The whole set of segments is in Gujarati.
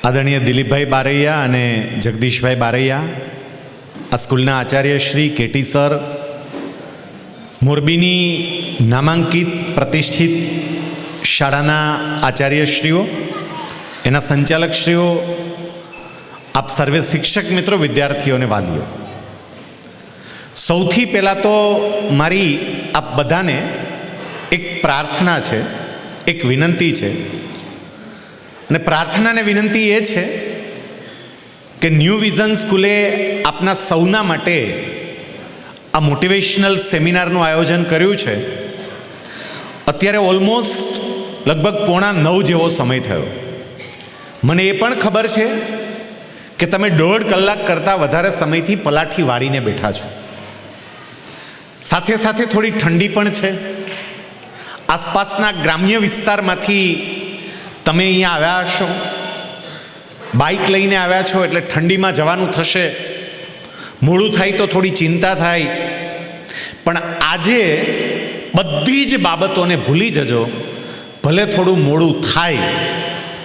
આદરણીય દિલીપભાઈ બારૈયા અને જગદીશભાઈ બારૈયા, આ સ્કૂલના આચાર્ય શ્રી કેટી સર, મોરબીની નામાંકિત પ્રતિષ્ઠિત શાળાના આચાર્યશ્રીઓ, એના સંચાલકશ્રીઓ, આપ સર્વે શિક્ષક મિત્રો, વિદ્યાર્થીઓ અને વાલીઓ, સૌથી પહેલાં તો મારી આપ બધાને એક પ્રાર્થના છે, એક વિનંતી છે. અને પ્રાર્થના અને વિનંતી એ છે કે ન્યૂ વિઝન સ્કૂલે આપના સૌના માટે આ મોટિવેશનલ સેમિનારનું આયોજન કર્યું છે. અત્યારે ઓલમોસ્ટ લગભગ 8:45 જેવો સમય થયો. મને એ પણ ખબર છે કે તમે 1.5 કલાક કરતાં વધારે સમયથી પલાઠી વાળીને બેઠા છો. સાથે સાથે થોડી ઠંડી પણ છે. આસપાસના ગ્રામ્ય વિસ્તારમાંથી તમે અહીંયા આવ્યા હશો, બાઇક લઈને આવ્યા છો, એટલે ઠંડીમાં જવાનું થશે. મોડું થાય તો થોડી ચિંતા થાય, પણ આજે બધી જ બાબતોને ભૂલી જજો. ભલે થોડું મોડું થાય,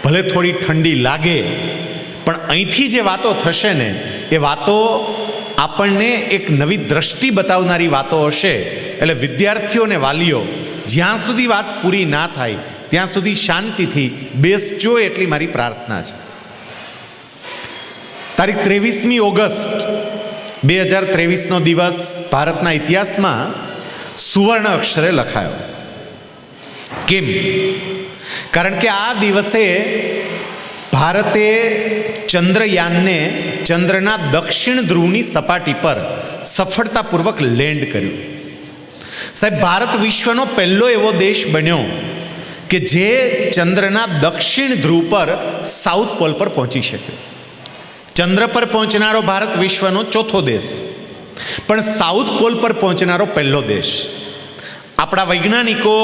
ભલે થોડી ઠંડી લાગે, પણ અહીંથી જે વાતો થશે ને, એ વાતો આપણને એક નવી દ્રષ્ટિ બતાવનારી વાતો હશે. એટલે વિદ્યાર્થીઓ અને વાલીઓ, જ્યાં સુધી વાત પૂરી ના થાય ત્યાં સુધી શાંતિથી બેસજો, એટલી મારી પ્રાર્થના છે. તારીખ 23મી ઓગસ્ટ 2023નો દિવસ ભારતના ઇતિહાસમાં સુવર્ણ અક્ષરે લખાયો. કેમ? કારણ કે આ દિવસે ભારતે ચંદ્રયાનને ચંદ્રના દક્ષિણ ધ્રુવની સપાટી પર સફળતાપૂર્વક લેન્ડ કર્યું. સાહેબ, ભારત વિશ્વનો પહેલો એવો દેશ બન્યો કે જે ચંદ્રના દક્ષિણ ધ્રુવ પર, સાઉથ પોલ પર પહોંચી શકે. ચંદ્ર પર પહોંચનારો ભારત વિશ્વનો ચોથો દેશ, પણ સાઉથ પોલ પર પહોંચનારો પહેલો દેશ. આપણા વૈજ્ઞાનિકો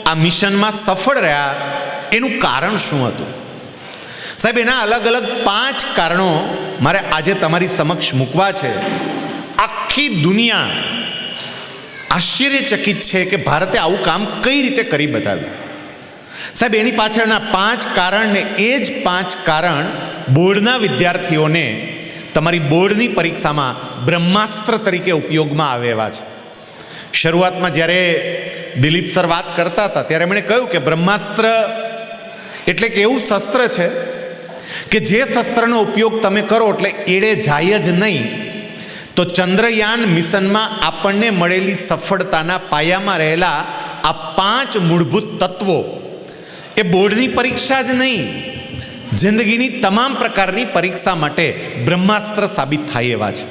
આ મિશનમાં સફળ રહ્યા. એનું કારણ શું હતું? સાહેબ, એના અલગ અલગ 5 કારણો મારે આજે તમારી સમક્ષ મૂકવા છે. આખી દુનિયા આશ્ચર્યચકિત છે કે ભારતે આવું કામ કઈ રીતે કરી બતાવ્યું. સાહેબ, એની પાછળના 5 કારણ, ને એ જ 5 કારણ બોર્ડના વિદ્યાર્થીઓને તમારી બોર્ડની પરીક્ષામાં બ્રહ્માસ્ત્ર તરીકે ઉપયોગમાં આવે એવા છે. શરૂઆતમાં જ્યારે દિલીપ સર વાત કરતા હતા ત્યારે એમણે કહ્યું કે બ્રહ્માસ્ત્ર એટલે કે એવું શસ્ત્ર છે કે જે શસ્ત્રનો ઉપયોગ તમે કરો એટલે એડે જાય જ નહીં. તો ચંદ્રયાન મિશનમાં આપણને મળેલી સફળતાના પાયામાં રહેલા આ 5 મૂળભૂત તત્વો એ બોર્ડની પરીક્ષા જ નહીં, જિંદગીની તમામ પ્રકારની પરીક્ષા માટે બ્રહ્માસ્ત્ર સાબિત થાય એવા છે.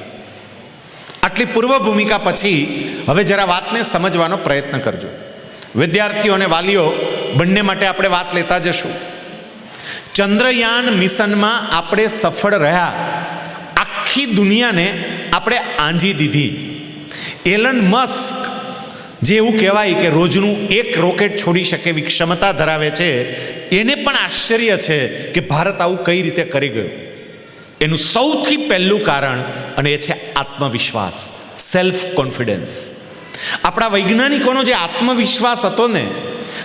આટલી પૂર્વ ભૂમિકા પછી હવે જરા વાતને સમજવાનો પ્રયત્ન કરજો. વિદ્યાર્થીઓ અને વાલીઓ બંને માટે આપણે વાત લેતા જશું. ચંદ્રયાન મિશનમાં આપણે સફળ રહ્યા. આખી દુનિયાને આપણે આંજી દીધી. એલન મસ્ક, જે એવું કહેવાય કે રોજનું 1 રોકેટ છોડી શકે એવી ક્ષમતા ધરાવે છે, એને પણ આશ્ચર્ય છે કે ભારત આવું કઈ રીતે કરી ગયું. એનું સૌથી પહેલું કારણ, અને એ છે આત્મવિશ્વાસ, સેલ્ફ કોન્ફિડન્સ. આપણા વૈજ્ઞાનિકોનો જે આત્મવિશ્વાસ હતો ને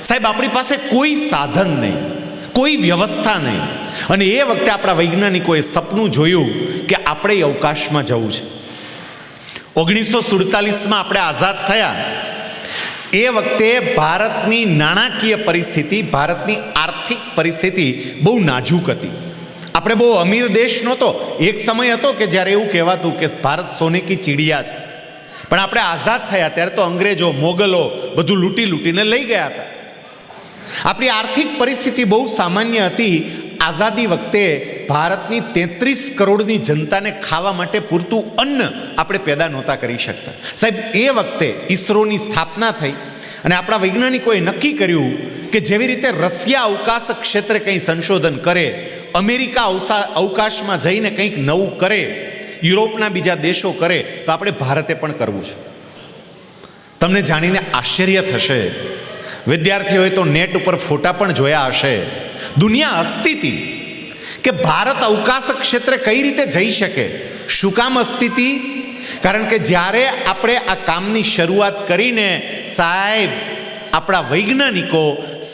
સાહેબ, આપણી પાસે કોઈ સાધન નહીં, કોઈ વ્યવસ્થા નહીં, અને એ વખતે આપણા વૈજ્ઞાનિકોએ સપનું જોયું કે આપણે અવકાશમાં જવું છે. 1947માં આપણે આઝાદ થયા. એ વખતે ભારતની નાણાકીય પરિસ્થિતિ, ભારતની આર્થિક પરિસ્થિતિ બહુ નાજુક હતી. આપણે બહુ અમીર દેશ નહોતો. એક સમય હતો કે જ્યારે એવું કહેવાતું કે ભારત સોને કી ચીડિયા છે. પણ આપણે આઝાદ થયા ત્યારે તો અંગ્રેજો, મોગલો બધું લૂંટીને લઈ ગયા હતા. આપણી આર્થિક પરિસ્થિતિ બહુ સામાન્ય હતી. આઝાદી વખતે ભારતની 33 કરોડની જનતાને ખાવા માટે પૂરતું અન્ન આપણે પેદા નહોતા કરી શકતા. સાહેબ, એ વખતે ઈસરોની સ્થાપના થઈ અને આપણા વૈજ્ઞાનિકોએ નક્કી કર્યું કે જેવી રીતે રશિયા અવકાશ ક્ષેત્રે કંઈ સંશોધન કરે, અમેરિકા અવકાશમાં જઈને કંઈક નવું કરે, યુરોપના બીજા દેશો કરે, તો આપણે ભારતે પણ કરવું છે. તમને જાણીને આશ્ચર્ય થશે, વિદ્યાર્થીઓએ તો નેટ ઉપર ફોટા પણ જોયા હશે. દુનિયા હસતી હતી કે ભારત અવકાશ ક્ષેત્રે કઈ રીતે જઈ શકે. શું કામ હસતી હતી? કારણ કે જ્યારે આપણે આ કામની શરૂઆત કરીને સાહેબ, આપણા વૈજ્ઞાનિકો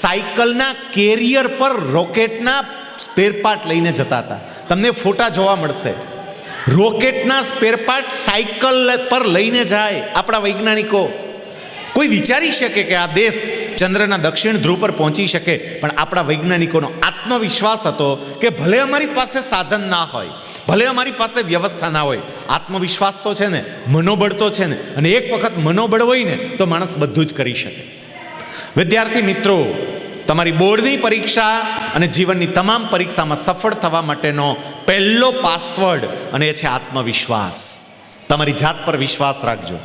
સાયકલના કેરિયર પર રોકેટના સ્પેરપાર્ટ લઈને જતા હતા. તમને ફોટા જોવા મળશે. રોકેટના સ્પેરપાર્ટ સાયકલ પર લઈને જાય આપણા વૈજ્ઞાનિકો. કોઈ વિચારી શકે કે આ દેશ ચંદ્રના દક્ષિણ ધ્રુવ પર પહોંચી શકે, પણ આપણા વૈજ્ઞાનિકોનો આત્મવિશ્વાસ હતો કે ભલે અમારી પાસે સાધન ના હોય, ભલે અમારી પાસે વ્યવસ્થા ના હોય, આત્મવિશ્વાસ તો છે ને, મનોબળ તો છે ને, અને એક વખત મનોબળ હોય ને તો માણસ બધું જ કરી શકે. વિદ્યાર્થી મિત્રો, તમારી બોર્ડની પરીક્ષા અને જીવનની તમામ પરીક્ષામાં સફળ થવા માટેનો પહેલો પાસવર્ડ, અને એ છે આત્મવિશ્વાસ. તમારી જાત પર વિશ્વાસ રાખજો.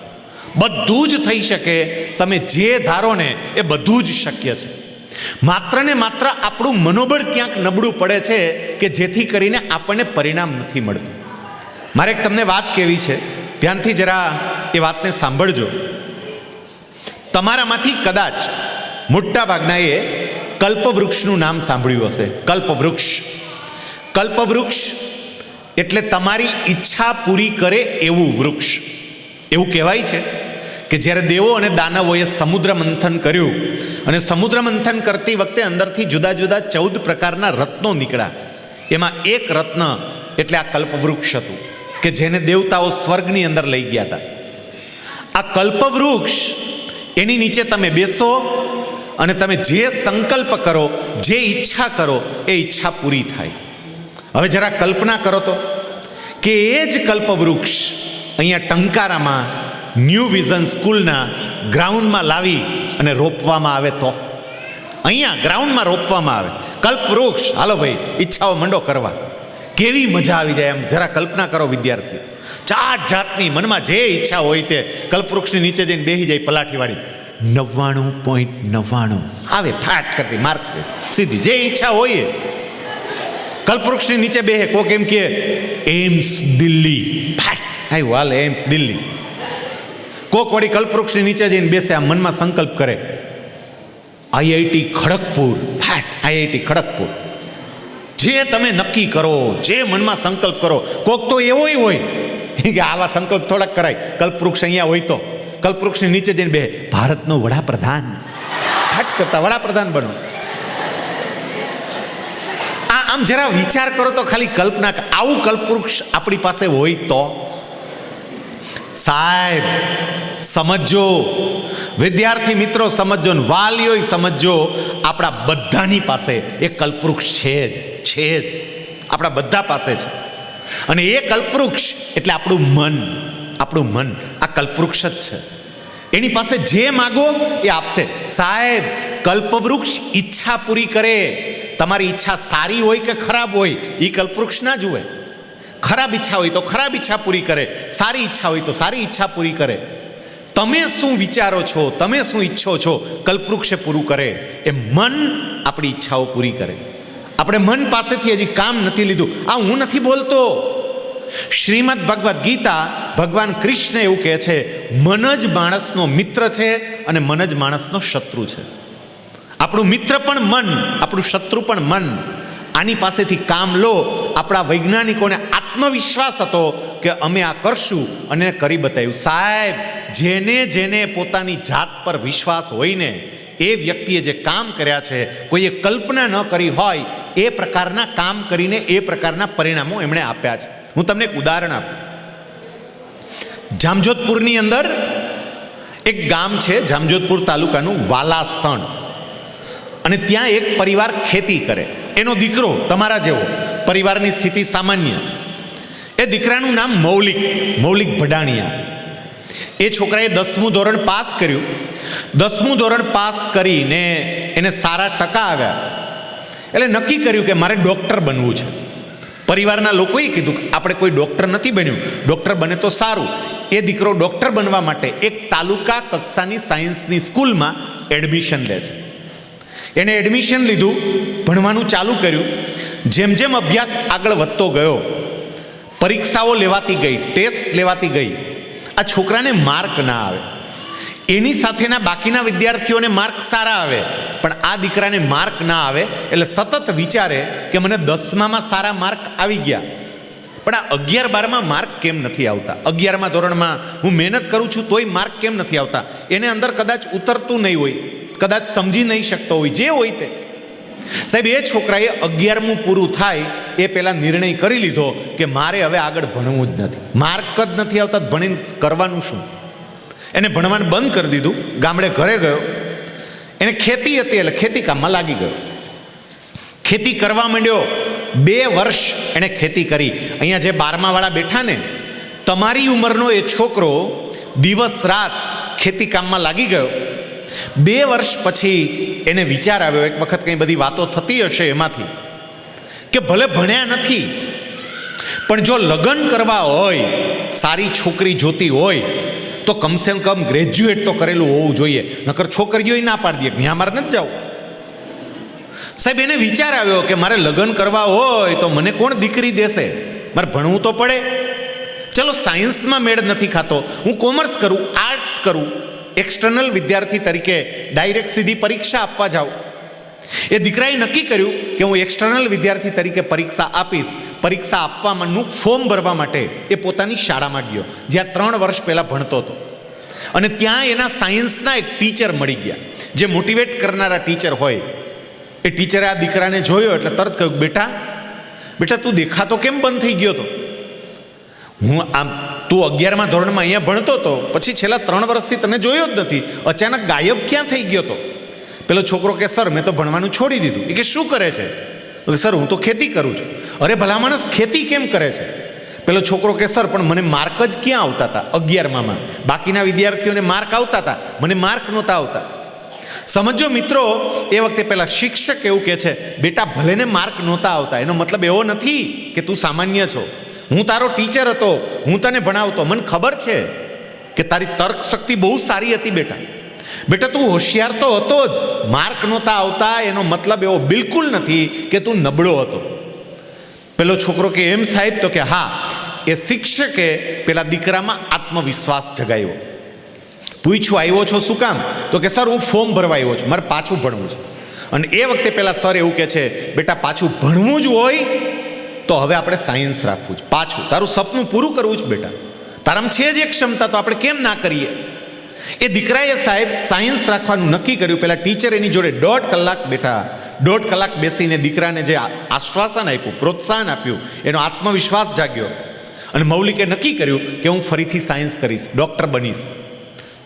બધું જ થઈ શકે. તમે જે ધારો ને એ બધું જ શક્ય છે. માત્ર ને માત્ર આપણું મનોબળ ક્યાંક નબળું પડે છે કે જેથી કરીને આપણને પરિણામ નથી મળતું. મારે એક તમને વાત કહેવી છે, ધ્યાનથી જરા એ વાતને સાંભળજો. તમારામાંથી કદાચ મોટા ભાગનાએ કલ્પવૃક્ષનું નામ સાંભળ્યું હશે. કલ્પવૃક્ષ. કલ્પવૃક્ષ એટલે તમારી ઈચ્છા પૂરી કરે એવું વૃક્ષ. એવું કહેવાય છે કે જ્યારે દેવો અને દાનવોએ સમુદ્ર મંથન કર્યું અને સમુદ્ર મંથન કરતી વખતે અંદરથી જુદા જુદા 14 પ્રકારના રત્નો નીકળ્યા. એમાં એક રત્ન એટલે આ કલ્પવૃક્ષ હતું કે જેને દેવતાઓ સ્વર્ગની અંદર લઈ ગયા હતા. આ કલ્પવૃક્ષ, એની નીચે તમે બેસો અને તમે જે સંકલ્પ કરો, જે ઈચ્છા કરો, એ ઈચ્છા પૂરી થાય. હવે જરા કલ્પના કરો તો કે એ જ કલ્પવૃક્ષ અહીંયા ટંકારામાં ન્યૂ વિઝન સ્કૂલના ગ્રાઉન્ડમાં લાવી અને રોપવામાં આવે તો, અહીંયા ગ્રાઉન્ડમાં રોપવામાં આવે કલ્પવૃક્ષ. હાલો ભાઈ, ઈચ્છાઓ મંડો કરવા. કેવી મજા આવી જાય એમ જરા કલ્પના કરો વિદ્યાર્થીઓ. જાત જાતની મનમાં જે ઈચ્છા હોય તે કલ્પવૃક્ષની નીચે જઈને બેસી જાય પલાઠીવાળી. 99.99 આવે ફાટ કરતી માર્ક સીધી. જે ઈચ્છા હોય કલ્પવૃક્ષની નીચે બેહે. કોક એમ કે એમ્સ દિલ્હી, ફાટ આવ્યું હાલ એમ્સ દિલ્હી. કોક વળી કલ્પવૃક્ષની નીચે જઈને બેસે, આ મનમાં સંકલ્પ કરે આઈઆઈટી ખડગપુર, ફાટ આઈઆઈટી ખડગપુર. જે તમે નક્કી કરો, જે મનમાં સંકલ્પ કરો. કોક તો એવો હોય કે આવા સંકલ્પ થોડાક કરાય. કલ્પવૃક્ષ અહીંયા હોય તો કલ્પવૃક્ષની નીચે જઈને બે ભારતનો વડાપ્રધાન, ફાટ કરતા વડાપ્રધાન બનો. આમ જરા વિચાર કરો તો, ખાલી કલ્પના. આવું કલ્પવૃક્ષ આપણી પાસે હોય તો સાહેબ સમજો. વિદ્યાર્થી મિત્રો સમજો, ને વાલીઓ સમજો. આપણા બધાની પાસે એક કલ્પવૃક્ષ છે જ આપણા બધા પાસે છે. અને એ કલ્પવૃક્ષ એટલે આપણું મન. આપણું મન આ કલ્પવૃક્ષ જ છે. એની પાસે જે માગો એ આપશે. સાહેબ, કલ્પવૃક્ષ ઈચ્છા પૂરી કરે. તમારી ઈચ્છા સારી હોય કે ખરાબ હોય એ કલ્પવૃક્ષ ના જુએ. ખરાબ ઈચ્છા હોય તો ખરાબ ઈચ્છા પૂરી કરે, સારી ઈચ્છા હોય તો સારી ઈચ્છા પૂરી કરે. તમે શું વિચારો છો, તમે શું ઈચ્છો છો, કલ્પવૃક્ષે પૂરું કરે. એ મન આપણી ઈચ્છાઓ પૂરી કરે. આપણે મન પાસેથી હજી કામ નથી લીધું. આ હું નથી બોલતો. શ્રીમદ ભગવદ્ ગીતા, ભગવાન કૃષ્ણ એવું કહે છે, મન જ માણસનો મિત્ર છે અને મન જ માણસનો શત્રુ છે. આપણું મિત્ર પણ મન, આપણું શત્રુ પણ મન. આની પાસેથી કામ લો. આપણા વૈજ્ઞાનિકોને આત્મવિશ્વાસ હતો કે અમે આ કરશું અને કરી બતાવ્યું. સાહેબ, જેને પોતાની જાત પર વિશ્વાસ હોય ને એ વ્યક્તિએ જે કામ કર્યા છે, કોઈએ કલ્પના ન કરી હોય એ પ્રકારના કામ કરીને એ પ્રકારના પરિણામો એમણે આપ્યા છે. હું તમને એક ઉદાહરણ આપું. જામજોધપુરની અંદર એક ગામ છે, જામજોધપુર તાલુકાનું વાલાસણ, અને ત્યાં એક પરિવાર ખેતી કરે. એનો દીકરો તમારા જેવો, પરિવારની સ્થિતિ સામાન્ય. એ દીકરાનું નામ મૌલિક ભડાણિયા. એ છોકરાએ 10મું ધોરણ પાસ કર્યું. 10મું ધોરણ પાસ કરીને એને સારા ટકા આવ્યા. એટલે નક્કી કર્યું કે મારે ડૉક્ટર બનવું છે. પરિવારના લોકોએ કીધું કે આપણે કોઈ ડૉક્ટર નથી બન્યું, ડૉક્ટર બને તો સારું. એ દીકરો ડૉક્ટર બનવા માટે એક તાલુકા કક્ષાની સાયન્સની સ્કૂલમાં એડમિશન લે છે. એણે એડમિશન લીધું, ભણવાનું ચાલુ કર્યું. જેમ જેમ અભ્યાસ આગળ વધતો ગયો, પરીક્ષાઓ લેવાતી ગઈ, ટેસ્ટ લેવાતી ગઈ, આ છોકરાને માર્ક ના આવે. એની સાથેના બાકીના વિદ્યાર્થીઓને માર્ક સારા આવે, પણ આ દીકરાને માર્ક ના આવે. એટલે સતત વિચારે કે મને 10મામાં સારા માર્ક આવી ગયા, પણ આ 11-12માં માર્ક કેમ નથી આવતા? 11મા ધોરણમાં હું મહેનત કરું છું તોય માર્ક કેમ નથી આવતા? એને અંદર કદાચ ઉતરતું નહીં હોય, કદાચ સમજી નહીં શકતો હોય, જે હોય તે. સાહેબ એ છોકરાએ 11મું પૂરું થાય એ પહેલાં નિર્ણય કરી લીધો કે મારે હવે આગળ ભણવું જ નથી, માર્ક જ નથી આવતા, ભણીને કરવાનું શું. એને ભણવાનું બંધ કરી દીધું, ગામડે ઘરે ગયો. એને ખેતી હતી એટલે ખેતી કામમાં લાગી ગયો, ખેતી કરવા માંડ્યો. 2 વર્ષ એણે ખેતી કરી. અહીંયા જે 12મા વાળા બેઠા ને, તમારી ઉંમરનો એ છોકરો દિવસ રાત ખેતી કામમાં લાગી ગયો. 2 વર્ષ પછી એને વિચાર આવ્યો, એક વખત કંઈ બધી વાતો થતી હશે એમાંથી, કે ભલે ભણ્યા નથી પણ જો લગ્ન કરવા હોય, સારી છોકરી જોતી હોય તો કમસે કમ ગ્રેજ્યુએટ તો કરેલું હોવું જોઈએ, નકર છોકરીઓ ના પાડી દે, ત્યાં મારે નથી જવું. સાહેબ એને વિચાર આવ્યો કે મારે લગ્ન કરવા હોય તો મને કોણ દીકરી દેશે, મારે ભણવું તો પડે. ચલો સાયન્સમાં મેળ નથી ખાતો, હું કોમર્સ કરું, આર્ટ્સ કરું, એક્સટર્નલ વિદ્યાર્થી તરીકે ડાયરેક્ટ સીધી પરીક્ષા આપવા જાઉં. એ દીકરાએ નક્કી કર્યું કે હું એક્સટર્નલ વિદ્યાર્થી તરીકે પરીક્ષા આપીશ. પરીક્ષા આપવાનું ફોર્મ ભરવા માટે એ પોતાની શાળામાં ગયો, જ્યાં 3 વર્ષ પહેલાં ભણતો હતો. અને ત્યાં એના સાયન્સના એક ટીચર મળી ગયા, જે મોટિવેટ કરનારા ટીચર હોય. એ ટીચરે આ દીકરાને જોયો એટલે તરત કહ્યું, બેટા બેટા તું દેખાતો કેમ બંધ થઈ ગયો હતો? હું આમ તું 11મા ધોરણમાં અહીંયા ભણતો હતો, પછી છેલ્લા 3 વર્ષથી તને જોયો જ નથી, અચાનક ગાયબ ક્યાં થઈ ગયો હતો? પેલો છોકરો કે સર મેં તો ભણવાનું છોડી દીધું. એ કે શું કરે છે? તો કે સર હું તો ખેતી કરું છું. અરે ભલા માણસ ખેતી કેમ કરે છે? પેલો છોકરો કે સર પણ મને માર્ક જ ક્યાં આવતા હતા 11માં, બાકીના વિદ્યાર્થીઓને માર્ક આવતા હતા, મને માર્ક નહોતા આવતા. સમજો મિત્રો, એ વખતે પેલા શિક્ષક એવું કહે છે, બેટા ભલેને માર્ક નહોતા આવતા, એનો મતલબ એવો નથી કે તું સામાન્ય છો. હું તારો ટીચર હતો, હું તને ભણાવતો, મને ખબર છે કે તારી તર્ક શક્તિ બહુ સારી હતી બેટા. બેટા તું હોશિયાર તો હતો જ, માર્ક નહોતા આવતા એનો મતલબ એવો બિલકુલ નથી કે તું નબળો હતો. પેલો છોકરો કે એમ સાહેબ? તો કે હા. એ શિક્ષકે પેલા દીકરામાં આત્મવિશ્વાસ જગાવ્યો. પૂછ્યું આવ્યો છો શું કામ? તો કે સર હું ફોર્મ ભરવા આવ્યો છું, મારે પાછું ભણવું છે. અને એ વખતે પેલા સર એવું કહે છે, બેટા પાછું ભણવું જ હોય તો હવે આપણે સાયન્સ રાખવું જ, પાછું તારું સપનું પૂરું કરવું જ બેટા, તારામાં છે જ એક ક્ષમતા, તો આપણે કેમ ના કરીએ? એ દીકરાએ સાહેબ સાયન્સ રાખવાનું નક્કી કર્યું. પેલા ટીચર એની જોડે 1.5 કલાક બેઠા, 1.5 કલાક બેસીને દીકરાને જે આશ્વાસન આપ્યું, પ્રોત્સાહન આપ્યું, એનો આત્મવિશ્વાસ જાગ્યો. અને મૌલિકે નક્કી કર્યું કે હું ફરીથી સાયન્સ કરીશ, ડૉક્ટર બનીશ.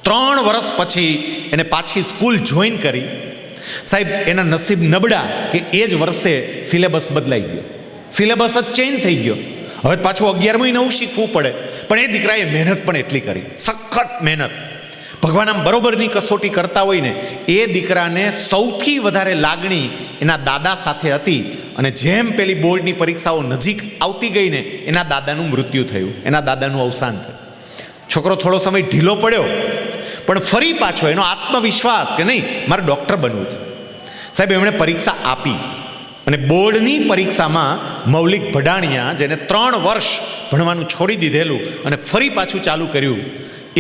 3 વર્ષ પછી એને પાછી સ્કૂલ જોઈન કરી. સાહેબ એના નસીબ નબળા કે એ જ વર્ષે સિલેબસ બદલાઈ ગયો, સિલેબસ જ ચેન્જ થઈ ગયો. હવે પાછું 11મું નવું શીખવું પડે. પણ એ દીકરાએ મહેનત પણ એટલી કરી, સખત મહેનત. ભગવાન આમ બરોબરની કસોટી કરતા હોય ને, એ દીકરાને સૌથી વધારે લાગણી એના દાદા સાથે હતી. અને જેમ પેલી બોર્ડની પરીક્ષાઓ નજીક આવતી ગઈ ને, એના દાદાનું મૃત્યુ થયું, એના દાદાનું અવસાન થયું. છોકરો થોડો સમય ઢીલો પડ્યો, પણ ફરી પાછો એનો આત્મવિશ્વાસ કે નહીં મારે ડૉક્ટર બનવું છે. સાહેબ એમણે પરીક્ષા આપી અને બોર્ડની પરીક્ષામાં મૌલિક ભડાણિયા, જેને 3 વર્ષ ભણવાનું છોડી દીધેલું અને ફરી પાછું ચાલુ કર્યું,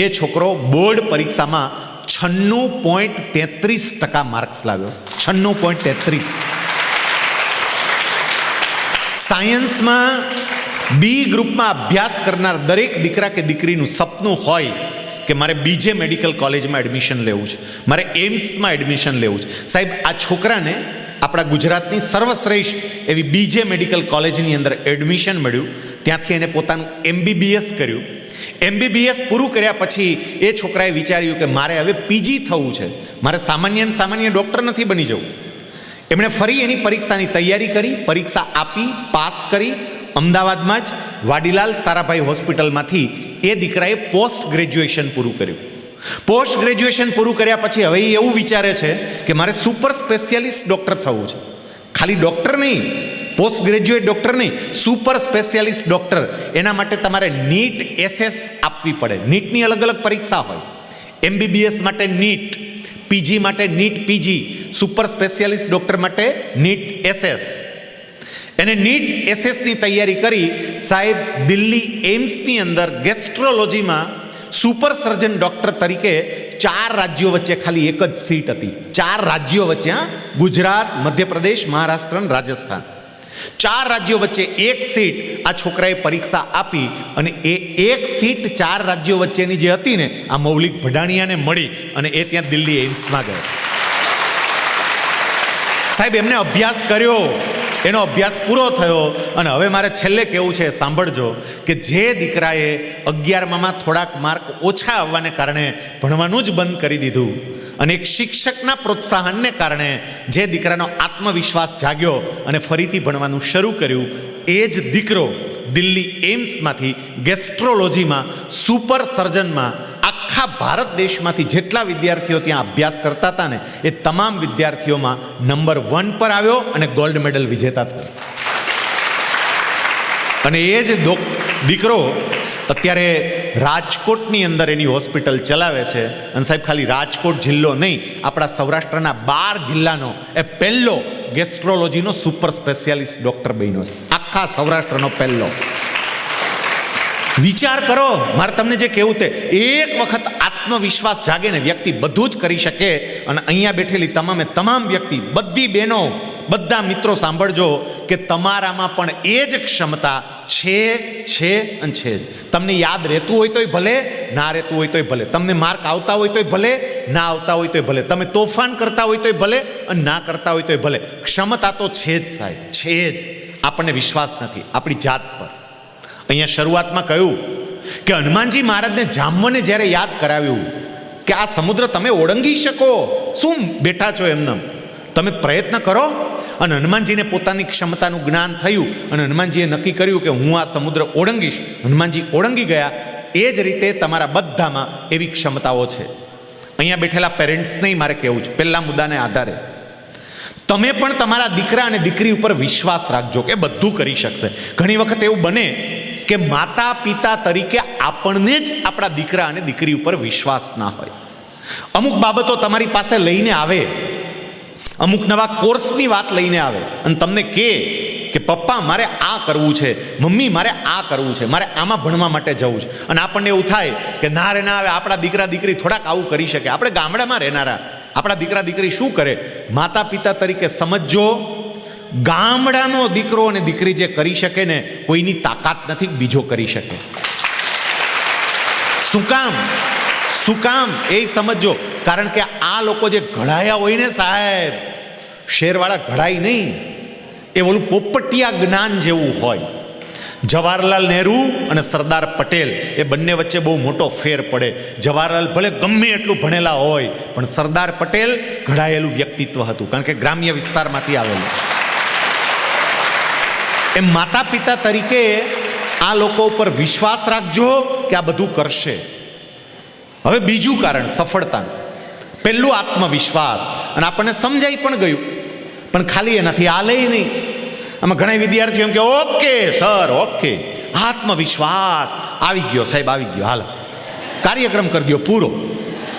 એ છોકરો બોર્ડ પરીક્ષામાં 96.33% માર્ક્સ લાવ્યો. 96.33. સાયન્સમાં બી ગ્રુપમાં અભ્યાસ કરનાર દરેક દીકરા કે દીકરીનું સપનું હોય કે મારે બીજે મેડિકલ કોલેજમાં એડમિશન લેવું છે, મારે એમ્સમાં એડમિશન લેવું છે. સાહેબ આ છોકરાને આપણા ગુજરાતની સર્વશ્રેષ્ઠ એવી બીજે મેડિકલ કોલેજની અંદર એડમિશન મળ્યું. ત્યાંથી એને પોતાનું MBBS કર્યું. MBBS પૂરું કર્યા પછી એ છોકરાએ વિચાર્યું કે મારે હવે પીજી થવું છે, મારે સામાન્ય ડૉક્ટર નથી બની જવું. એમણે ફરી એની પરીક્ષાની તૈયારી કરી, પરીક્ષા આપી, પાસ કરી. અમદાવાદમાં જ વાડીલાલ સારાભાઈ હોસ્પિટલમાંથી એ દીકરાએ પોસ્ટ ગ્રેજ્યુએશન પૂરું કર્યું. પોસ્ટ ગ્રેજ્યુએશન પૂરું કર્યા પછી હવે એવું વિચારે છે કે મારે સુપર સ્પેશિયાલિસ્ટ ડૉક્ટર થવું છે. ખાલી ડૉક્ટર નહીં, પોસ્ટ ગ્રેજ્યુએટ ડૉક્ટર નહીં, સુપર સ્પેશિયાલિસ્ટ ડૉક્ટર. એના માટે તમારે નીટ SS આપવી પડે. નીટની અલગ અલગ પરીક્ષા હોય. MBBS માટે નીટ, પીજી માટે NEET PG, super specialist doctor માટે નીટ SS. એને નીટ SSની તૈયારી કરી. સાહેબ દિલ્હી એમ્સની અંદર ગેસ્ટ્રોલોજીમાં સુપર સર્જન ડૉક્ટર તરીકે 4 રાજ્યો વચ્ચે ખાલી એક જ સીટ હતી. 4 રાજ્યો વચ્ચે, ગુજરાત, મધ્યપ્રદેશ, મહારાષ્ટ્ર અને રાજસ્થાન, 4 રાજ્યો વચ્ચે એક સીટ આ છોકરાએ પરીક્ષા આપી. અને એ એક સીટ 4 રાજ્યો વચ્ચેની જે હતી ને, આ મૌલિક ભડાણિયાને મળી અને એ ત્યાં દિલ્હી એમ્સમાં ગયો. સાહેબ એમને અભ્યાસ કર્યો, એનો અભ્યાસ પૂરો થયો, અને હવે મારે છેલ્લે કહેવું છે, સાંભળજો, કે જે દીકરાએ 11માં થોડાક માર્ક ઓછા આવવાને કારણે ભણવાનું જ બંધ કરી દીધું, અને એક શિક્ષકના પ્રોત્સાહનને કારણે જે દીકરાનો આત્મવિશ્વાસ જાગ્યો અને ફરીથી ભણવાનું શરૂ કર્યું, એ જ દીકરો દિલ્હી એમ્સમાંથી ગેસ્ટ્રોલોજીમાં સુપર સર્જનમાં આખા ભારત દેશમાંથી જેટલા વિદ્યાર્થીઓ ત્યાં અભ્યાસ કરતા હતા ને, એ તમામ વિદ્યાર્થીઓમાં નંબર 1 પર આવ્યો અને ગોલ્ડ મેડલ વિજેતા થયો. અને એ જ દીકરો અત્યારે રાજકોટની અંદર એની હોસ્પિટલ ચલાવે છે. અને સાહેબ ખાલી રાજકોટ જિલ્લો નહીં, આપણા સૌરાષ્ટ્રના 12 જિલ્લાનો એ પહેલો ગેસ્ટ્રોલોજીનો સુપર સ્પેશિયાલિસ્ટ ડૉક્ટર બન્યો છે, આખા સૌરાષ્ટ્રનો પહેલો. વિચાર કરો, મારે તમને જે કહેવું તે, એક વખત આત્મવિશ્વાસ જાગે ને વ્યક્તિ બધું જ કરી શકે. અને અહીંયા બેઠેલી તમામે તમામ વ્યક્તિ, બધી બહેનો, બધા મિત્રો સાંભળજો કે તમારામાં પણ એ જ ક્ષમતા છે અને છે જ. તમને યાદ રહેતું હોય તોય ભલે, ના રહેતું હોય તોય ભલે, તમને માર્ક આવતા હોય તોય ભલે, ના આવતા હોય તોય ભલે, તમે તોફાન કરતા હોય તોય ભલે અને ના કરતા હોય તોય ભલે, ક્ષમતા તો છે જ સાહેબ, છે જ. આપણને વિશ્વાસ નથી આપણી જાત પર. અહીંયા શરૂઆતમાં કહ્યું કે હનુમાનજી મહારાજને જામવને જ્યારે યાદ કરાવ્યું કે આ સમુદ્ર તમે ઓળંગી શકો, શું બેઠા છો એમને, તમે પ્રયત્ન કરો. અને હનુમાનજીને પોતાની ક્ષમતાનું જ્ઞાન થયું અને હનુમાનજીએ નક્કી કર્યું કે હું આ સમુદ્ર ઓળંગીશ. હનુમાનજી ઓળંગી ગયા. એ જ રીતે તમારા બધામાં એવી ક્ષમતાઓ છે. અહીંયા બેઠેલા પેરેન્ટ્સને મારે કહેવું છે, પહેલા મુદ્દાને આધારે તમે પણ તમારા દીકરા અને દીકરી ઉપર વિશ્વાસ રાખજો કે બધું કરી શકશે. ઘણી વખત એવું બને કે માતા પિતા તરીકે આપણને જ આપણા દીકરા અને દીકરી ઉપર વિશ્વાસ ના હોય. અમુક બાબતો તમારી પાસે લઈને આવે, અમુક નવા કોર્સની વાત લઈને આવે અને તમને કહે કે પપ્પા મારે આ કરવું છે, મમ્મી મારે આ કરવું છે, મારે આમાં ભણવા માટે જવું છે. અને આપણને એવું થાય કે ના રે ના, આવે આપણા દીકરા દીકરી થોડાક આવું કરી શકે, આપણે ગામડામાં રહેનારા, આપણા દીકરા દીકરી શું કરે. માતા પિતા તરીકે સમજજો, ગામડાનો દીકરો અને દીકરી જે કરી શકે ને, કોઈની તાકાત નથી બીજો કરી શકે. શું કામ એ સમજો. કારણ કે આ લોકો જે ઘડાયા હોય ને સાહેબ, શેરવાળા ઘડાય નહીં, એ ઓલું પોપટિયા જ્ઞાન જેવું હોય. જવાહરલાલ નહેરુ અને સરદાર પટેલ, એ બંને વચ્ચે બહુ મોટો ફેર પડે. જવાહરલાલ ભલે ગમે એટલું ભણેલા હોય, પણ સરદાર પટેલ ઘડાયેલું વ્યક્તિત્વ હતું, કારણ કે ગ્રામ્ય વિસ્તારમાંથી આવેલું. એમ માતા પિતા તરીકે આ લોકો ઉપર વિશ્વાસ રાખજો કે આ બધું કરશે. હવે બીજું કારણ સફળતા, પહેલું આત્મવિશ્વાસ. અને આપણને સમજાઈ પણ ગયું, પણ ખાલી એનાથી હાલે નહીં. આમાં ઘણા વિદ્યાર્થીઓ એમ કે ઓકે સર, ઓકે આત્મવિશ્વાસ આવી ગયો સાહેબ, આવી ગયો, હાલ કાર્યક્રમ કરી દો પૂરો,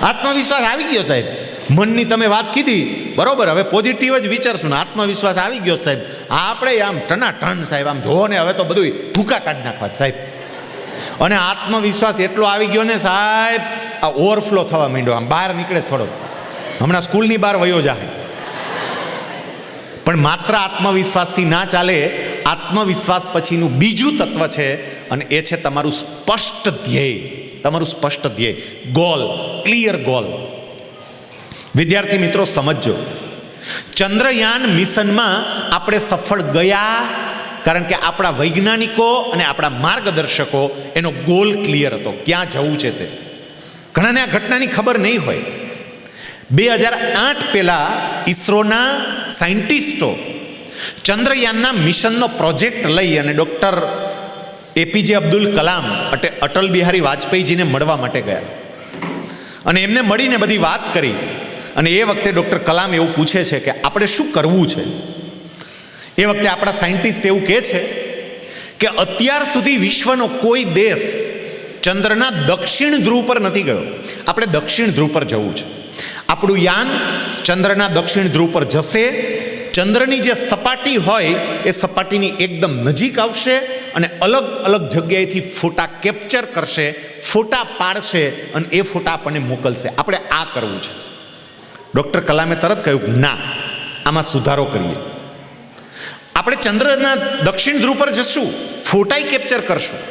આત્મવિશ્વાસ આવી ગયો સાહેબ. મનની તમે વાત કીધી બરોબર, હવે પોઝિટિવ જ વિચારશું ને, આત્મવિશ્વાસ આવી ગયો સાહેબ. આપણે આમ ટનાટન સાહેબ, આમ જોવો ને હવે તો બધું ભૂકા કાઢી નાખવા સાહેબ. અને આત્મવિશ્વાસ એટલો આવી ગયો ને સાહેબ, આ ઓવરફ્લો થવા માંડ્યો, આમ બહાર નીકળે થોડો, હમણાં સ્કૂલની બહાર વયો જાય. પણ માત્ર આત્મવિશ્વાસથી ના ચાલે. આત્મવિશ્વાસ પછીનું બીજું તત્વ છે, અને એ છે તમારું સ્પષ્ટ ધ્યેય. તમારું સ્પષ્ટ ધ્યેય, ગોલ, ક્લિયર ગોલ. વિદ્યાર્થી મિત્રો સમજો, ચંદ્રયાન મિશનમાં આપણે સફળ ગયા કારણ કે આપણા વૈજ્ઞાનિકો અને આપણા માર્ગદર્શકો એનો ગોલ ક્લિયર હતો, ક્યાં જવું છે તે. ઘણાને આ ઘટનાની ખબર નહીં હોય. 2008 પહેલા ઈસરોના સાયન્ટિસ્ટો ચંદ્રયાનના મિશનનો પ્રોજેક્ટ લઈ અને ડૉક્ટર એપીજે અબ્દુલ કલામ, અટલ બિહારી વાજપેયીજીને મળવા માટે ગયા. અને એમને મળીને બધી વાત કરી. અને એ વખતે ડૉક્ટર કલામ એવું પૂછે છે કે આપણે શું કરવું છે. એ વખતે આપણા સાયન્ટિસ્ટ એવું કહે છે કે અત્યાર સુધી વિશ્વનો કોઈ દેશ ચંદ્રના દક્ષિણ ધ્રુવ પર નથી ગયો, આપણે દક્ષિણ ધ્રુવ પર જવું છે. આપણું યાન ચંદ્રના દક્ષિણ ધ્રુવ પર જશે, ચંદ્રની જે સપાટી હોય એ સપાટીની એકદમ નજીક આવશે અને અલગ અલગ જગ્યાએથી ફોટા કેપ્ચર કરશે, ફોટા પાડશે અને એ ફોટા આપણને મોકલશે. આપણે આ કરવું છે. ડૉક્ટર કલામે તરત કહ્યું ના, આમાં સુધારો કરીએ. આપણે ચંદ્રના દક્ષિણ ધ્રુવ પર જશું, ફોટાઈ કેપ્ચર કરશું,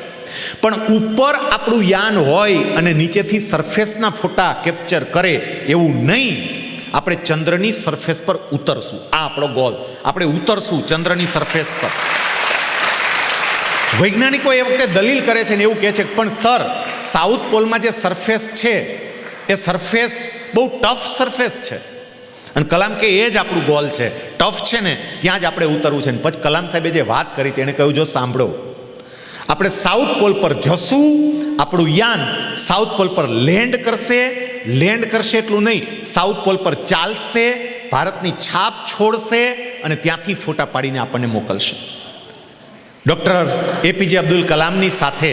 પણ ઉપર આપણું યાન હોય અને નીચેથી સરફેસના ફોટા કેપ્ચર કરે એવું નહીં. આપણે ચંદ્રની સરફેસ પર ઉતરશું. આ આપણો ગોલ. આપણે ઉતરશું ચંદ્રની સરફેસ પર. વૈજ્ઞાનિકો એ વખતે દલીલ કરે છે ને એવું કહે છે પણ સર, સાઉથ પોલમાં જે સરફેસ છે એ સરફેસ બહુ ટફ સરફેસ છે. અને કલામ કે એ જ આપણું ગોલ છે, ટફ છે ને ત્યાં જ આપણે ઉતરવું છે. ને પછી કલામ સાહેબે જે વાત કરી તેને કહ્યું, જો સાંભળો, આપણે સાઉથ પોલ પર જશું, આપણું યાન સાઉથ પોલ પર લેન્ડ કરશે એટલું નહીં, સાઉથ પોલ પર ચાલશે, ભારતની છાપ છોડશે અને ત્યાંથી ફોટા પાડીને આપણને મોકલશે. ડૉક્ટર એપીજે અબ્દુલ કલામની સાથે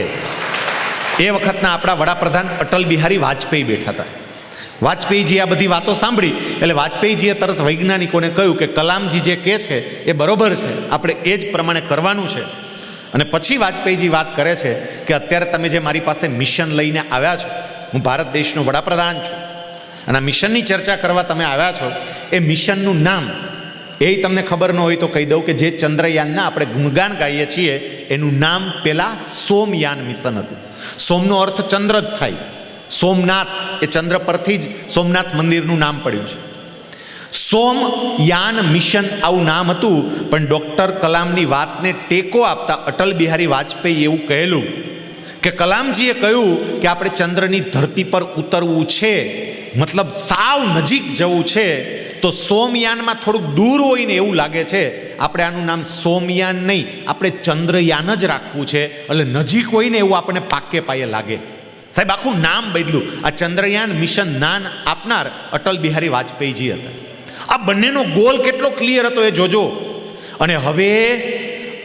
એ વખતના આપણા વડાપ્રધાન અટલ બિહારી વાજપેયી બેઠા હતા. વાજપેયીજી આ બધી વાતો સાંભળી એટલે વાજપેયીજીએ તરત વૈજ્ઞાનિકોને કહ્યું કે કલામજી જે કહે છે એ બરોબર છે, આપણે એ જ પ્રમાણે કરવાનું છે. અને પછી વાજપેયીજી વાત કરે છે કે અત્યારે તમે જે મારી પાસે મિશન લઈને આવ્યા છો, હું ભારત દેશનો વડાપ્રધાન છું અને આ મિશનની ચર્ચા કરવા તમે આવ્યા છો, એ મિશનનું નામ એ તમને ખબર ન હોય તો કહી દઉં કે જે ચંદ્રયાનના આપણે ગુણગાન ગાઈએ છીએ એનું નામ પહેલાં સોમયાન મિશન હતું. સોમનો અર્થ ચંદ્ર જ થાય. સોમનાથ એ ચંદ્ર પરથી જ સોમનાથ મંદિરનું નામ પડ્યું છે. સોમયાન મિશન આવું નામ હતું. પણ ડૉક્ટર કલામની વાતને ટેકો આપતા અટલ બિહારી વાજપેયી એવું કહેલું કે કલામજીએ કહ્યું કે આપણે ચંદ્રની ધરતી પર ઉતરવું છે, મતલબ સાવ નજીક જવું છે, તો સોમયાનમાં થોડુંક દૂર હોય ને એવું લાગે છે, આપણે આનું નામ સોમયાન નહીં, આપણે ચંદ્રયાન જ રાખવું છે, એટલે નજીક હોય ને એવું આપણને પાકે પાયે લાગે. સાહેબ આખું નામ બદલ્યું. આ ચંદ્રયાન મિશન નામ આપનાર અટલ બિહારી વાજપેયીજી હતા. આ બંનેનો ગોલ કેટલો ક્લિયર હતો એ જોજો. અને હવે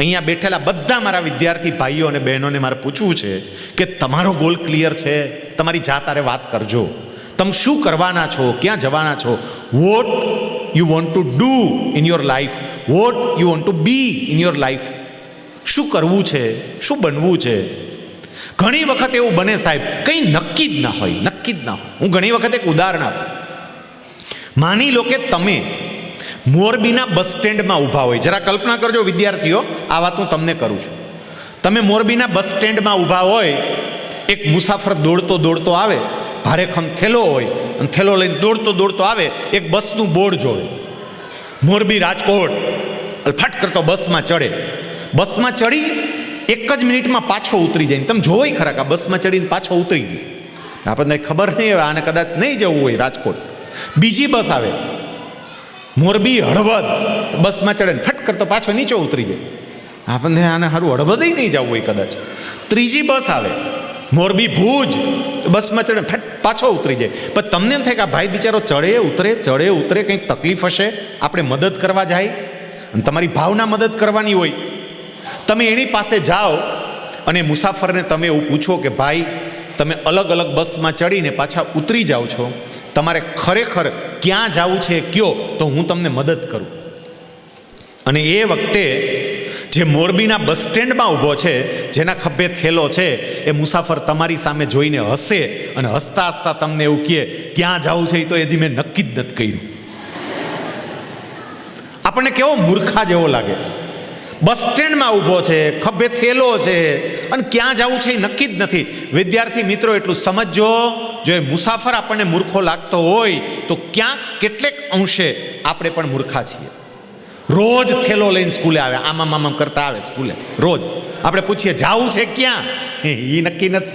અહીંયા બેઠેલા બધા મારા વિદ્યાર્થી ભાઈઓ અને બહેનોને મારે પૂછવું છે કે તમારો ગોલ ક્લિયર છે? તમારી જાતારે વાત કરજો. તમે શું કરવાના છો, ક્યાં જવાના છો? What you want to do in your life, what you want to B in your life. શું કરવું છે, શું બનવું છે? ઘણી વખત એવું બને સાહેબ, કંઈ નક્કી જ ના હોય. હું ઘણી વખત એક ઉદાહરણ આપું. માની લો કે તમે મોરબીના બસ સ્ટેન્ડમાં ઊભા હોય. જરા કલ્પના કરજો વિદ્યાર્થીઓ, આ વાત હું તમને કરું છું. તમે મોરબીના બસ સ્ટેન્ડમાં ઊભા હોય, એક મુસાફર દોડતો આવે, ભારેખમ થેલો હોય અને થેલો લઈને દોડતો આવે, એક બસનું બોર્ડ જોવે, મોરબી રાજકોટ. ફટ કરતો બસમાં ચડે. બસમાં ચડી એક જ મિનિટમાં પાછો ઉતરી જાય. તમે જોવો ખરા કે આ બસમાં ચડીને પાછો ઉતરી ગયો. આપણને ખબર નહીં હવે આને કદાચ નહીં જવું હોય રાજકોટ. બીજી બસ આવે મોરબી હળવદ, બસમાં ચડે ફટ કરતો પાછો નીચે ઉતરી જાય. આપણને આને સારું હળવદ નહીં જવું હોય કદાચ. ત્રીજી બસ આવે મોરબી ભુજ, બસમાં ચડે ફટ પાછો ઉતરી જાય. પણ તમને એમ થાય કે આ ભાઈ બિચારો ચડે ઉતરે કંઈક તકલીફ હશે, આપણે મદદ કરવા જાય. અને તમારી ભાવના મદદ કરવાની હોય. તમે એની પાસે જાઓ અને મુસાફરને તમે એવું પૂછો કે ભાઈ, તમે અલગ અલગ બસમાં ચડીને પાછા ઉતરી જાઓ છો, તમારે ખરેખર ક્યાં જવું છે કયો, તો હું તમને મદદ કરું. અને એ વખતે જે મોરબીના બસ સ્ટેન્ડમાં ઊભો છે, જેના ખભે થેલો છે, એ મુસાફર તમારી સામે જોઈને હસે અને હસતા હસતા તમને એવું કહે, ક્યાં જવું છે એ તો હજી મેં નક્કી જ નથી કર્યું. આપણને કેવો મૂર્ખા જેવો લાગે. બસ સ્ટેન્ડમાં ઊભો છે, ખભે થેલો છે અને ક્યાં જવું છે એ નક્કી જ નથી. વિદ્યાર્થી મિત્રો એટલું સમજો, જો એ મુસાફર આપણને મૂર્ખો લાગતો હોય તો ક્યાંક કેટલેક અંશે આપણે પણ મૂર્ખા છીએ. રોજ થેલો લઈને સ્કૂલે આવે, આમામ કરતા આવે સ્કૂલે રોજ. આપણે પૂછીએ જાવું છે ક્યાં, એ નક્કી નથી.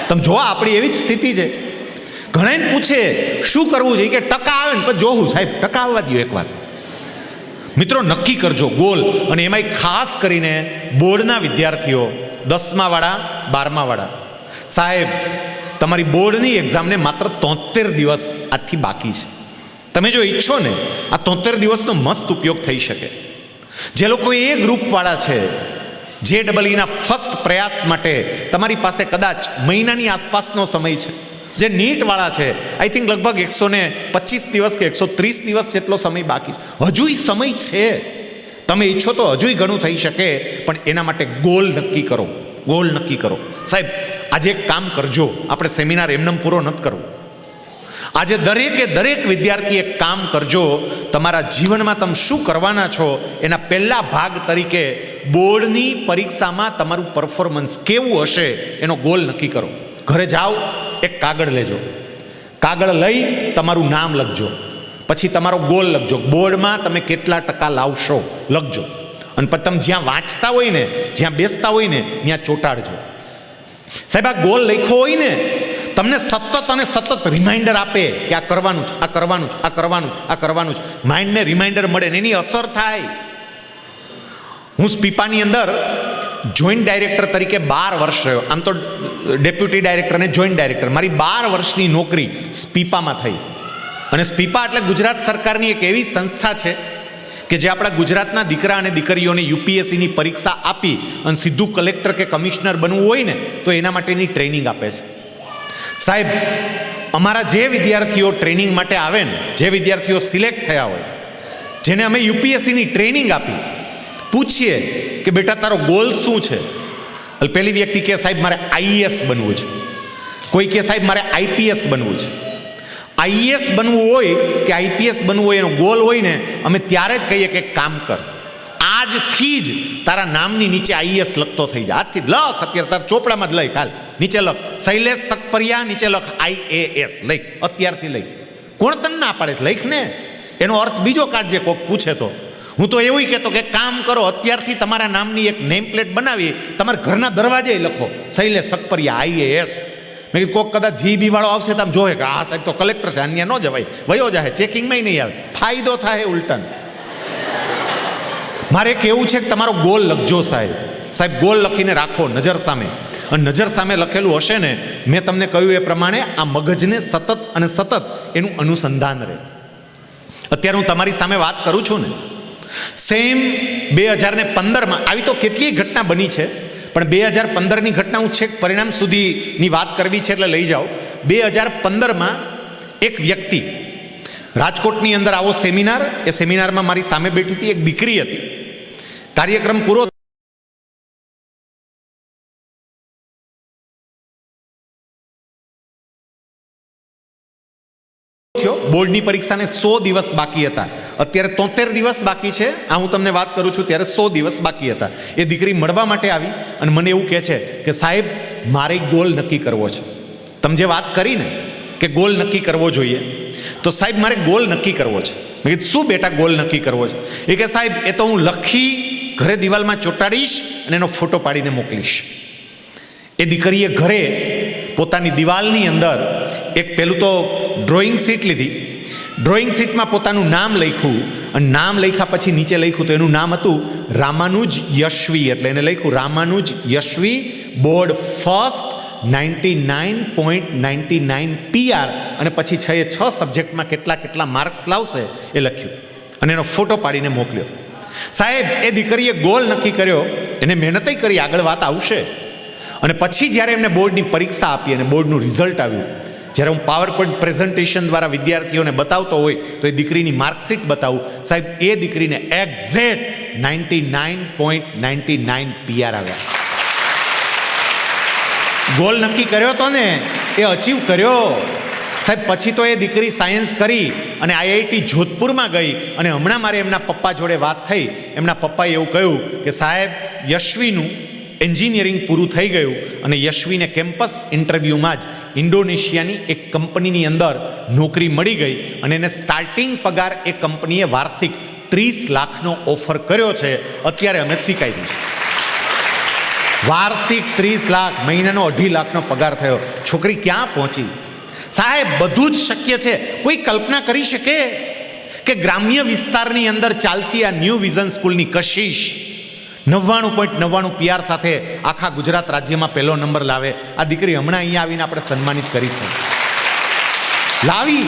તમે જો આપણી એવી જ સ્થિતિ છે. ઘણાને પૂછે શું કરવું છે, કે ટકા આવે ને પછી જોવું સાહેબ, ટકા આવવા દો એકવાર. મિત્રો નક્કી કરજો ગોલ. અને એમાંય ખાસ કરીને બોર્ડના વિદ્યાર્થીઓ, 10મા વાળા, 12મા વાળા, સાહેબ તમારી બોર્ડની એક્ઝામને માત્ર 73 દિવસ આજથી બાકી છે. તમે જો ઈચ્છો ને આ 73 દિવસનો મસ્ત ઉપયોગ થઈ શકે. જે લોકો એ ગ્રુપવાળા છે, JEE ફર્સ્ટ પ્રયાસ માટે તમારી પાસે કદાચ મહિનાની આસપાસનો સમય છે. જે નીટવાળા છે, આઈ થિંક લગભગ 125 દિવસ કે 130 દિવસ જેટલો સમય બાકી છે. હજુય સમય છે. તમે ઈચ્છો તો હજુય ઘણું થઈ શકે. પણ એના માટે ગોલ નક્કી કરો. સાહેબ આજે એક કામ કરજો. આપણે સેમિનાર એમનેમ પૂરો નથી કરવો. આજે દરેક વિદ્યાર્થી એક કામ કરજો. તમારા જીવનમાં તમે શું કરવાના છો એના પહેલા ભાગ તરીકે બોર્ડની પરીક્ષામાં તમારું પરફોર્મન્સ કેવું હશે એનો ગોલ નક્કી કરો. ઘરે જાઓ, એક કાગળ લેજો. કાગળ લઈ તમારું નામ લખજો. પછી તમારો ગોલ લખજો. બોર્ડમાં તમે કેટલા ટકા લાવશો લખજો. અને પછી તમે જ્યાં વાંચતા હોય ને, જ્યાં બેસતા હોય ને, ત્યાં ચોંટાડજો. સાહેબ, આ ગોલ લખ્યો હોય ને, તમને સતત અને સતત રિમાઇન્ડર આપે કે આ કરવાનું જ, આ કરવાનું જ, આ કરવાનું જ, આ કરવાનું જ. માઇન્ડને રિમાઇન્ડર મળે ને એની અસર થાય. હું સ્પીપાની અંદર જોઈન્ટ ડાયરેક્ટર તરીકે 12 વર્ષ રહ્યો. આમ તો ડેપ્યુટી ડાયરેક્ટર અને જોઈન્ટ ડાયરેક્ટર, મારી 12 વર્ષની નોકરી સ્પીપામાં થઈ. અને સ્પીપા એટલે ગુજરાત સરકારની એક એવી સંસ્થા છે કે જે આપણા ગુજરાતના દીકરા અને દીકરીઓને યુપીએસસીની પરીક્ષા આપી અને સીધું કલેક્ટર કે કમિશનર બનવું હોય ને તો એના માટેની ટ્રેનિંગ આપે છે. સાહેબ, અમારા જે વિદ્યાર્થીઓ ટ્રેનિંગ માટે આવે ને, જે વિદ્યાર્થીઓ સિલેક્ટ થયા હોય, જેને અમે યુપીએસસીની ટ્રેનિંગ આપી, પૂછીએ કે બેટા તારો ગોલ શું છે? પહેલી વ્યક્તિ કે સાહેબ મારે આઈએએસ બનવું છે. કોઈ કે સાહેબ મારે આઈપીએસ બનવું છે. આઈએએસ બનવું હોય કે આઈપીએસ બનવું હોય એનો ગોલ હોય ને, અમે ત્યારે જ કહીએ કે કામ કર, આજથી જ તારા નામની નીચે આઈએએસ લખતો થઈ જાય. આજથી લખ, અત્યારે તારા ચોપડામાં જ લખ, હાલ નીચે લખ શૈલેષ સકપરિયા, નીચે લખ આઈએએસ, લખ અત્યારથી લખ. કોણ તને ના પાડે? લખ ને. એનો અર્થ બીજો કાઢજે કોક પૂછે તો. હું તો એવું કહેતો કે કામ કરો, અત્યારથી તમારા નામની એક નેમ પ્લેટ બનાવી તમારા ઘરના દરવાજે લખો શૈલેષ સકપરિયા આઈએએસ. મેં કીધું કોક કદાચ જીબી વાળો આવશે તો આમ જોવે કે આ સાહેબ તો કલેક્ટર છે, અન્ય ન જવાય, વયો જાય, ચેકિંગમાં નહીં આવે, ફાયદો થાય ઉલટન. મારે કેવું છે કે તમારો ગોલ લખજો સાહેબ. સાહેબ, ગોલ લખીને રાખો નજર સામે. અને નજર સામે લખેલું હશે ને, મેં તમને કહ્યું એ પ્રમાણે આ મગજને સતત અને સતત એનું અનુસંધાન રહે. અત્યારે હું તમારી સામે વાત કરું છું ને, સેમ 2015માં આવી તો કેટલીય ઘટના બની છે, પણ 2015ની ઘટના હું છેક પરિણામ સુધીની વાત કરવી છે એટલે લઈ જાઓ. 2015માં એક વ્યક્તિ રાજકોટની અંદર આવો સેમિનાર, એ સેમિનારમાં મારી સામે બેઠી હતી એક દીકરી હતી. કાર્યક્રમ પૂરો થયો, બોર્ડની પરીક્ષાને 100 દિવસ બાકી હતા. અત્યારે 73 દિવસ બાકી છે. આ હું તમને વાત કરું છું ત્યારે 100 દિવસ બાકી હતા. એ દીકરી મળવા માટે આવી અને મને એવું કહે છે કે સાહેબ મારે ગોલ નક્કી કરવો છે. તમે જે વાત કરી ને કે ગોલ નક્કી કરવો જોઈએ, તો સાહેબ મારે ગોલ નક્કી કરવો છે. મેં કીધું શું બેટા ગોલ નક્કી કરવો છે? એ કે સાહેબ એ તો હું લખી ઘરે દિવાલમાં ચોંટાડીશ અને એનો ફોટો પાડીને મોકલીશ. એ દીકરીએ ઘરે પોતાની દિવાલની અંદર એક પેલું તો ડ્રોઈંગ શીટ લીધી. ડ્રોઈંગ શીટમાં પોતાનું નામ લખ્યું અને નામ લખ્યા પછી નીચે લખ્યું તો એનું નામ હતું રામાનુજ યશવી. એટલે એને લખ્યું Ramanuj Yashvi board first 99.99 PR અને પછી 6 સબ્જેક્ટમાં કેટલા માર્ક્સ લાવશે એ લખ્યું અને એનો ફોટો પાડીને મોકલ્યો. સાહેબ, એ દીકરીએ ગોલ નક્કી કર્યો, એને મહેનત કરી, આગળ વાત આવશે. અને પછી જ્યારે એમને બોર્ડની પરીક્ષા આપી અને બોર્ડનું રિઝલ્ટ આવ્યું, જ્યારે હું પાવરપોઈન્ટ પ્રેઝન્ટેશન દ્વારા વિદ્યાર્થીઓને બતાવતો હોય તો એ દીકરીની માર્કશીટ બતાવું. સાહેબ, એ દીકરીને એક્ઝેક્ટ 99.99 PR આવ્યા. ગોલ નક્કી કર્યો તો ને, એ અચીવ કર્યો. સાહેબ, પછી તો એ દીકરી સાયન્સ કરી અને આઈઆઈટી જોધપુરમાં ગઈ અને હમણાં મારે એમના પપ્પા જોડે વાત થઈ. એમના પપ્પાએ એવું કહ્યું કે સાહેબ યશવીનું એન્જિનિયરિંગ પૂરું થઈ ગયું અને યશવીને કેમ્પસ ઇન્ટરવ્યૂમાં જ ઇન્ડોનેશિયાની એક કંપનીની અંદર નોકરી મળી ગઈ અને એને સ્ટાર્ટિંગ પગાર એ કંપનીએ વાર્ષિક 30 લાખનો ઓફર કર્યો છે. અત્યારે અમે સ્વીકાર્યું છે. વાર્ષિક 30 લાખ, મહિનાનો 2.5 લાખનો પગાર થયો. છોકરી ક્યાં પહોંચી? સાહેબ, બધું જ શક્ય છે. કોઈ કલ્પના કરી શકે કે ગ્રામ્ય વિસ્તારની અંદર ચાલતી આ ન્યૂ વિઝન સ્કૂલની કશિશ 99.99 PR સાથે આખા ગુજરાત રાજ્યમાં પહેલો નંબર લાવે? આ દીકરી હમણાં અહીંયા આવીને આપણે સન્માનિત કરીશું. લાવી.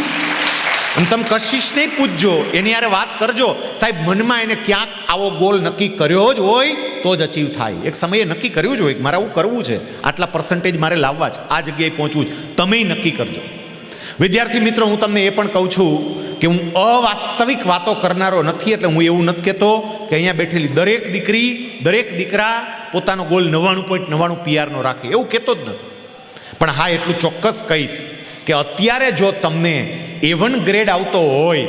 અને તમે કશિશને પૂછજો, એની યારે વાત કરજો. સાહેબ, મનમાં એને ક્યાંક આવો ગોલ નક્કી કર્યો જ હોય તો જ અચીવ થાય. એક સમયે નક્કી કર્યું જ હોય કે મારે આવું કરવું છે, આટલા પર્સન્ટેજ મારે લાવવા છે, આ જગ્યાએ પહોંચવું છે. તમે નક્કી કરજો. વિદ્યાર્થી મિત્રો, હું તમને એ પણ કહું છું કે હું અવાસ્તવિક વાતો કરનારો નથી. એટલે હું એવું નથી કહેતો કે અહીંયા બેઠેલી દરેક દીકરી, દરેક દીકરા પોતાનો ગોલ 99.99 PR નો રાખે, એવું કહેતો જ નથી. પણ હા, એટલું ચોક્કસ કહીશ કે અત્યારે જો તમને A1 ગ્રેડ આવતો હોય,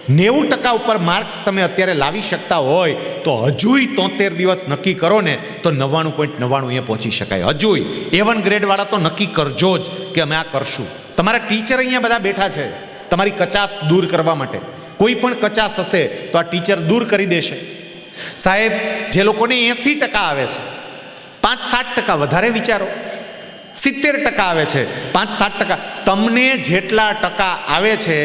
90% ઉપર માર્ક્સ તમે અત્યારે લાવી શકતા હોય તો હજુય 73 દિવસ નક્કી કરો ને તો 99.99 એ પહોંચી શકાય. હજુય A1 ગ્રેડ વાળા તો નક્કી કરજો જ કે અમે આ કરશું. તમારા ટીચર અહીંયા બધા બેઠા છે, તમારી કચાશ દૂર કરવા માટે. કોઈ પણ કચાશ હશે તો આ ટીચર દૂર કરી દેશે. સાહેબ, જે લોકોને 80% આવે છે, 5-7% વધારે વિચારો, 70% આવે છે, 5-7%, તમને જેટલા ટકા આવે છે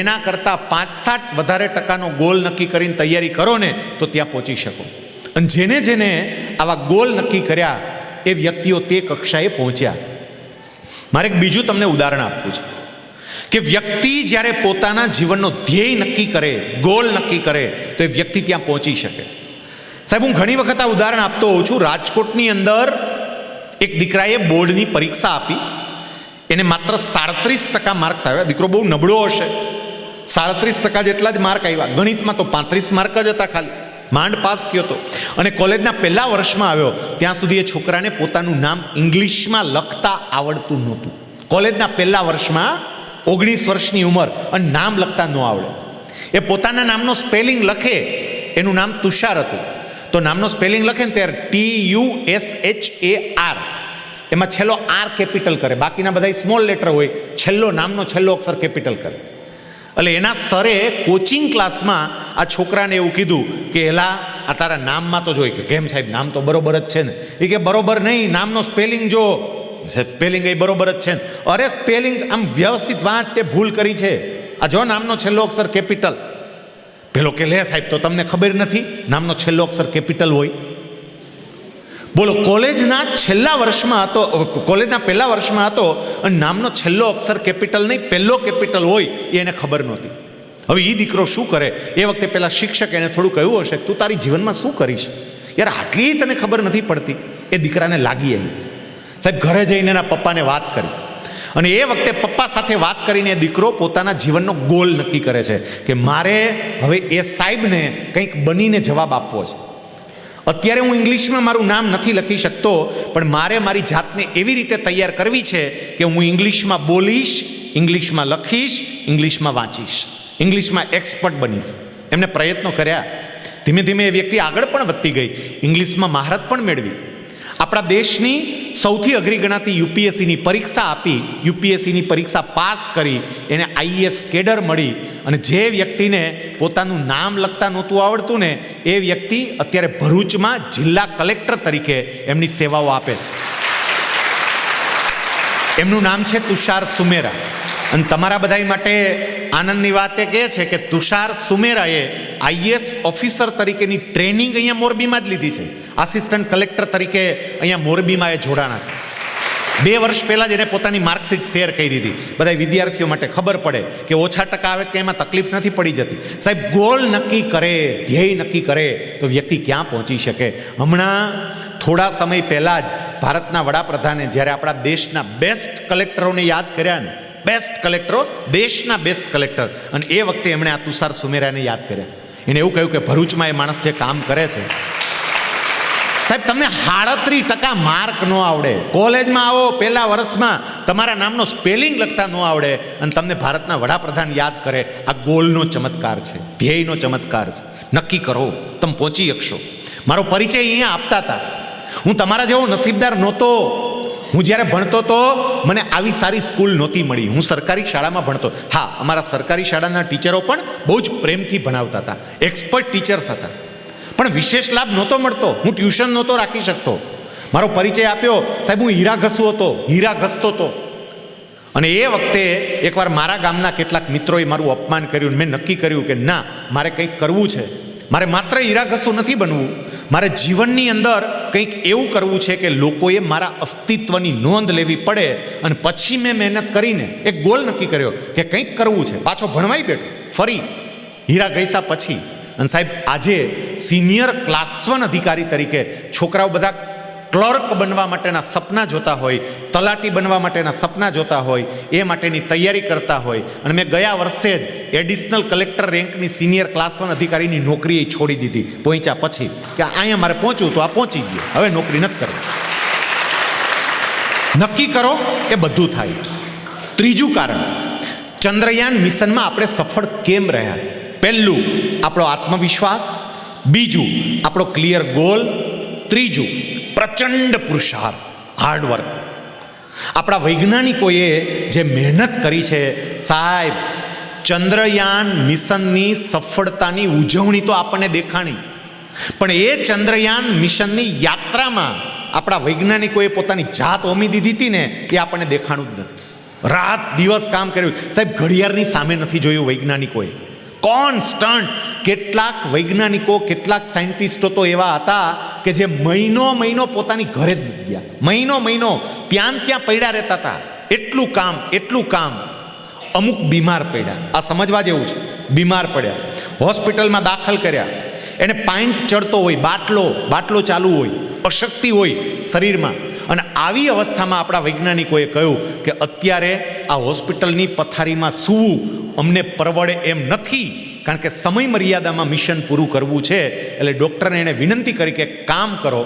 એના કરતાં 5-7 વધારે ટકાનો ગોલ નક્કી કરીને તૈયારી કરો ને તો ત્યાં પહોંચી શકો. અને જેને જેને આવા ગોલ નક્કી કર્યા એ વ્યક્તિઓ તે કક્ષાએ પહોંચ્યા. મારે એક બીજું તમને ઉદાહરણ આપવું છે કે વ્યક્તિ જ્યારે પોતાના જીવનનો ધ્યેય નક્કી કરે, ગોલ નક્કી કરે તો એ વ્યક્તિ ત્યાં પહોંચી શકે. સાહેબ, હું ઘણી વખત આ ઉદાહરણ આપતો હોઉં છું. રાજકોટની અંદર એક દીકરાએ બોર્ડની પરીક્ષા આપી, એને માત્ર 37% માર્ક્સ આવ્યા. દીકરો બહુ નબળો હશે, 37% જેટલા જ માર્ક આવ્યા. ગણિતમાં તો 35 માર્ક જ હતા, ખાલી માંડ પાસ થયો હતો. અને કોલેજના પહેલા વર્ષમાં આવ્યો ત્યાં સુધી એ છોકરાને પોતાનું નામ ઇંગ્લિશમાં લખતા આવડતું નહોતું. કોલેજના પહેલા વર્ષમાં 19 વર્ષની ઉંમર અને નામ લખતા ન આવડે. એ પોતાના નામનો સ્પેલિંગ લખે, એનું નામ તુષાર હતું, તો નામનો સ્પેલિંગ લખે ને ત્યારે TUSHAR, એમાં છેલ્લો R કેપિટલ કરે, બાકીના બધા સ્મોલ લેટર હોય, નામનો છેલ્લો અક્ષર કેપિટલ કરે. એટલે એના સરે કોચિંગ ક્લાસમાં આ છોકરાને એવું કીધું કે એલા, આ તારા નામમાં તો જોઈ કે કેમ સાહેબ, નામ તો બરોબર જ છે ને. એ કે બરોબર નહીં, નામનો સ્પેલિંગ જો. સ્પેલિંગ એ બરોબર જ છે ને. અરે સ્પેલિંગ આમ વ્યવસ્થિત વાંચ, તે ભૂલ કરી છે. આ જો નામનો છેલ્લો અક્ષર કેપિટલ. પેલો કે લે સાહેબ, તો તમને ખબર નથી નામનો છેલ્લો અક્ષર કેપિટલ હોય? બોલો, કોલેજના છેલ્લા વર્ષમાં હતો, કોલેજના પહેલા વર્ષમાં હતો અને નામનો છેલ્લો અક્ષર કેપિટલ નહીં, પહેલો કેપિટલ હોય એ એને ખબર નહોતી. હવે એ દીકરો શું કરે? એ વખતે પેલા શિક્ષક એને થોડું કહ્યું હશે, તું તારી જીવનમાં શું કરીશ યાર, આટલી તને ખબર નથી પડતી. એ દીકરાને લાગી આવી. સાહેબ, ઘરે જઈને એના પપ્પાને વાત કરી અને એ વખતે પપ્પા સાથે વાત કરીને દીકરો પોતાના જીવનનો ગોલ નક્કી કરે છે કે મારે હવે એ સાહેબને કંઈક બનીને જવાબ આપવો છે. અત્યારે હું ઇંગ્લિશમાં મારું નામ નથી લખી શકતો, પણ મારે મારી જાતને એવી રીતે તૈયાર કરવી છે કે હું ઇંગ્લિશમાં બોલીશ, ઇંગ્લિશમાં લખીશ, ઇંગ્લિશમાં વાંચીશ, ઇંગ્લિશમાં એક્સપર્ટ બનીશ. એમને પ્રયત્નો કર્યા. ધીમે ધીમે એ વ્યક્તિ આગળ પણ વધતી ગઈ, ઇંગ્લિશમાં મહારત પણ મેળવી. આપણા દેશની સૌથી અઘરી ગણાતી યુપીએસસીની પરીક્ષા આપી, યુપીએસસીની પરીક્ષા પાસ કરી, એને IAS કેડર મળી. અને જે વ્યક્તિને પોતાનું નામ લખતા નહોતું આવડતું ને, એ વ્યક્તિ અત્યારે ભરૂચમાં જિલ્લા કલેક્ટર તરીકે એમની સેવાઓ આપે છે. એમનું નામ છે તુષાર સુમેરા. અને તમારા બધા માટે આનંદની વાત એ કહે છે કે તુષાર સુમેરાએ IAS ઓફિસર તરીકેની ટ્રેનિંગ અહીંયા મોરબીમાં જ લીધી છે. આસિસ્ટન્ટ કલેક્ટર તરીકે અહીંયા મોરબીમાં એ જોડાણા. 2 વર્ષ પહેલાં જ એને પોતાની માર્કશીટ શેર કરી દીધી. બધા વિદ્યાર્થીઓ માટે ખબર પડે કે ઓછા ટકા આવે કે એમાં તકલીફ નથી પડી જતી. સાહેબ, ગોલ નક્કી કરે, ધ્યેય નક્કી કરે તો વ્યક્તિ ક્યાં પહોંચી શકે. હમણાં થોડા સમય પહેલાં જ ભારતના વડાપ્રધાને જ્યારે આપણા દેશના બેસ્ટ કલેક્ટરોને યાદ કર્યા ને, બેસ્ટ કલેક્ટરો, દેશના બેસ્ટ કલેક્ટર, અને એ વખતે એમણે આ તુષાર સુમેરાને યાદ કર્યા. એને એવું કહ્યું કે ભરૂચમાં એ માણસ જે કામ કરે છે. સાહેબ, તમને 37% માર્ક ન આવડે, કોલેજમાં આવો પહેલા વર્ષમાં તમારા નામનો સ્પેલિંગ લખતા ન આવડે અને તમને ભારતના વડાપ્રધાન યાદ કરે, આ ગોલનો ચમત્કાર છે, ધ્યેયનો ચમત્કાર છે. નક્કી કરો, તમે પહોંચી શકશો. મારો પરિચય અહીંયા આપતા હતા. હું તમારા જેવો નસીબદાર નહોતો. હું જ્યારે ભણતો તો મને આવી સારી સ્કૂલ નહોતી મળી. હું સરકારી શાળામાં ભણતો. હા, અમારા સરકારી શાળાના ટીચરો પણ બહુ જ પ્રેમથી ભણાવતા હતા, એક્સપર્ટ ટીચર્સ હતા, પણ વિશેષ લાભ નહોતો મળતો. હું ટ્યુશન નહોતો રાખી શકતો. મારો પરિચય આપ્યો, સાહેબ, હું હીરા ઘસતો હતો. અને એ વખતે એકવાર મારા ગામના કેટલાક મિત્રોએ મારું અપમાન કર્યું. મેં નક્કી કર્યું કે ના, મારે કંઈક કરવું છે. મારે માત્ર હીરા ઘસું નથી બનવું, મારે જીવનની અંદર કંઈક એવું કરવું છે કે લોકોએ મારા અસ્તિત્વની નોંધ લેવી પડે. અને પછી મેં મહેનત કરીને એક ગોલ નક્કી કર્યો કે કંઈક કરવું છે. પાછો ભણવાય બેઠો ફરી હીરા ઘસ્યા પછી. અને સાહેબ, આજે સિનિયર ક્લાસ 1 અધિકારી તરીકે છોકરાઓ બધા ક્લર્ક બનવા માટેના સપના જોતા હોય, તલાટી બનવા માટેના સપના જોતા હોય, એ માટેની તૈયારી કરતા હોય. અને મેં ગયા વર્ષે જ એડિશનલ કલેક્ટર રેન્કની સિનિયર ક્લાસ 1 અધિકારીની નોકરી છોડી દીધી પહોંચ્યા પછી, કે અહીંયા મારે પહોંચવું તો આ પહોંચી ગયો, હવે નોકરી નથી કરવી. નક્કી કરો એ બધું થાય. ત્રીજું કારણ, ચંદ્રયાન મિશનમાં આપણે સફળ કેમ રહ્યા? પહેલું, આપણો આત્મવિશ્વાસ. બીજું, આપણો ક્લિયર ગોલ. ત્રીજું, પ્રચંડ પુરુષાર્થ, હાર્ડવર્ક. આપણા વૈજ્ઞાનિકોએ જે મહેનત કરી છે સાહેબ, ચંદ્રયાન મિશનની સફળતાની ઉજવણી તો આપણને દેખાણી, પણ એ ચંદ્રયાન મિશનની યાત્રામાં આપણા વૈજ્ઞાનિકોએ પોતાની જાત હોમી દીધી હતી ને, એ આપણને દેખાણું જ નથી. રાત દિવસ કામ કર્યું. સાહેબ, ઘડિયાળની સામે નથી જોયું વૈજ્ઞાનિકોએ, કોન્સ્ટન્ટ. કેટલાક વૈજ્ઞાનિકો, કેટલાક સાયન્ટિસ્ટો તો એવા હતા કે જે મહિનો પોતાની ઘરે જ મૂકી ગયા, મહિનો ત્યાં પડ્યા રહેતા હતા. એટલું કામ. અમુક બીમાર પડ્યા, આ સમજવા જેવું છે. બીમાર પડ્યા, હોસ્પિટલમાં દાખલ કર્યા, એને પાઇન્ટ ચડતો હોય, બાટલો ચાલુ હોય, અશક્તિ હોય શરીરમાં, અને આવી અવસ્થામાં આપણા વૈજ્ઞાનિકોએ કહ્યું કે અત્યારે આ હોસ્પિટલની પથારીમાં સૂવું અમને પરવડે એમ નથી, કારણ કે સમય મર્યાદામાં મિશન પૂરું કરવું છે. એટલે ડૉક્ટરને એણે વિનંતી કરી કે કામ કરો,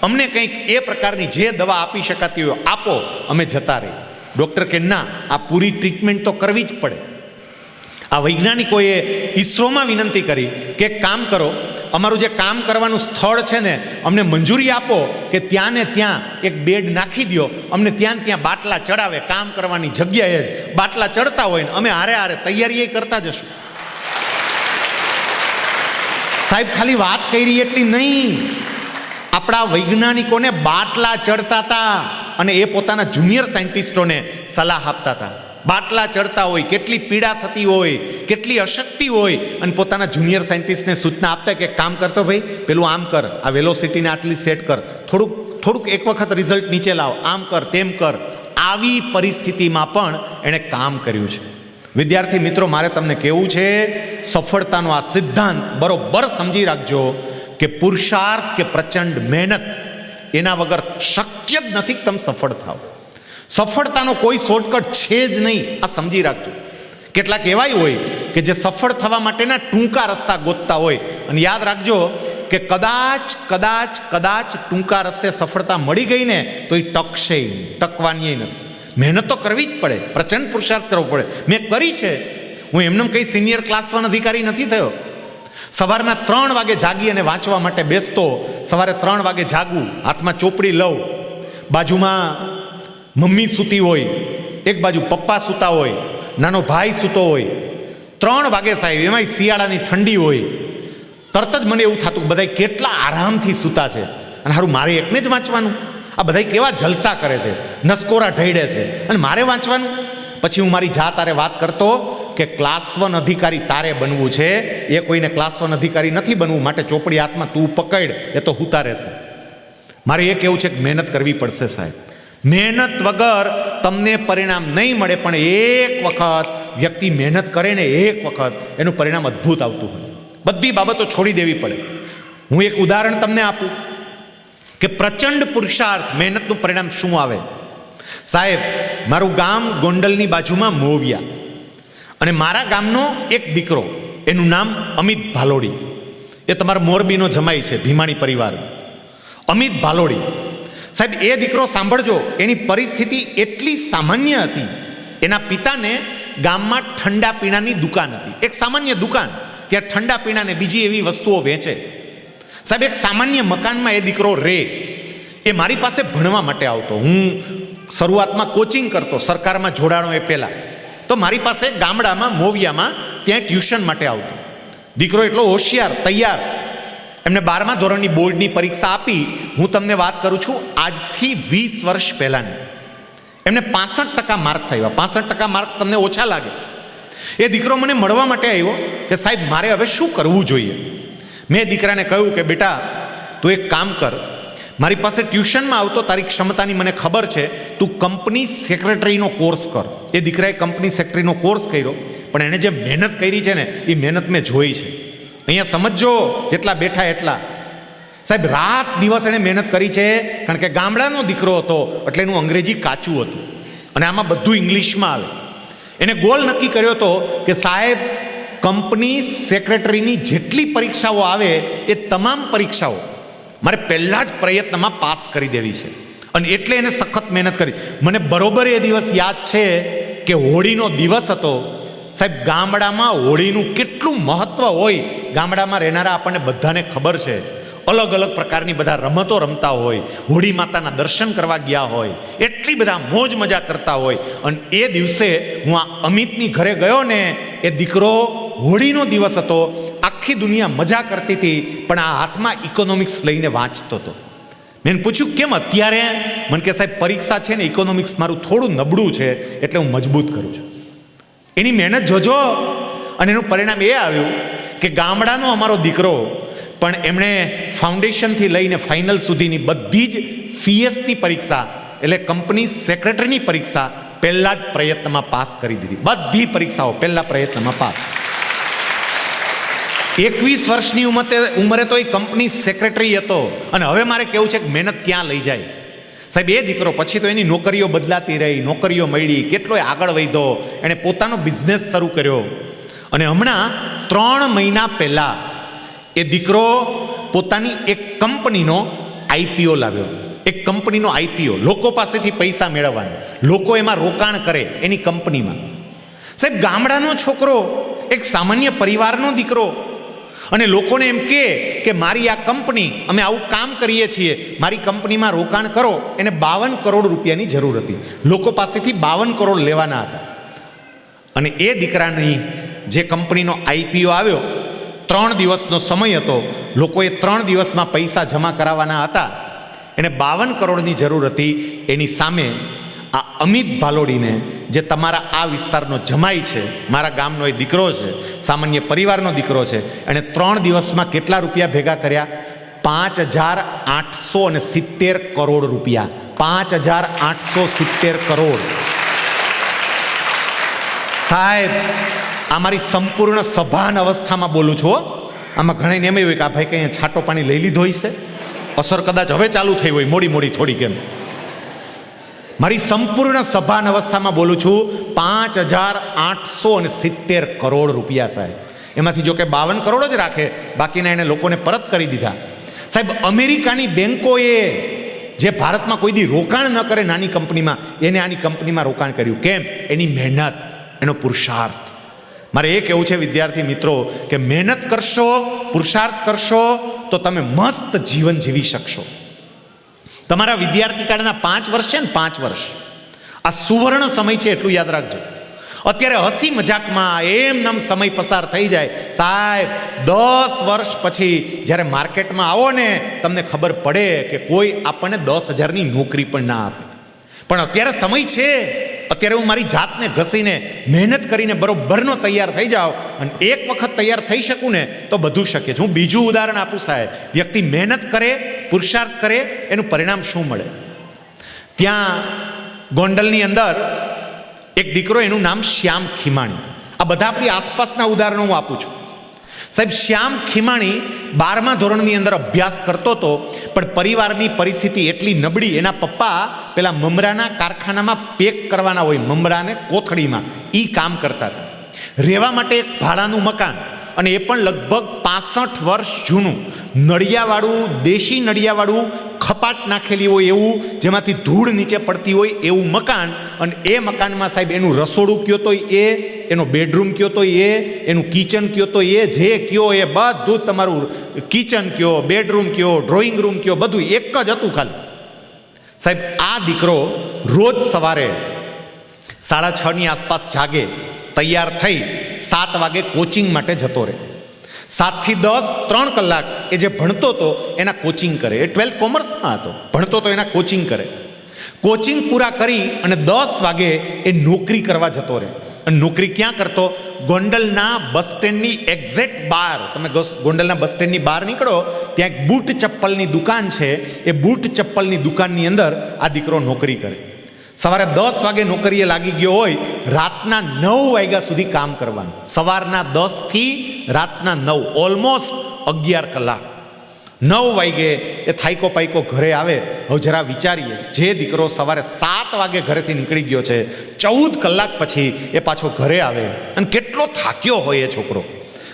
અમને કંઈક એ પ્રકારની જે દવા આપી શકાતી હોય આપો, અમે જતા રહી. ડૉક્ટર કે ના, આ પૂરી ટ્રીટમેન્ટ તો કરવી જ પડે. આ વૈજ્ઞાનિકોએ ઈસરોમાં વિનંતી કરી કે કામ કરો, અમારું જે કામ કરવાનું સ્થળ છે ને, અમને મંજૂરી આપો કે ત્યાં ને ત્યાં એક બેડ નાખી દો, અમને ત્યાં બાટલા ચડાવે, કામ કરવાની જગ્યાએ જ બાટલા ચડતા હોય ને અમે હારે તૈયારી કરતા જશું. સાહેબ, ખાલી વાત કરી એટલી નહીં, આપણા વૈજ્ઞાનિકોને બાટલા ચડતા હતા અને એ પોતાના જુનિયર સાયન્ટિસ્ટોને સલાહ આપતા હતા. બાટલા ચડતા હોય, કેટલી પીડા થતી હોય, કેટલી અશક્તિ હોય, અને પોતાના જુનિયર સાયન્ટિસ્ટને સૂચના આપતા કે કામ કરતો ભાઈ, પેલું આમ કર, આ વેલોસિટીને આટલી સેટ કર, થોડુંક એક વખત રિઝલ્ટ નીચે લાવ, આમ કર તેમ કર. આવી પરિસ્થિતિમાં પણ એણે કામ કર્યું છે. વિદ્યાર્થી મિત્રો, મારે તમને કહેવું છે, સફળતાનો આ સિદ્ધાંત બરોબર સમજી રાખજો કે પુરુષાર્થ કે પ્રચંડ મહેનત એના વગર શક્ય જ નથી કે તમે સફળ થાવ. સફળતાનો કોઈ શોર્ટકટ છે જ નહીં, આ સમજી રાખજો. કેટલાક એવાય હોય કે જે સફળ થવા માટેના ટૂંકા રસ્તા ગોતતા હોય, અને યાદ રાખજો કે કદાચ ટૂંકા રસ્તે સફળતા મળી ગઈ ને તો એ ટકશે નહીં, ટકવાની નથી. મહેનત તો કરવી જ પડે, પ્રચંડ પુરુષાર્થ કરવો પડે. મેં કરી છે. હું એમને કંઈ સિનિયર ક્લાસ 1 અધિકારી નથી થયો. સવારના 3 વાગે જાગી અને વાંચવા માટે બેસતો. સવારે 3 વાગે જાગું, હાથમાં ચોપડી લઉં, બાજુમાં મમ્મી સૂતી હોય, એક બાજુ પપ્પા સૂતા હોય, નાનો ભાઈ સૂતો હોય. 3 વાગે સાહેબ, એમાંય શિયાળાની ઠંડી હોય, તરત જ મને એવું થતું બધા કેટલા આરામથી સૂતા છે, અને સારું મારે એકને જ વાંચવાનું. આ બધા કેવા જલસા કરે છે, નસકોરા ઢળે છે, અને મારે વાંચવાનું. પછી હું મારી જાત તારે વાત કરતો કે ક્લાસ 1 અધિકારી તારે બનવું છે, એ કોઈને ક્લાસ 1 અધિકારી નથી બનવું, માટે ચોપડી હાથમાં તું પકડ, એ તો હુતા રહેશે. મારે એ કહેવું છે કે મહેનત કરવી પડશે સાહેબ. મહેનત વગર તમને પરિણામ નહીં મળે, પણ એક વખત વ્યક્તિ મહેનત કરે ને, એક વખત એનું પરિણામ અદ્ભુત આવતું હોય. બધી બાબતો છોડી દેવી પડે. હું એક ઉદાહરણ તમને આપું કે પ્રચંડ પુરુષાર્થ મહેનતનું પરિણામ શું આવે. સાહેબ, મારું ગામ ગોંડલની બાજુમાં મોવિયા, અને મારા ગામનો એક દીકરો, એનું નામ અમિત ભાલોડી. એ તમારા મોરબીનો જમાઈ છે, ભીમાણી પરિવાર. અમિત ભાલોડી સાહેબ, એ દીકરો સાંભળજો, એની પરિસ્થિતિ એટલી સામાન્ય હતી. એના પિતાને ગામમાં ઠંડા પીણાની દુકાન હતી, એક સામાન્ય દુકાન. ત્યાં ઠંડા પીણાને બીજી એવી વસ્તુઓ વેચે. સાહેબ, એક સામાન્ય મકાનમાં એ દીકરો રહે. એ મારી પાસે ભણવા માટે આવતો. હું શરૂઆતમાં કોચિંગ કરતો, સરકારમાં જોડાણો એ પહેલાં, તો મારી પાસે ગામડામાં મોવિયામાં ત્યાં ટ્યુશન માટે આવતો. દીકરો એટલો હોશિયાર, તૈયાર. એમને 12મા ધોરણની બોર્ડની પરીક્ષા આપી. હું તમને વાત કરું છું આજથી 20 વર્ષ પહેલાંની. એમને 65% માર્ક્સ આવ્યા. 65% માર્ક્સ તમને ઓછા લાગે. એ દીકરો મને મળવા માટે આવ્યો કે સાહેબ મારે હવે શું કરવું જોઈએ. મેં દીકરાને કહ્યું કે બેટા તું એક કામ કર, મારી પાસે ટ્યુશનમાં આવતો, તારી ક્ષમતાની મને ખબર છે, તું કંપની સેક્રેટરીનો કોર્સ કર. એ દીકરાએ કંપની સેક્રેટરીનો કોર્સ કર્યો, પણ એણે જે મહેનત કરી છે ને એ મહેનત મેં જોઈ છે. અહીંયા સમજો, જેટલા બેઠા એટલા. સાહેબ, રાત દિવસ એણે મહેનત કરી છે, કારણ કે ગામડાનો દીકરો હતો એટલે એનું અંગ્રેજી કાચું હતું, અને આમાં બધું ઇંગ્લિશમાં આવે. એને ગોલ નક્કી કર્યો હતો કે સાહેબ કંપની સેક્રેટરીની જેટલી પરીક્ષાઓ આવે એ તમામ પરીક્ષાઓ મારે પહેલાં જ પ્રયત્નમાં પાસ કરી દેવી છે, અને એટલે એને સખત મહેનત કરી. મને બરોબર એ દિવસ યાદ છે કે હોળીનો દિવસ હતો. સાહેબ, ગામડામાં હોળીનું કેટલું મહત્ત્વ હોય, ગામડામાં રહેનારા આપણને બધાને ખબર છે. અલગ અલગ પ્રકારની બધા રમતો રમતા હોય, હોળી માતાના દર્શન કરવા ગયા હોય, એટલી બધા મોજ મજા કરતા હોય. અને એ દિવસે હું આ અમિતની ઘરે ગયો ને એ દીકરો હોળીનો દિવસ હતો, આખી દુનિયા મજા કરતી હતી, પણ આ હાથમાં ઇકોનોમિક્સ લઈને વાંચતો હતો. મેં પૂછ્યું કેમ અત્યારે? મને કે સાહેબ પરીક્ષા છે ને, ઇકોનોમિક્સ મારું થોડું નબળું છે એટલે હું મજબૂત કરું છું. એની મહેનત જોજો. અને એનું પરિણામ એ આવ્યું કે ગામડાનો અમારો દીકરો પણ એમણે ફાઉન્ડેશનથી લઈને ફાઇનલ સુધીની બધી જ CS ની પરીક્ષા, એટલે કંપની સેક્રેટરીની પરીક્ષા પહેલા જ પ્રયત્નમાં પાસ કરી દીધી. બધી પરીક્ષાઓ પહેલા પ્રયત્નમાં પાસ. 21 વર્ષની ઉંમરે તો એ કંપની સેક્રેટરી હતો. અને હવે મારે કેવું છે કે મહેનત ક્યાં લઈ જાય સાહેબ. એ દીકરો પછી તો એની નોકરીઓ બદલાતી રહી, નોકરીઓ મળી, કેટલોય આગળ વધ્યો, એણે પોતાનો બિઝનેસ શરૂ કર્યો. અને હમણાં 3 મહિના પહેલા એ દીકરો પોતાની એક કંપનીનો IPO લાવ્યો. એક કંપનીનો IPO, લોકો પાસેથી પૈસા મેળવવાનો, લોકો એમાં રોકાણ કરે એની કંપનીમાં. સાહેબ ગામડાનો છોકરો, એક સામાન્ય પરિવારનો દીકરો, અને લોકોને એમ કે મારી આ કંપની, અમે આવું કામ કરીએ છીએ, મારી કંપનીમાં રોકાણ કરો. એને 52 કરોડ રૂપિયાની જરૂર હતી. લોકો પાસેથી 52 કરોડ લેવાના હતા. અને એ દીકરાની જે કંપનીનો IPO આવ્યો, 3 દિવસનો સમય હતો, લોકોએ 3 દિવસમાં પૈસા જમા કરાવવાના હતા. એને 52 કરોડની જરૂર હતી. એની સામે આ અમિત ભાલોડીને, જે તમારા આ વિસ્તારનો જમાઈ છે, મારા ગામનો એ દીકરો છે, સામાન્ય પરિવારનો દીકરો છે, એણે 3 દિવસમાં કેટલા રૂપિયા ભેગા કર્યા? 5,870 કરોડ રૂપિયા. 5,870 કરોડ. સાહેબ આ મારી સંપૂર્ણ સભાન અવસ્થામાં બોલું છું. આમાં ઘણાને એમ હોય કે આ ભાઈ કંઈ છાંટો પાણી લઈ લીધો હશે, અસર કદાચ હવે ચાલુ થઈ હોય મોડી થોડી. કેમ મારી સંપૂર્ણ સભાન અવસ્થામાં બોલું છું. 5,870 કરોડ રૂપિયા સાહેબ. એમાંથી જો કે 52 કરોડ જ રાખે, બાકીના એને લોકોને પરત કરી દીધા. સાહેબ અમેરિકાની બેન્કોએ જે ભારતમાં કોઈ દી રોકાણ ન કરે નાની કંપનીમાં, એને આની કંપનીમાં રોકાણ કર્યું. કેમ? એની મહેનત, એનો પુરુષાર્થ. મારે એ કહેવું છે વિદ્યાર્થી મિત્રો કે મહેનત કરશો, પુરુષાર્થ કરશો તો તમે મસ્ત જીવન જીવી શકશો. તમારા વિદ્યાર્થી કાળના 5 વર્ષ છે ને, 5 વર્ષ આ સુવર્ણ સમય છે, એટલું યાદ રાખજો. અત્યારે હસી મજાકમાં એમનેમ સમય પસાર થઈ જાય. સાહેબ 10 વર્ષ પછી જ્યારે માર્કેટમાં આવો ને, તમને ખબર પડે કે કોઈ આપણને 10,000ની નોકરી પણ ના આપે. પણ અત્યારે સમય છે. અત્યારે હું મારી જાતને ઘસીને મહેનત કરીને બરોબરનો તૈયાર થઈ જાઉં, અને એક વખત તૈયાર થઈ શકું ને તો બધું શક્ય છે. હું બીજું ઉદાહરણ આપું સાહેબ. વ્યક્તિ મહેનત કરે, પુરુષાર્થ કરે, એનું પરિણામ શું મળે? ત્યાં ગોંડલની અંદર એક દીકરો, એનું નામ શ્યામ ખીમાણી. આ બધા આપણી આસપાસના ઉદાહરણો હું આપું છું. સાહેબ શ્યામ ખીમાણી 12મા ધોરણની અંદર અભ્યાસ કરતો હતો, પણ પરિવારની પરિસ્થિતિ એટલી નબળી. એના પપ્પા પેલા મમરાના કારખાનામાં પેક કરવાના હોય, મમરાને કોથળીમાં, એ કામ કરતા હતા. રહેવા માટે એક ભાડાનું મકાન, અને એ પણ લગભગ 65 વર્ષ જૂનું, નળિયાવાળું, દેશી નળિયાવાળું, ખપાટ નાખેલી હોય એવું, જેમાંથી ધૂળ નીચે પડતી હોય એવું મકાન. અને એ મકાનમાં સાહેબ એનું રસોડું કયો તો એ, એનો બેડરૂમ કયો તો એ, એનું કિચન કયો તો એ, જે કયો એ બધું તમારું કિચન કયો, બેડરૂમ કયો, ડ્રોઈંગ રૂમ કયો, બધું એક જ હતું ખાલી. સાહેબ આ દીકરો રોજ સવારે 6:30ની આસપાસ જાગે, તૈયાર થઈ 7 વાગે કોચિંગ માટે જતો રહે. 7 થી 10 3 કલાક એ જે ભણતો હતો એના કોચિંગ કરે. એ 12th કોમર્સમાં હતો, ભણતો તો એના કોચિંગ કરે. કોચિંગ પૂરા કરી અને 10 વાગે એ નોકરી કરવા જતો રહે. અને નોકરી ક્યાં કરતો? ગોંડલના બસ સ્ટેન્ડની એક્ઝેક્ટ બહાર. તમે ગોંડલના બસ સ્ટેન્ડની બહાર નીકળો, ત્યાં એક બૂટ ચપ્પલની દુકાન છે. એ બૂટ ચપ્પલની દુકાનની અંદર આ દીકરો નોકરી કરે. સવારે 10 વાગે નોકરીએ લાગી ગયો હોય, રાતના 9 વાગ્યા સુધી કામ કરવાનું. સવારના 10 થી રાતના 9, ઓલમોસ્ટ 11 કલાક. 9 વાગે એ થાયકો પાયકો ઘરે આવે. હવે જરા વિચારીએ, જે દીકરો સવારે 7 વાગે ઘરેથી નીકળી ગયો છે, 14 કલાક પછી એ પાછો ઘરે આવે, અને કેટલો થાક્યો હોય એ છોકરો.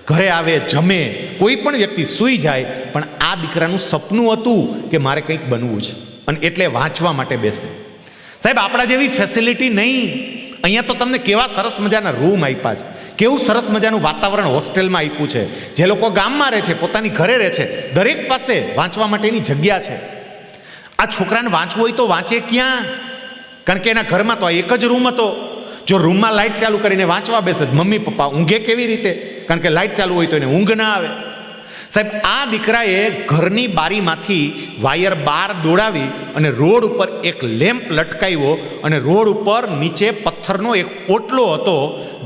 ઘરે આવે, જમે, કોઈ પણ વ્યક્તિ સૂઈ જાય, પણ આ દીકરાનું સપનું હતું કે મારે કંઈક બનવું છે, અને એટલે વાંચવા માટે બેસે. સાહેબ આપણા જેવી ફેસિલિટી નહીં. અહીંયા તો તમને કેવા સરસ મજાના રૂમ આપ્યા છે, કેવું સરસ મજાનું વાતાવરણ હોસ્ટેલમાં આપ્યું છે. જે લોકો ગામમાં રહે છે, પોતાની ઘરે રહે છે, દરેક પાસે વાંચવા માટેની જગ્યા છે. આ છોકરાને વાંચવું હોય તો વાંચે ક્યાં? કારણ કે એના ઘરમાં તો એક જ રૂમ હતો. જો રૂમમાં લાઇટ ચાલુ કરીને વાંચવા બેસે મમ્મી પપ્પા ઊંઘે કેવી રીતે? કારણ કે લાઇટ ચાલુ હોય તો એને ઊંઘ ના આવે. સાહેબ, આ દીકરાએ ઘરની બારીમાંથી વાયર બહાર દોડાવી અને રોડ ઉપર એક લેમ્પ લટકાવ્યો અને રોડ ઉપર નીચે પથ્થરનો એક ઓટલો હતો.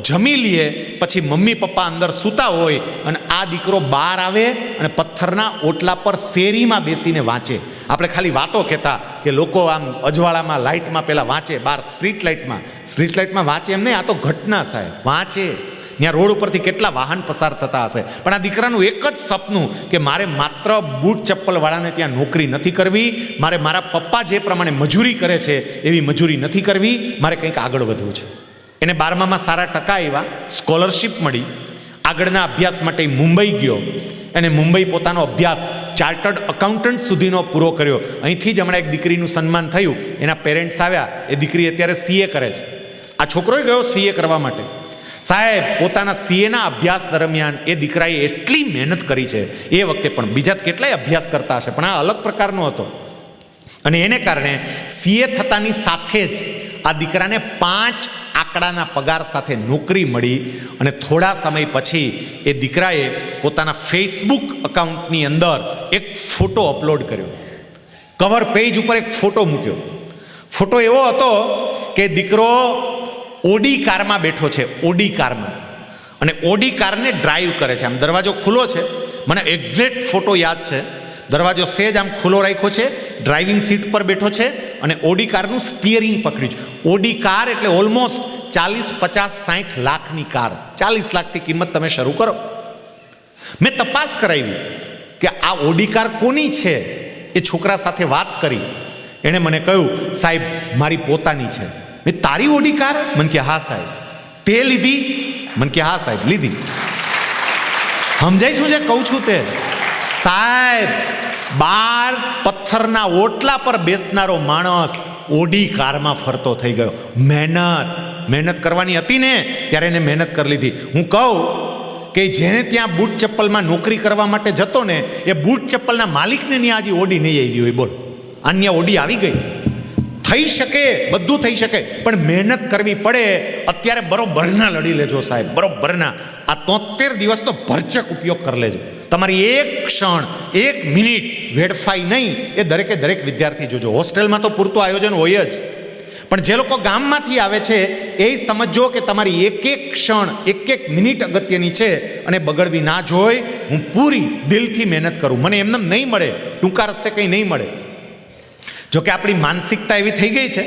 જમી લઈએ પછી મમ્મી પપ્પા અંદર સૂતા હોય અને આ દીકરો બહાર આવે અને પથ્થરના ઓટલા પર શેરીમાં બેસીને વાંચે. આપણે ખાલી વાતો કહેતા કે લોકો આમ અજવાળામાં લાઇટમાં પહેલાં વાંચે, બહાર સ્ટ્રીટ લાઇટમાં વાંચે, એમ નહીં, આ તો ઘટના સાહેબ, વાંચે. ત્યાં રોડ ઉપરથી કેટલા વાહન પસાર થતા હશે, પણ આ દીકરાનું એક જ સપનું કે મારે માત્ર બૂટ ચપ્પલવાળાને ત્યાં નોકરી નથી કરવી, મારે મારા પપ્પા જે પ્રમાણે મજૂરી કરે છે એવી મજૂરી નથી કરવી, મારે કંઈક આગળ વધવું છે. એને 12માં સારા ટકા આવ્યા, સ્કોલરશિપ મળી, આગળના અભ્યાસ માટે મુંબઈ ગયો. એને મુંબઈ પોતાનો અભ્યાસ ચાર્ટર્ડ એકાઉન્ટન્ટ સુધીનો પૂરો કર્યો. અહીંથી જ હમણાં એક દીકરીનું સન્માન થયું, એના પેરેન્ટ્સ આવ્યા, એ દીકરી અત્યારે CA કરે છે. આ છોકરોય ગયો CA કરવા માટે. સાહેબ, પોતાના CAના અભ્યાસ દરમિયાન એ દીકરાએ એટલી મહેનત કરી છે. એ વખતે પણ બીજા કેટલાય અભ્યાસ કરતા હશે, પણ આ અલગ પ્રકારનો હતો. અને એને કારણે CA થતાની સાથે જ આ દીકરાને 5 આંકડાના પગાર સાથે નોકરી મળી. અને થોડા સમય પછી એ દીકરાએ પોતાના ફેસબુક એકાઉન્ટની અંદર એક ફોટો અપલોડ કર્યો. કવર પેજ ઉપર એક ફોટો મૂક્યો. ફોટો એવો હતો કે દીકરો ઓડી કારમાં બેઠો છે, ઓડી કારમાં, અને ઓડી કારને ડ્રાઈવ કરે છે. આમ દરવાજો ખુલ્લો છે, મને એક્ઝેક્ટ ફોટો યાદ છે. દરવાજો સેજ આમ ખુલ્લો રાખ્યો છે, ડ્રાઇવિંગ સીટ પર બેઠો છે અને ઓડી કારનું સ્ટિયરિંગ પકડ્યું છે. ઓડી કાર એટલે ઓલમોસ્ટ 40, 50, 60 લાખની કાર. 40 લાખથી કિંમત તમે શરૂ કરો. મેં તપાસ કરાવી કે આ ઓડી કાર કોની છે. એ છોકરા સાથે વાત કરી. એણે મને કહ્યું, સાહેબ મારી પોતાની છે. મેં તારી ઓડી કાર? મને કે હા સાહેબ. તે લીધી? મને કે હા સાહેબ લીધી. સમજાય શું છે કહું છું તે? સાહેબ, 12 પથ્થરના ઓટલા પર બેસનારો માણસ ઓડી કારમાં ફરતો થઈ ગયો. મહેનત કરવાની હતી ને ત્યારે એને મહેનત કરી લીધી. હું કહું કે જેને ત્યાં બૂટ ચપ્પલમાં નોકરી કરવા માટે જતો ને, એ બૂટ ચપ્પલના માલિકને ત્યાં હજી ઓડી નહીં આવી હોય. બોલ, અન્ય ઓડી આવી ગઈ. થઈ શકે, બધું થઈ શકે, પણ મહેનત કરવી પડે. અત્યારે બરોબરના લડી લેજો સાહેબ, બરોબરના. આ 73 દિવસનો ભરચક ઉપયોગ કરી લેજો. તમારી એક ક્ષણ, એક મિનિટ વેડફાઈ નહીં, એ દરેકે દરેક વિદ્યાર્થી જોજો. હોસ્ટેલમાં તો પૂરતું આયોજન હોય જ, પણ જે લોકો ગામમાંથી આવે છે એ સમજો કે તમારી એક ક્ષણ, એક મિનિટ અગત્યની છે અને બગડવી ના જોઈએ. હું પૂરી દિલથી મહેનત કરું. મને એમને નહીં મળે, ટૂંકા રસ્તે કંઈ નહીં મળે. જોકે આપણી માનસિકતા એવી થઈ ગઈ છે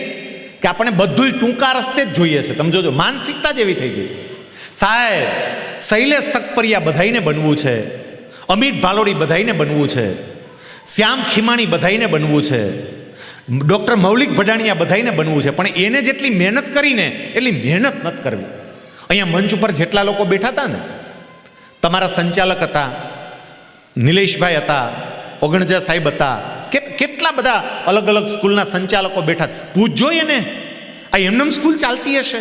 કે આપણે બધું ટૂંકા રસ્તે જ જોઈએ છે. તમે જોજો, માનસિકતા જ એવી થઈ ગઈ છે. સાહેબ, શૈલેષ સકપરિયા બધાઈને બનવું છે, અમિત ભાલોડી બધાઈને બનવું છે, શ્યામ ખીમાણી બધાઈને બનવું છે, ડૉક્ટર મૌલિક ભડાણિયા બધાઈને બનવું છે, પણ એને જેટલી મહેનત કરીને એટલી મહેનત નથી કરવી. અહીંયા મંચ ઉપર જેટલા લોકો બેઠા હતા ને, તમારા સંચાલક હતા, નિલેશભાઈ હતા, ઓગણજા સાહેબ હતા, કેટલા બધા અલગ અલગ સ્કૂલના સંચાલકો બેઠા. પૂછજો એને, આ એમનેમ સ્કૂલ ચાલતી હશે?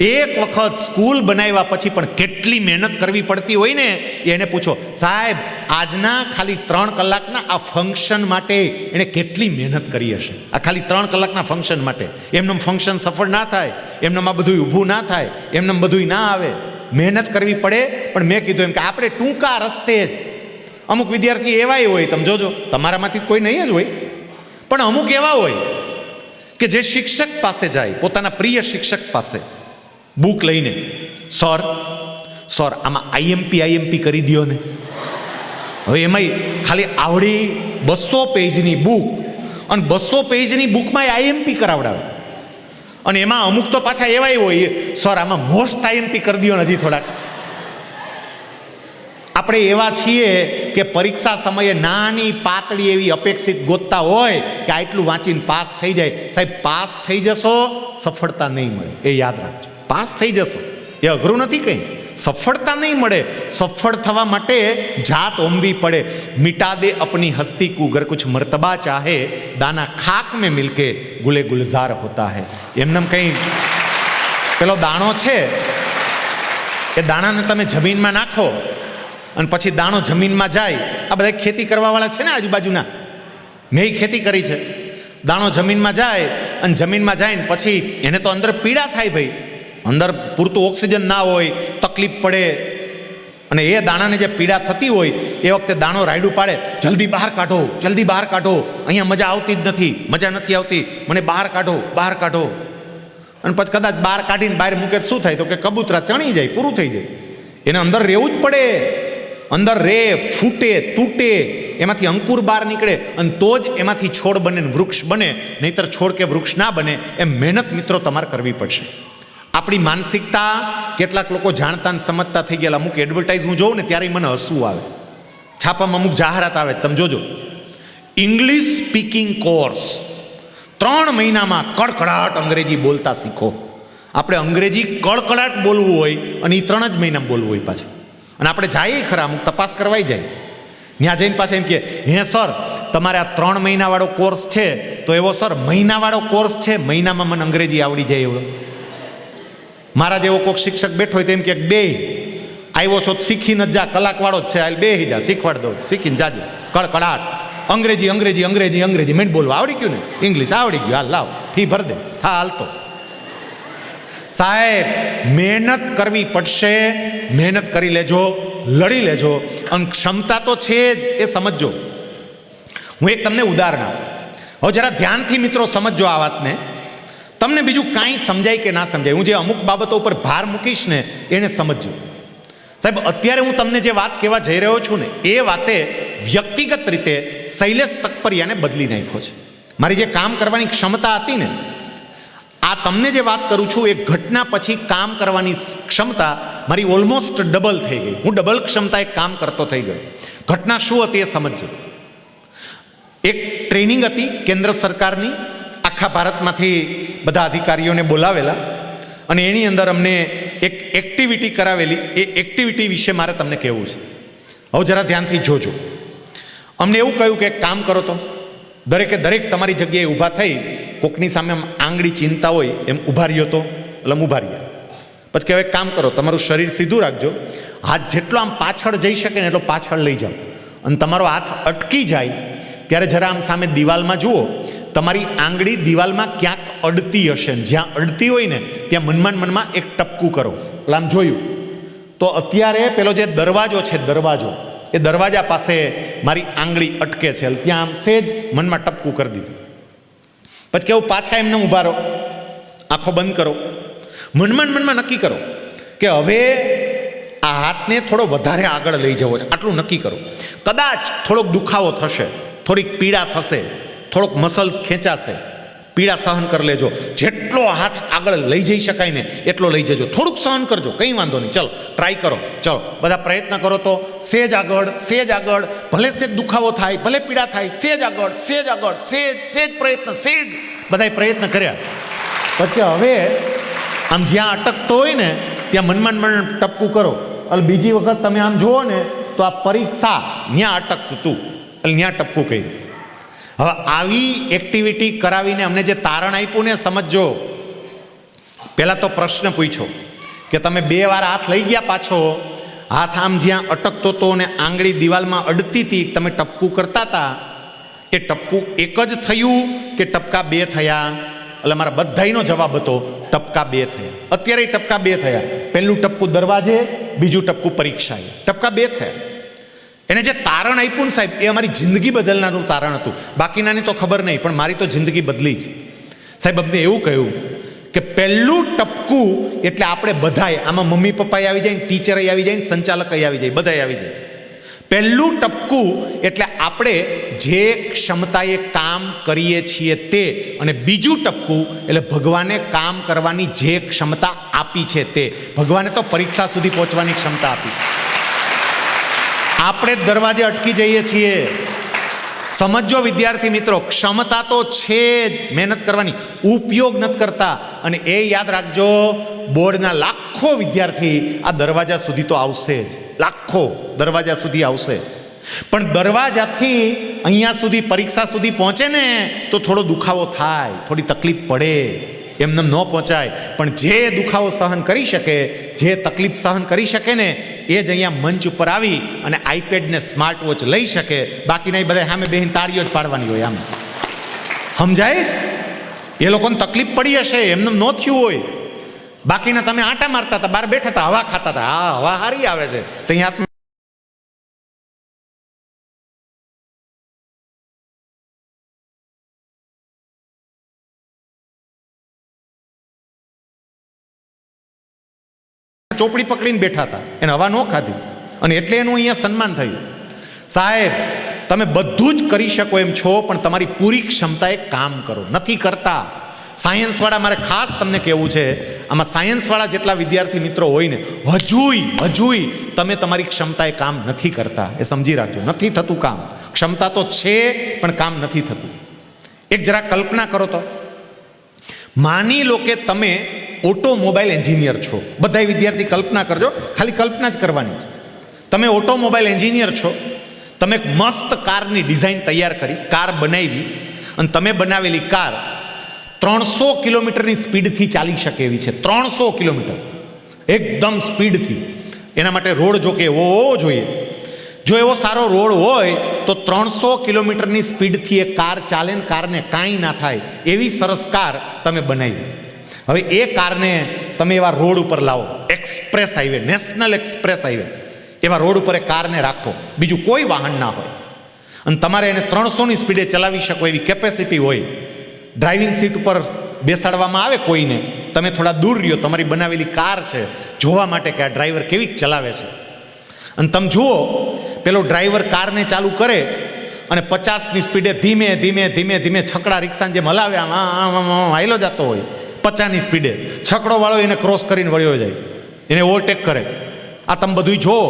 એક વખત સ્કૂલ બનાવ્યા પછી પણ કેટલી મહેનત કરવી પડતી હોય ને, એને પૂછો. સાહેબ, આજના ખાલી 3 કલાકના આ ફંક્શન માટે એણે કેટલી મહેનત કરી હશે. આ ખાલી 3 કલાકના ફંક્શન માટે. એમનેમ ફંક્શન સફળ ના થાય, એમનેમ આ બધું ઊભું ના થાય, એમનેમ બધું ના આવે. મહેનત કરવી પડે. પણ મેં કીધું એમ કે આપણે ટૂંકા રસ્તે જ, અમુક વિદ્યાર્થી એવાય હોય, તમે જોજો, તમારામાંથી કોઈ નહીં જ હોય, પણ અમુક એવા હોય કે જે શિક્ષક પાસે જાય, પોતાના પ્રિય શિક્ષક પાસે બુક લઈને, સર આમાં આઈએમપી કરી દો ને. હવે એમાંય ખાલી આવડી 200 પેજની બુક, અને 200 પેજની બુકમાં આઈએમપી કરાવડાવે. અને એમાં અમુક તો પાછા એવાય હોય, સર આમાં મોસ્ટ આઈએમપી કરી દો ને હજી થોડાક. આપણે એવા છીએ કે પરીક્ષા સમયે નાની પાતળી એવી અપેક્ષિત ગોતતા હોય કે આટલું વાંચીને પાસ થઈ જાય. સાહેબ, પાસ થઈ જશો, સફળતા નહીં મળે, એ યાદ રાખજો. પાસ થઈ જશો એ અઘરું નથી કંઈ, સફળતા નહીં મળે. સફળ થવા માટે જાત ઓમવી પડે. મિટા દે અપની હસ્તી કો અગર કુછ મર્તબા ચાહે, દાના ખાક મેં મિલકે ગુલે ગુલઝાર હોતા હૈ. એમનેમ કંઈ પેલો દાણો છે, એ દાણાને તમે જમીનમાં નાખો અને પછી દાણો જમીનમાં જાય. આ બધા ખેતી કરવાવાળા છે ને આજુબાજુના, મેં ખેતી કરી છે. દાણો જમીનમાં જાય અને જમીનમાં જાય ને પછી એને તો અંદર પીડા થાય ભાઈ, અંદર પૂરતું ઓક્સિજન ના હોય, તકલીફ પડે, અને એ દાણાને જે પીડા થતી હોય એ વખતે દાણો રાયડું પાડે, જલ્દી બહાર કાઢો, જલ્દી બહાર કાઢો, અહીંયા મજા આવતી જ નથી, મજા નથી આવતી, મને બહાર કાઢો, બહાર કાઢો. અને પછી કદાચ બહાર કાઢીને બહાર મૂકે શું થાય? તો કે કબૂતરા ચણી જાય, પૂરું થઈ જાય. એને અંદર રહેવું જ પડે, અંદર રે, ફૂટે, તૂટે, એમાંથી અંકુર બહાર નીકળે, અને તો જ એમાંથી છોડ બને ને વૃક્ષ બને, નહીતર છોડ કે વૃક્ષ ના બને. એમ મહેનત મિત્રો તમારે કરવી પડશે. આપણી માનસિકતા કેટલાક લોકો જાણતા ને સમજતા થઈ ગયેલા. અમુક એડવર્ટાઇઝ હું જોઉં ને ત્યારે મને હસવું આવે. છાપામાં અમુક જાહેરાત આવે, તમે જોજો, ઇંગ્લિશ સ્પીકિંગ કોર્સ, 3 મહિનામાં કડકડાટ અંગ્રેજી બોલતા શીખો. આપણે અંગ્રેજી કડકડાટ બોલવું હોય અને એ 3 જ મહિનામાં બોલવું હોય પાછું. અને આપણે જઈએ ખરા, અમુક તપાસ કરવાઈ જાય, ત્યાં જઈને પાછા એમ કે હે સર તમારે આ 3 મહિનાવાળો કોર્સ છે, તો એવો સર મહિનાવાળો કોર્સ છે, મહિનામાં મને અંગ્રેજી આવડી જાય એવો. મારા જેવો કોઈક શિક્ષક બેઠો હોય તો એમ કે બે આવ્યો છો શીખીને જ જા, કલાકવાળો જ છે, હાલ બે જા, શીખવાડ દો, શીખીને જાજે. કડકડાટ અંગ્રેજી અંગ્રેજી અંગ્રેજી અંગ્રેજી મેં બોલવા આવડી ગયું ને, ઇંગ્લિશ આવડી ગયું, હાલ લાવ ફી ભર દે, હા હાલતો. સાહેબ મહેનત કરવી પડશે, મહેનત કરી લેજો, લડી લેજો, અને ક્ષમતા તો છે જ એ સમજજો. હું એક તમને ઉદાહરણ આપું, હવે જરા ધ્યાનથી મિત્રો સમજજો આ વાતને, તમને બીજું કાંઈ સમજાય કે ના સમજાય. હું જે અમુક બાબતો ઉપર ભાર મૂકીશ ને એને સમજજો. સાહેબ અત્યારે હું તમને જે વાત કહેવા જઈ રહ્યો છું ને એ વાતે વ્યક્તિગત રીતે શૈલેષ સકપરિયાને બદલી નાખ્યો છે. મારી જે કામ કરવાની ક્ષમતા હતી ને, આ તમને જે વાત કરું છું એ ઘટના પછી કામ કરવાની ક્ષમતા મારી ઓલમોસ્ટ ડબલ થઈ ગઈ. હું ડબલ ક્ષમતાએ કામ કરતો થઈ ગયો. ઘટના શું હતી એ સમજજો. એક ટ્રેનિંગ હતી કેન્દ્ર સરકારની, આખા ભારતમાંથી બધા અધિકારીઓને બોલાવેલા, અને એની અંદર અમને એક એક્ટિવિટી કરાવેલી. એ એક્ટિવિટી વિશે મારે તમને કહેવું છે. હવે જરા ધ્યાનથી જોજો. અમને એવું કહ્યું કે એક કામ કરો, તો દરેકે દરેક તમારી જગ્યાએ ઊભા થઈ, કોકની સામે આમ આંગળી ચિંતા હોય એમ ઊભા રહ્યો, તો એટલે ઊભા રહ્યા. પછી કહેવાય એક કામ કરો, તમારું શરીર સીધું રાખજો, હાથ જેટલો આમ પાછળ જઈ શકે ને એટલો પાછળ લઈ જાઓ, અને તમારો હાથ અટકી જાય ત્યારે જરા આમ સામે દિવાલમાં જુઓ, તમારી આંગળી દિવાલમાં ક્યાંક અડતી હશે, જ્યાં અડતી હોય ને ત્યાં મનમાં એક ટપકું કરો. એટલે આમ જોયું તો અત્યારે પેલો જે દરવાજો છે, દરવાજો, એ દરવાજા પાસે મારી આંગળી અટકે છે, એટલે ત્યાં આમ સેજ મનમાં ટપકું કરી દીધું. પછી કેવું, પાછા એમને ઊભા રહો, આંખો બંધ કરો, મનમાં નક્કી કરો કે હવે આ હાથને થોડો વધારે આગળ લઈ જવો છે, આટલું નક્કી કરો. કદાચ થોડોક દુખાવો થશે, થોડીક પીડા થશે, થોડોક મસલ્સ ખેંચાશે, પીડા સહન કરી લેજો. જેટલો હાથ આગળ લઈ જઈ શકાય ને એટલો લઈ જજો, થોડુંક સહન કરજો, કંઈ વાંધો નહીં, ચલો ટ્રાય કરો, ચલો બધા પ્રયત્ન કરો. તો સેજ આગળ, સેજ આગળ, ભલે સેજ દુખાવો થાય, ભલે પીડા થાય, સેજ આગળ, સેજ આગળ, સેજ પ્રયત્ન, સેજ બધાય પ્રયત્ન કર્યા. પછી હવે આમ જ્યાં અટકતો હોય ને ત્યાં મન ટપકું કરો. એટલે બીજી વખત તમે આમ જુઓ ને તો આ પરીક્ષા ત્યાં અટકતું હતું, એટલે ત્યાં ટપકું કર્યું. હવે આવી એક્ટિવિટી કરાવીને અમને જે તારણ આપ્યું ને સમજો. પહેલાં તો પ્રશ્ન પૂછ્યો કે તમે 2 વાર હાથ લઈ ગયા પાછો, હાથ આમ જ્યાં અટકતો હતો ને આંગળી દિવાલમાં અડતી હતી, તમે ટપકું કરતા હતા, એ ટપકું એક જ થયું કે ટપકા 2 થયા? એટલે મારા બધાયનો જવાબ હતો ટપકા 2 થયા. અત્યારે ટપકા 2 થયા. પહેલું ટપકું દરવાજે, બીજું ટપકું પરીક્ષાએ, ટપકા 2 થયા. એને જે તારણ આપ્યું ને સાહેબ, એ અમારી જિંદગી બદલનારું તારણ હતું. બાકીનાની તો ખબર નહીં, પણ મારી તો જિંદગી બદલી જ. સાહેબ અમને એવું કહ્યું કે પહેલું ટપકું એટલે આપણે બધાય, આમાં મમ્મી પપ્પાએ આવી જાય ને, ટીચરે આવી જાય ને, સંચાલક આવી જાય, બધાય આવી જાય. પહેલું ટપકું એટલે આપણે જે ક્ષમતાએ કામ કરીએ છીએ તે, અને બીજું ટપકું એટલે ભગવાને કામ કરવાની જે ક્ષમતા આપી છે તે. ભગવાને તો પરીક્ષા સુધી પહોંચવાની ક્ષમતા આપી છે, આપણે જ દરવાજે અટકી જઈએ છીએ. સમજો વિદ્યાર્થી મિત્રો, ક્ષમતા તો છે જ, મહેનત કરવાની, ઉપયોગ નથી કરતા. અને એ યાદ રાખજો, બોર્ડના લાખો વિદ્યાર્થી આ દરવાજા સુધી તો આવશે જ, લાખો દરવાજા સુધી આવશે, પણ દરવાજાથી અહીંયા સુધી પરીક્ષા સુધી પહોંચે ને તો થોડો દુખાવો થાય, થોડી તકલીફ પડે, એમને ન પહોંચાય. પણ જે દુખાવો સહન કરી શકે, જે તકલીફ સહન કરી શકે ને એ જ અહીંયા મંચ ઉપર આવી અને આઈપેડ ને સ્માર્ટ વોચ લઈ શકે. બાકીના બધા સામે બેહીને તાળીઓ જ પાડવાની હોય. આમ સમજાય છે? એ લોકોને તકલીફ પડી હશે, એમને ન થયું હોય. બાકીના તમે આંટા મારતા હતા, બહાર બેઠા હતા, હવા ખાતા હતા. હા, હવા સારી આવે છે તો અહીંયા ચોપડી પકડીને બેઠા હતા, એને હવા ન ખાધી અને એટલે એનું અહીંયા સન્માન થયું. સાહેબ, તમે બધું જ કરી શકો એમ છો, પણ તમારી પૂરી ક્ષમતાએ કામ કરો. નથી કરતા. સાયન્સવાળા, મારે ખાસ તમને કહેવું છે, આમાં સાયન્સવાળા જેટલા વિદ્યાર્થી મિત્રો હોય ને, હજુય તમે તમારી ક્ષમતાએ કામ નથી કરતા. એ સમજી રાખજો, નથી થતું કામ. ક્ષમતા તો છે પણ કામ નથી થતું. એક જરા કલ્પના કરો તો, માની લો કે તમે ઓટોમોબાઈલ એન્જિનિયર છો. બધા વિદ્યાર્થી કલ્પના કરજો, ખાલી કલ્પના જ કરવાની છે. તમે ઓટોમોબાઈલ એન્જિનિયર છો, તમે એક મસ્ત કારની ડિઝાઇન તૈયાર કરી, કાર બનાવી, અને તમે બનાવેલી કાર 300 કિલોમીટરની સ્પીડથી ચાલી શકે એવી છે. 300 કિલોમીટર એકદમ સ્પીડથી. એના માટે રોડ જો કે એવો હોવો જોઈએ. જો એવો સારો રોડ હોય તો 300 કિલોમીટરની સ્પીડથી એ કાર ચાલે ને કારને કાંઈ ના થાય એવી સરસ કાર તમે બનાવી. હવે એ કારને તમે એવા રોડ ઉપર લાવો, express highway, national express highway, એવા રોડ ઉપર એ કારને રાખો, બીજું કોઈ વાહન ના હોય, અને તમારે એને 300ની સ્પીડે ચલાવી શકો એવી કેપેસિટી હોય. ડ્રાઇવિંગ સીટ ઉપર બેસાડવામાં આવે કોઈને, તમે થોડા દૂર રહ્યો, તમારી બનાવેલી કાર છે, જોવા માટે કે આ ડ્રાઈવર કેવી ચાલાવે છે. અને તમે જુઓ, પેલો ડ્રાઈવર કારને ચાલુ કરે અને 50ની સ્પીડે ધીમે ધીમે ધીમે ધીમે છકડા રિક્ષાને જેમ હલાવે, આમ હાઈલો જતો હોય 50ની સ્પીડે, છકડો વાળો એને ક્રોસ કરીને વળ્યો જાય, એને ઓવરટેક કરે. આ તમે બધું જુઓ.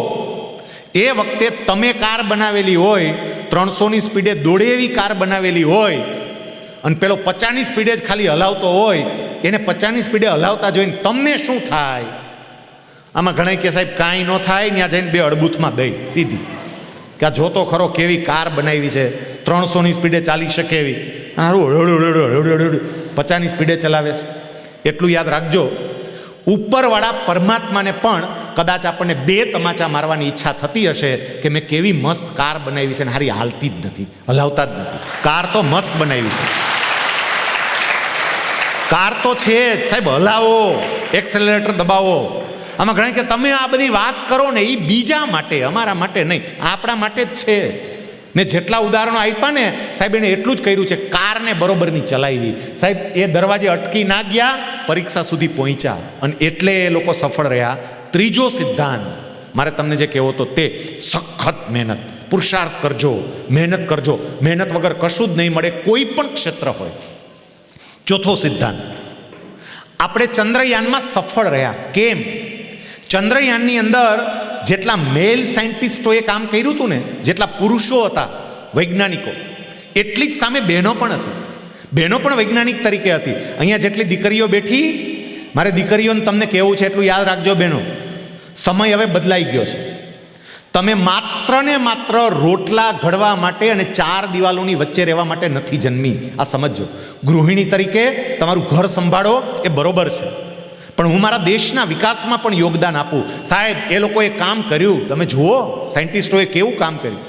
એ વખતે તમે કાર બનાવેલી હોય, 300ની સ્પીડે દોડે એવી કાર બનાવેલી હોય, અને પેલો 50ની સ્પીડે જ ખાલી હલાવતો હોય, એને 50ની સ્પીડે હલાવતા જોઈને તમને શું થાય? આમાં ઘણા કે સાહેબ કાંઈ ન થાય, ત્યાં જઈને 2 અડબૂથમાં દઈ સીધી, કે આ જોતો ખરો કેવી કાર બનાવી છે, 300ની સ્પીડે ચાલી શકે એવી, હારું 50ની સ્પીડે ચલાવે છે. એટલું યાદ રાખજો, ઉપરવાળા પરમાત્માને પણ કદાચ આપણને 2 તમાચા મારવાની ઈચ્છા થતી હશે કે મેં કેવી મસ્ત કાર બનાવી છે ને હારી હાલતી જ નથી, હલાવતા જ નથી. કાર તો મસ્ત બનાવી છે, કાર તો છે જ સાહેબ, હલાવો, એક્સેલરેટર દબાવો. આમાં ઘણા કે તમે આ બધી વાત કરો ને એ બીજા માટે, અમારા માટે નહીં, આપણા માટે જ છે. ને જેટલા ઉદાહરણો આપ્યા ને સાહેબ, એને એટલું જ કર્યું છે, કારને બરોબરની ચલાવી. સાહેબ, એ દરવાજે અટકી ના ગયા, પરીક્ષા સુધી પહોંચ્યા, અને એટલે એ લોકો સફળ રહ્યા. ત્રીજો સિદ્ધાંત મારે તમને જે કહેવો હતો તે, સખત મહેનત, પુરુષાર્થ કરજો, મહેનત કરજો. મહેનત વગર કશું જ નહીં મળે, કોઈ પણ ક્ષેત્ર હોય. ચોથો સિદ્ધાંત, આપણે ચંદ્રયાનમાં સફળ રહ્યા. કેમ? ચંદ્રયાનની અંદર જેટલા મેલ સાયન્ટિસ્ટોએ કામ કર્યું હતું ને, જેટલા પુરુષો હતા વૈજ્ઞાનિકો, એટલી જ સામે બહેનો પણ હતી. બહેનો પણ વૈજ્ઞાનિક તરીકે હતી. અહીંયા જેટલી દીકરીઓ બેઠી, મારે દીકરીઓને તમને કહેવું છે એટલું યાદ રાખજો બહેનો, સમય હવે બદલાઈ ગયો છે. તમે માત્ર ને માત્ર રોટલા ઘડવા માટે અને 4 દિવાલોની વચ્ચે રહેવા માટે નથી જન્મી, આ સમજજો. ગૃહિણી તરીકે તમારું ઘર સંભાળો એ બરોબર છે, પણ હું મારા દેશના વિકાસમાં પણ યોગદાન આપું. સાહેબ, એ લોકોએ કામ કર્યું, તમે જુઓ સાયન્ટિસ્ટોએ કેવું કામ કર્યું.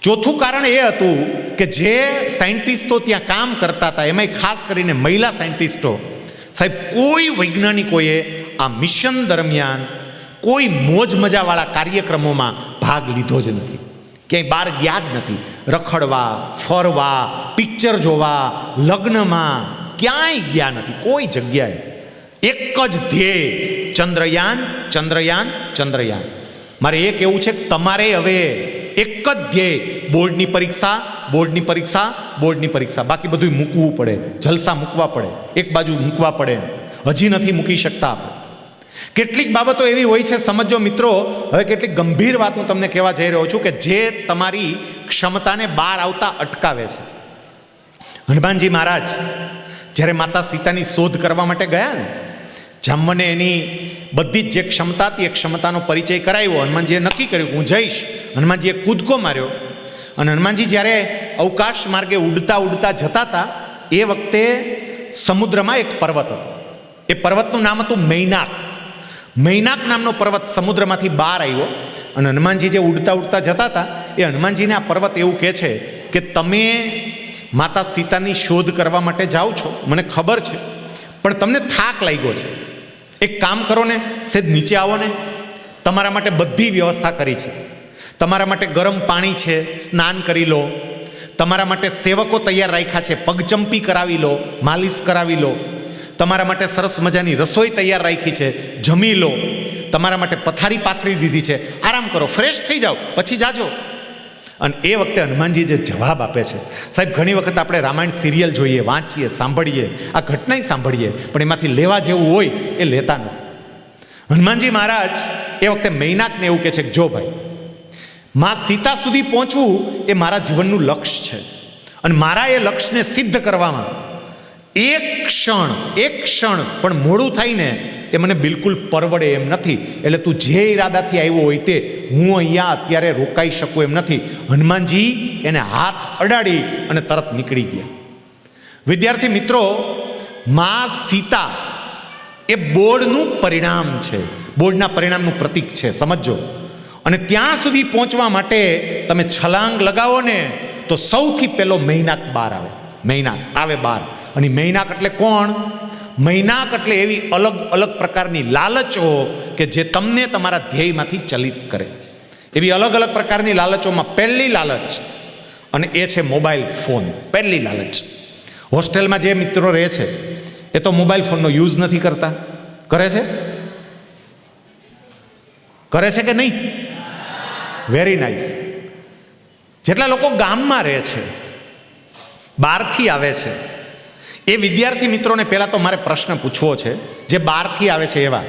ચોથું કારણ એ હતું કે જે સાયન્ટિસ્ટો ત્યાં કામ કરતા હતા, એમાંય ખાસ કરીને મહિલા સાયન્ટિસ્ટો, સાહેબ કોઈ વૈજ્ઞાનિકોએ આ મિશન દરમિયાન કોઈ મોજ મજાવાળા કાર્યક્રમોમાં ભાગ લીધો જ નથી, ક્યાંય બહાર ગયા જ નથી. રખડવા, ફરવા, પિક્ચર જોવા, લગ્નમાં ક્યાંય ગયા નથી, કોઈ જગ્યાએ. એક જ ધ્યેય, ચંદ્રયાન, ચંદ્રયાન, ચંદ્રયાન. મારે એ કહેવું છે કે તમારે હવે એક જ ધ્યેય, બોર્ડની પરીક્ષા, બોર્ડની પરીક્ષા, બોર્ડની પરીક્ષા. બાકી બધું મૂકવું પડે, જલસા મૂકવા પડે, એક બાજુ મૂકવા પડે. હજી નથી મૂકી શકતા આપણે. કેટલીક બાબતો એવી હોય છે, સમજો મિત્રો, હવે કેટલીક ગંભીર વાત હું તમને કહેવા જઈ રહ્યો છું કે જે તમારી ક્ષમતાને બહાર આવતા અટકાવે છે. હનુમાનજી મહારાજ જ્યારે માતા સીતાની શોધ કરવા માટે ગયા ને, જામવને એની બધી જ જે ક્ષમતા હતી એ ક્ષમતાનો પરિચય કરાવ્યો. હનુમાનજીએ નક્કી કર્યું હું જઈશ. હનુમાનજીએ કૂદકો માર્યો, અને હનુમાનજી જ્યારે અવકાશ માર્ગે ઉડતા ઉડતા જતા હતા એ વખતે સમુદ્રમાં એક પર્વત હતો. એ પર્વતનું નામ હતું મૈનાક. મૈનાક નામનો પર્વત સમુદ્રમાંથી બહાર આવ્યો, અને હનુમાનજી જે ઉડતા ઉડતા જતા હતા એ હનુમાનજીને આ પર્વત એવું કહે છે કે તમે માતા સીતાની શોધ કરવા માટે જાઓ છો, મને ખબર છે, પણ તમને થાક લાગ્યો છે. એક કામ કરો ને, સેજ નીચે આવો ને. તમારા માટે બધી વ્યવસ્થા કરી છે. તમારા માટે ગરમ પાણી છે, સ્નાન કરી લો. તમારા માટે સેવકો તૈયાર રાખ્યા છે, પગચંપી કરાવી લો, માલિશ કરાવી લો. તમારા માટે સરસ મજાની રસોઈ તૈયાર રાખી છે, જમી લો. તમારા માટે પથારી પાથરી દીધી છે, આરામ કરો, ફ્રેશ થઈ જાઓ, પછી જાજો. અને એ વખતે હનુમાનજી જે જવાબ આપે છે, સાહેબ ઘણી વખત આપણે રામાયણ સિરિયલ જોઈએ, વાંચીએ, સાંભળીએ, આ ઘટનાય સાંભળીએ, પણ એમાંથી લેવા જેવું હોય એ લેતા નથી. હનુમાનજી મહારાજ એ વખતે મૈનાકને એવું કહે છે કે જો ભાઈ, માં સીતા સુધી પહોંચવું એ મારા જીવનનું લક્ષ્ય છે, અને મારા એ લક્ષ્યને સિદ્ધ કરવામાં એક ક્ષણ પણ મોડું થાય ને એ મને બિલકુલ પરવડે એમ નથી. એટલે તું જે ઈરાદાથી આવ્યો હોય તે, હું અહીંયા અત્યારે રોકાઈ શકું એમ નથી. હનુમાનજી એને હાથ અડાડી અને તરત નીકળી ગયા. વિદ્યાર્થી મિત્રો, માં સીતા એ બોર્ડનું પરિણામ છે, બોર્ડના પરિણામનું પ્રતીક છે, સમજો. અને ત્યાં સુધી પહોંચવા માટે તમે છલાંગ લગાવો ને તો સૌથી પહેલો મૈનાક બહાર આવે. મૈનાક આવે બહાર. અને મૈનાક એટલે કોણ? મૈનાક એટલે એવી અલગ અલગ પ્રકારની લાલચો કે જે તમને તમારા ધ્યેયમાંથી ચલિત કરે. એવી અલગ અલગ પ્રકારની લાલચોમાં પહેલી લાલચ, અને એ છે મોબાઈલ ફોન. પહેલી લાલચ. હોસ્ટેલમાં જે મિત્રો રહે છે એ તો મોબાઈલ ફોનનો યુઝ નથી કરતા, કરે છે? કરે છે કે નહીં? Very nice. જેટલા લોકો ગામમાં રહે છે, બહારથી આવે છે, એ વિદ્યાર્થી મિત્રોને પહેલાં તો મારે પ્રશ્ન પૂછવો છે, જે બહારથી આવે છે એવા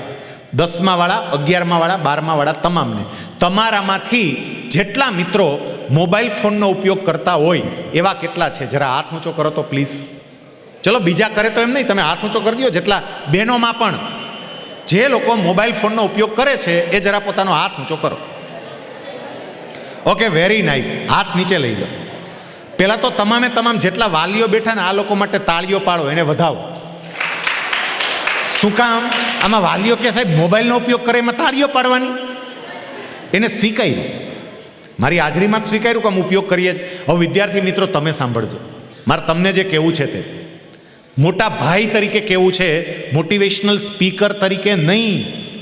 10મા વાળા, 11મા વાળા, 12મા વાળા, તમામને, તમારામાંથી જેટલા મિત્રો મોબાઈલ ફોનનો ઉપયોગ કરતા હોય એવા કેટલા છે? જરા હાથ ઊંચો કરો તો પ્લીઝ. ચલો, બીજા કરે તો એમ નહીં, તમે હાથ ઊંચો કરી દો. જેટલા બહેનોમાં પણ જે લોકો મોબાઈલ ફોનનો ઉપયોગ કરે છે એ જરા પોતાનો હાથ ઊંચો કરો. Okay, very nice. હાથ નીચે લઈ લો. પહેલાં તો તમામે તમામ જેટલા વાલીઓ બેઠા ને આ લોકો માટે તાળીઓ પાડો, એને વધાવો. શું કામ? આમાં વાલીઓ કે સાહેબ મોબાઈલનો ઉપયોગ કરે એમાં તાળીઓ પાડવાની? એને સ્વીકાર્યું, મારી હાજરીમાં જ સ્વીકાર્યું કે અમે ઉપયોગ કરીએ. હવે વિદ્યાર્થી મિત્રો તમે સાંભળજો, મારે તમને જે કહેવું છે તે મોટા ભાઈ તરીકે કહેવું છે, મોટિવેશનલ સ્પીકર તરીકે નહીં,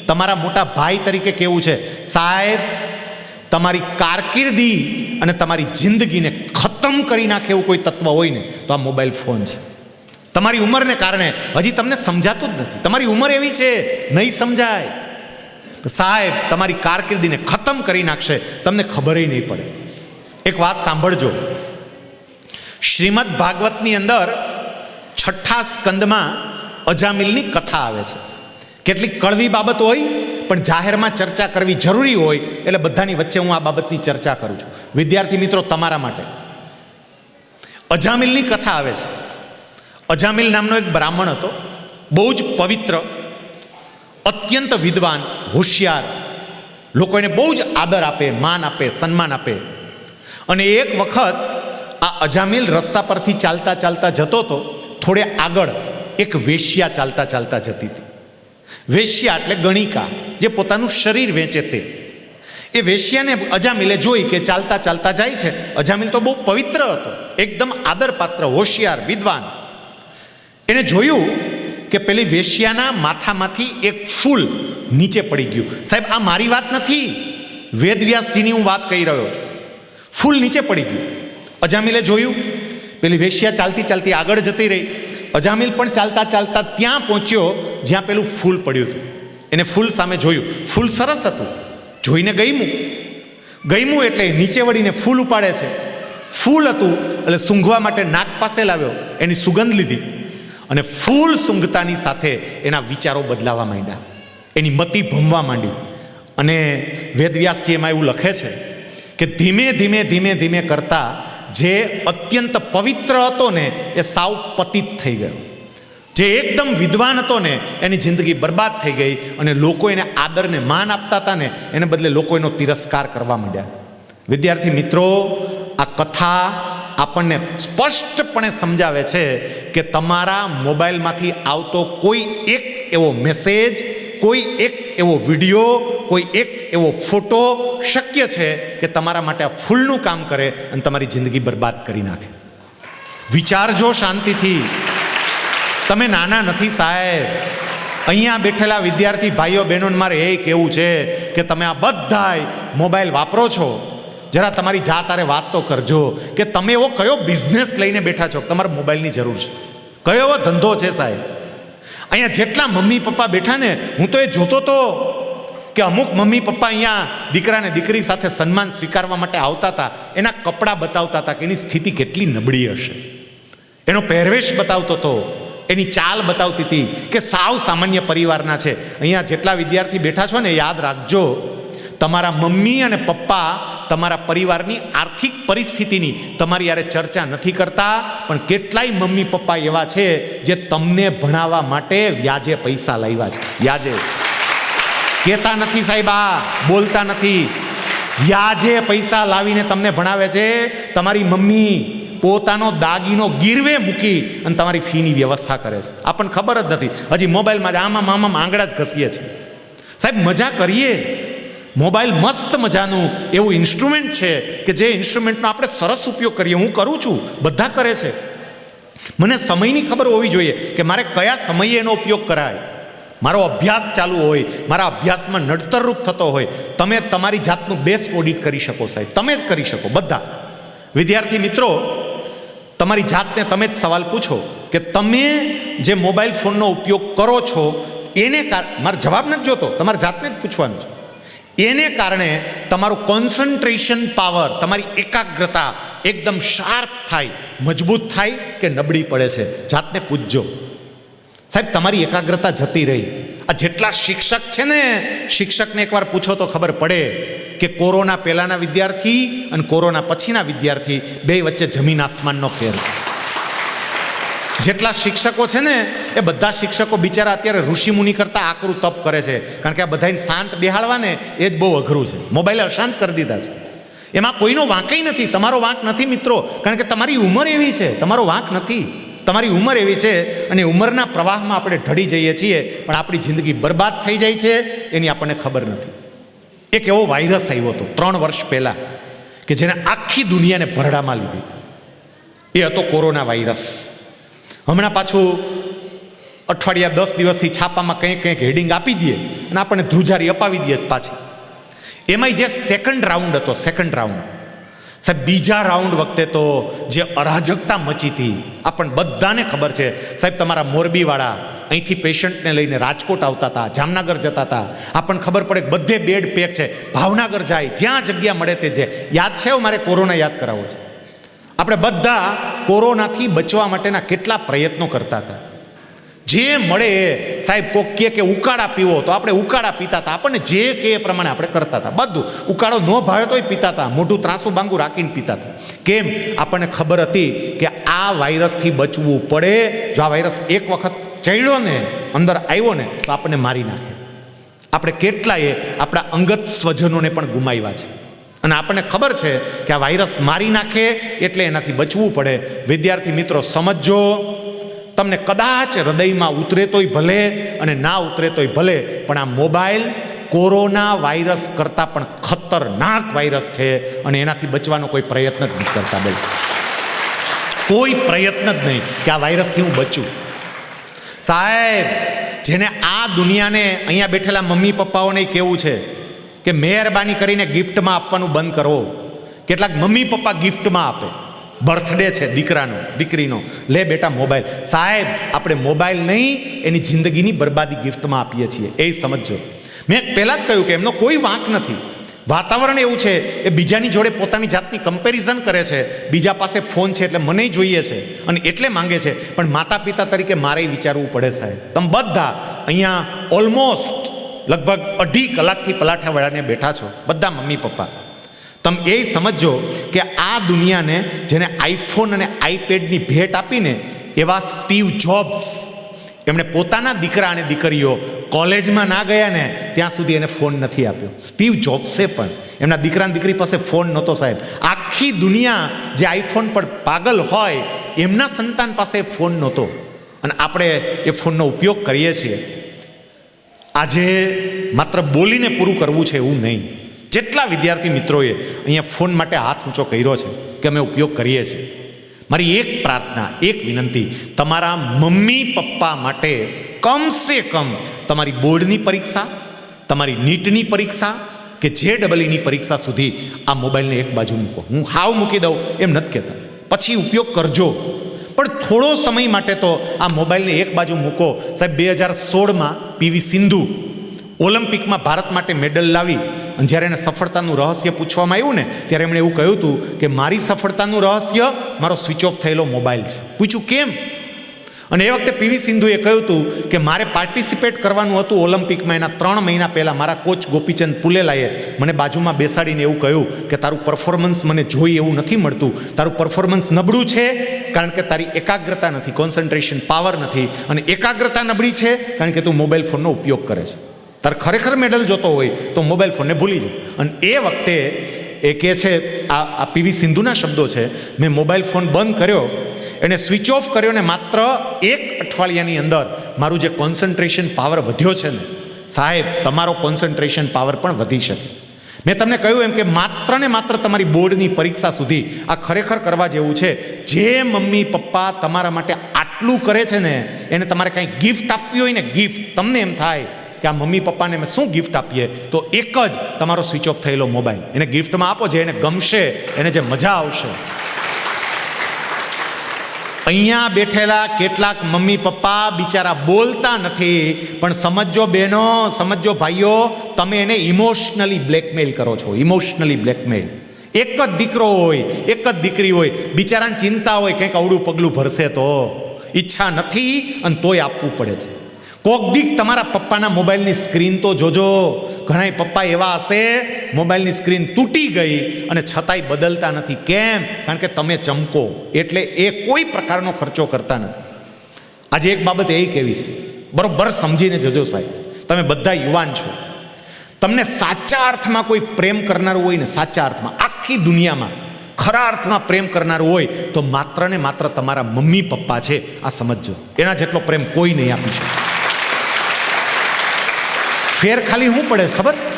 તમારા મોટા ભાઈ તરીકે કહેવું છે. સાહેબ, તમારી કારકિર્દી અને તમારી જિંદગીને ખતમ કરી નાખે એવું કોઈ તત્વ હોય ને તો આ મોબાઈલ ફોન છે. તમારી ઉંમરને કારણે હજી તમને સમજાતું જ નથી. તમારી ઉંમર એવી છે, નહીં સમજાય. સાહેબ, તમારી કારકિર્દીને ખતમ કરી નાખશે, તમને ખબર નહીં પડે. એક વાત સાંભળજો. શ્રીમદ ભાગવતની અંદર 6ઠ્ઠા સ્કંદમાં અજામિલની કથા આવે છે. કેટલીક કડવી બાબત હોય પણ જાહેરમાં ચર્ચા કરવી જરૂરી હોય એટલે બધાની વચ્ચે હું આ બાબતની ચર્ચા કરું છું. વિદ્યાર્થી મિત્રો, તમારા માટે અજામિલની કથા આવે છે. અજામિલ નામનો એક બ્રાહ્મણ હતો, બહુ જ પવિત્ર, અત્યંત વિદ્વાન, હોશિયાર, લોકો એને બહુ જ આદર આપે, માન આપે, સન્માન આપે. અને એક વખત આ અજામિલ રસ્તા પરથી ચાલતા ચાલતા જતો હતો. થોડે આગળ એક વેશ્યા ચાલતા ચાલતા જતી હતી. વેશ્યા એટલે ગણિકા, જે પોતાનું શરીર વેચે તે. એ વેશ્યાને અજામિલે જોઈ કે ચાલતા ચાલતા જાય છે. અજામિલ તો બહુ પવિત્ર હતો, એકદમ આદરપાત્ર, હોશિયાર, વિદ્વાન. એને જોયું કે પેલી વેશ્યાના માથામાંથી એક ફૂલ નીચે પડી ગયું. સાહેબ, આ મારી વાત નથી, વેદવ્યાસજીની હું વાત કહી રહ્યો છું. ફૂલ નીચે પડી ગયું. અજામિલે જોયું, પેલી વેશ્યા ચાલતી ચાલતી આગળ જતી રહી. અજામિલ પણ ચાલતા ચાલતા ત્યાં પહોંચ્યો જ્યાં પેલું ફૂલ પડ્યું હતું. એને ફૂલ સામે જોયું. ફૂલ સરસ હતું, જોઈને ગયમું એટલે નીચે વળીને ફૂલ ઉપાડે છે. ફૂલ હતું એટલે સૂંઘવા માટે નાક પાસે લાવ્યો, એની સુગંધ લીધી. અને ફૂલ સૂંઘતાની સાથે એના વિચારો બદલાવા માંડ્યા, એની મતિ ભમવા માંડી. અને વેદવ્યાસજી એમાં એવું લખે છે કે ધીમે ધીમે ધીમે ધીમે કરતા જે અત્યંત પવિત્ર હતો ને એ સાવ પતિત થઈ ગયો. જે એકદમ વિદ્વાન હતો ને એની જિંદગી બરબાદ થઈ ગઈ. અને લોકો એને આદરને માન આપતા હતા ને એને બદલે લોકો એનો તિરસ્કાર કરવા માંડ્યા. વિદ્યાર્થી મિત્રો, આ કથા આપણને સ્પષ્ટપણે સમજાવે છે કે તમારા મોબાઈલમાંથી આવતો કોઈ એક એવો મેસેજ, કોઈ એક એવો વિડીયો, કોઈ એક એવો ફોટો શક્ય છે કે તમારા માટે આ ફૂલનું કામ કરે અને તમારી જિંદગી બરબાદ કરી નાખે. વિચારજો શાંતિથી. તમે નાના નથી સાહેબ. અહીંયા બેઠેલા વિદ્યાર્થી ભાઈઓ બહેનોને મારે એ કહેવું છે કે તમે આ બધાય મોબાઈલ વાપરો છો, જરા તમારી જાત આરે વાત તો કરજો કે તમે એવો કયો બિઝનેસ લઈને બેઠા છો તમારે મોબાઈલની જરૂર છે, કયો એવો ધંધો છે સાહેબ. અહીંયા જેટલા મમ્મી પપ્પા બેઠા ને, હું તો એ જોતો તો કે અમુક મમ્મી પપ્પા અહીંયા દીકરાને દીકરી સાથે સન્માન સ્વીકારવા માટે આવતા હતા, એના કપડાં બતાવતા હતા કે એની સ્થિતિ કેટલી નબળી હશે, એનો પહેરવેશ બતાવતો હતો, એની ચાલ બતાવતી હતી કે સાવ સામાન્ય પરિવારના છે. અહીંયા જેટલા વિદ્યાર્થી બેઠા છો ને, યાદ રાખજો, તમારા મમ્મી અને પપ્પા તમારા પરિવારની આર્થિક પરિસ્થિતિની તમારી યારે ચર્ચા નથી કરતા, પણ કેટલાય મમ્મી પપ્પા એવા છે જે તમને ભણાવવા માટે વ્યાજે પૈસા લાવ્યા છે. વ્યાજે કહેતા નથી સાહેબ, આ બોલતા નથી, વ્યાજે પૈસા લાવીને તમને ભણાવે છે. તમારી મમ્મી પોતાનો દાગીનો ગીરવે મૂકી અને તમારી ફીની વ્યવસ્થા કરે છે. આપણને ખબર જ નથી, હજી મોબાઈલમાં જ આમાં આંગળા જ ઘસીએ છીએ. સાહેબ મજા કરીએ. મોબાઈલ મસ્ત મજાનું એવું ઇન્સ્ટ્રુમેન્ટ છે કે જે ઇન્સ્ટ્રુમેન્ટનો આપણે સરસ ઉપયોગ કરીએ. હું કરું છું, બધા કરે છે. મને સમયની ખબર હોવી જોઈએ કે મારે કયા સમયે એનો ઉપયોગ કરાય. મારો અભ્યાસ ચાલુ હોય, મારા અભ્યાસમાં નડતરરૂપ થતો હોય, તમે તમારી જાતનું બેસ્ટ ઓડિટ કરી શકો સાહેબ, તમે જ કરી શકો. બધા વિદ્યાર્થી મિત્રો, તમારી જાતને તમે જ સવાલ પૂછો કે તમે જે મોબાઈલ ફોનનો ઉપયોગ કરો છો એને મારો જવાબ નથી જોતો, તમારી જાતને જ પૂછવાનું છે. એને કારણે તમારું કોન્સન્ટ્રેશન પાવર, તમારી એકાગ્રતા એકદમ શાર્પ થાય, મજબૂત થાય કે નબળી પડે છે. જાતને પૂછજો સાહેબ, તમારી એકાગ્રતા જતી રહી. આ જેટલા શિક્ષક છે ને, શિક્ષકને એકવાર પૂછો તો ખબર પડે કે કોરોના પહેલાંના વિદ્યાર્થી અને કોરોના પછીના વિદ્યાર્થી બે વચ્ચે જમીન આસમાનનો ફેર છે. જેટલા શિક્ષકો છે ને, એ બધા શિક્ષકો બિચારા અત્યારે ઋષિમુનિ કરતાં આકરું તપ કરે છે, કારણ કે આ બધાને શાંત બેહાડવા ને એ જ બહુ અઘરું છે. મોબાઈલે અશાંત કરી દીધા છે. એમાં કોઈનો વાંકઈ નથી, તમારો વાંક નથી મિત્રો, કારણ કે તમારી ઉંમર એવી છે, તમારો વાંક નથી. તમારી ઉંમર એવી છે અને ઉંમરના પ્રવાહમાં આપણે ઢળી જઈએ છીએ, પણ આપણી જિંદગી બરબાદ થઈ જાય છે એની આપણને ખબર નથી. એક એવો વાયરસ આવ્યો હતો 3 વર્ષ પહેલાં કે જેને આખી દુનિયાને ભરડામાં લીધી. એ હતો કોરોના વાયરસ. હમણાં પાછું અઠવાડિયા 10 દિવસથી છાપામાં કંઈક હેડિંગ આપી દઈએ અને આપણને ધ્રુજારી અપાવી દઈએ પાછી. એમાંય જે સેકન્ડ રાઉન્ડ હતો, સેકન્ડ રાઉન્ડ સાહેબ, બીજા રાઉન્ડ વખતે તો જે અરાજકતા મચી હતી આપણને બધાને ખબર છે સાહેબ. તમારા મોરબીવાળા અહીંથી પેશન્ટને લઈને રાજકોટ આવતા હતા, જામનગર જતા હતા, આપણને ખબર પડે કે બધે બેડ પેક છે. ભાવનગર જાય, જ્યાં જગ્યા મળે તે જે. યાદ છે, મારે કોરોના યાદ કરાવો છે. આપણે બધા કોરોનાથી બચવા માટેના કેટલા પ્રયત્નો કરતા હતા. જે મળે એ સાહેબ, કોક કે ઉકાળા પીવો તો આપણે ઉકાળા પીતા હતા. આપણને જે કે એ પ્રમાણે આપણે કરતા હતા. બધું ઉકાળો ન ભાવે તોય પીતા હતા, મોઢું ત્રાસું બાંગું રાખીને પીતા હતા. કેમ? આપણને ખબર હતી કે આ વાયરસથી બચવું પડે. જો આ વાયરસ એક વખત ચડ્યો ને, અંદર આવ્યો ને, તો આપણને મારી નાખે. આપણે કેટલાએ આપણા અંગત સ્વજનોને પણ ગુમાવ્યા છે અને આપણને ખબર છે કે આ વાયરસ મારી નાખે એટલે એનાથી બચવું પડે. વિદ્યાર્થી મિત્રો સમજો, તમને કદાચ હૃદયમાં ઉતરે તોય ભલે અને ના ઉતરે તોય ભલે, પણ આ મોબાઈલ કોરોના વાયરસ કરતાં પણ ખતરનાક વાયરસ છે અને એનાથી બચવાનો કોઈ પ્રયત્ન જ નથી કરતા. ભાઈ, કોઈ પ્રયત્ન જ નહીં કે આ વાયરસથી હું બચું. સાહેબ, જેને આ દુનિયાને, અહીંયા બેઠેલા મમ્મી પપ્પાઓને કહેવું છે કે મહેરબાની કરીને ગિફ્ટમાં આપવાનું બંધ કરો. કેટલાક મમ્મી પપ્પા ગિફ્ટમાં આપે. બર્થડે છે દીકરાનો, દીકરીનો, લે બેટા મોબાઈલ. સાહેબ, આપણે મોબાઈલ નહીં, એની જિંદગીની બરબાદી ગિફ્ટમાં આપીએ છીએ, એ સમજો. મેં પહેલાં જ કહ્યું કે એમનો કોઈ વાંક નથી. વાતાવરણ એવું છે, એ બીજાની જોડે પોતાની જાતની કમ્પેરિઝન કરે છે. બીજા પાસે ફોન છે એટલે મને જોઈએ છે અને એટલે માંગે છે. પણ માતા પિતા તરીકે મારે વિચારવું પડે સાહેબ. તમે બધા અહીંયા ઓલમોસ્ટ લગભગ 2.5 કલાકથી પલાઠાવાળાને બેઠા છો, બધા મમ્મી પપ્પા. તમે એ સમજો કે આ દુનિયાને જેને આઈફોન અને આઈપેડની ભેટ આપીને, એવા સ્ટીવ જોબ્સ, એમણે પોતાના દીકરા અને દીકરીઓ કોલેજમાં ના ગયા ને ત્યાં સુધી એને ફોન નથી આપ્યો. સ્ટીવ જોબ્સે પણ એમના દીકરા અને દીકરી પાસે ફોન નહોતો સાહેબ. આખી દુનિયા જે આઈફોન પર પાગલ હોય, એમના સંતાન પાસે ફોન નહોતો અને આપણે એ ફોનનો ઉપયોગ કરીએ છીએ. આજે માત્ર બોલીને પૂરું કરવું છે એવું નહીં. જેટલા વિદ્યાર્થી મિત્રોએ અહીંયા ફોન માટે હાથ ઊંચો કર્યો છે કે અમે ઉપયોગ કરીએ છીએ, મારી એક પ્રાર્થના, એક વિનંતી, તમારા મમ્મી પપ્પા માટે કમસે કમ તમારી બોર્ડની પરીક્ષા, તમારી નીટની પરીક્ષા કે JEE પરીક્ષા સુધી આ મોબાઈલને એક બાજુ મૂકો. હું હાવ મૂકી દઉં એમ નથી કહેતા, પછી ઉપયોગ કરજો, પણ થોડો સમય માટે તો આ મોબાઈલને એક બાજુ મૂકો. સાહેબ 2016માં PV સિંધુ ઓલિમ્પિકમાં ભારત માટે મેડલ લાવી અને જ્યારે એને સફળતાનું રહસ્ય પૂછવામાં આવ્યું ને ત્યારે એમણે એવું કહ્યું હતું કે મારી સફળતાનું રહસ્ય મારો સ્વિચ ઓફ થયેલો મોબાઈલ છે. પૂછ્યું કેમ? અને એ વખતે PV સિંધુએ કહ્યું હતું કે મારે પાર્ટિસિપેટ કરવાનું હતું ઓલિમ્પિકમાં. એના 3 મહિના પહેલાં મારા કોચ ગોપીચંદ પુલેલાએ મને બાજુમાં બેસાડીને એવું કહ્યું કે તારું પરફોર્મન્સ મને જોઈ એવું નથી મળતું, તારું પરફોર્મન્સ નબળું છે કારણ કે તારી એકાગ્રતા નથી, કોન્સન્ટ્રેશન પાવર નથી, અને એકાગ્રતા નબળી છે કારણ કે તું મોબાઈલ ફોનનો ઉપયોગ કરે છે. તારે ખરેખર મેડલ જોતો હોય તો મોબાઈલ ફોનને ભૂલી જાય. અને એ વખતે એ કહે છે, આ PV સિંધુના શબ્દો છે, મેં મોબાઈલ ફોન બંધ કર્યો, એને સ્વિચ ઓફ કર્યો ને માત્ર 1 અઠવાડિયાની અંદર મારું જે કોન્સન્ટ્રેશન પાવર વધ્યો છે ને સાહેબ, તમારો કોન્સન્ટ્રેશન પાવર પણ વધી શકે. મેં તમને કહ્યું એમ કે માત્ર ને માત્ર તમારી બોર્ડની પરીક્ષા સુધી આ ખરેખર કરવા જેવું છે. જે મમ્મી પપ્પા તમારા માટે આટલું કરે છે ને એને તમારે કાંઈ ગિફ્ટ આપવી હોય ને, ગિફ્ટ, તમને એમ થાય કે આ મમ્મી પપ્પાને અમે શું ગિફ્ટ આપીએ, તો એક જ તમારો સ્વિચ ઓફ થયેલો મોબાઈલ એને ગિફ્ટમાં આપો, જે એને ગમશે, એને જે મજા આવશે. અહીંયા બેઠેલા કેટલાક મમ્મી પપ્પા બિચારા બોલતા નથી, પણ સમજો બહેનો, સમજો ભાઈઓ, તમે એને ઇમોશનલી બ્લેકમેલ કરો છો. Emotionally blackmail. એક જ દીકરો હોય, એક જ દીકરી હોય, બિચારાને ચિંતા હોય કંઈક અવળું પગલું ભરશે તો, ઈચ્છા નથી અને તોય આપવું પડે છે. કોક દીક તમારા પપ્પાના મોબાઈલની સ્ક્રીન તો જોજો. ઘણા પપ્પા એવા હશે મોબાઈલની સ્ક્રીન તૂટી ગઈ અને છતાંય બદલતા નથી. કેમ? કારણ કે તમે ચમકો એટલે એ કોઈ પ્રકારનો ખર્ચો કરતા નથી. આજે એક બાબત એ કેવી છે, બરોબર સમજીને જજો સાહેબ, તમે બધા યુવાન છો, તમને સાચા અર્થમાં કોઈ પ્રેમ કરનારું હોય ને, સાચા અર્થમાં આખી દુનિયામાં ખરા અર્થમાં પ્રેમ કરનારું હોય તો માત્ર ને માત્ર તમારા મમ્મી પપ્પા છે. આ સમજજો, એના જેટલો પ્રેમ કોઈ નહીં આપી શકે. ફેર ખાલી શું પડે ખબર છે?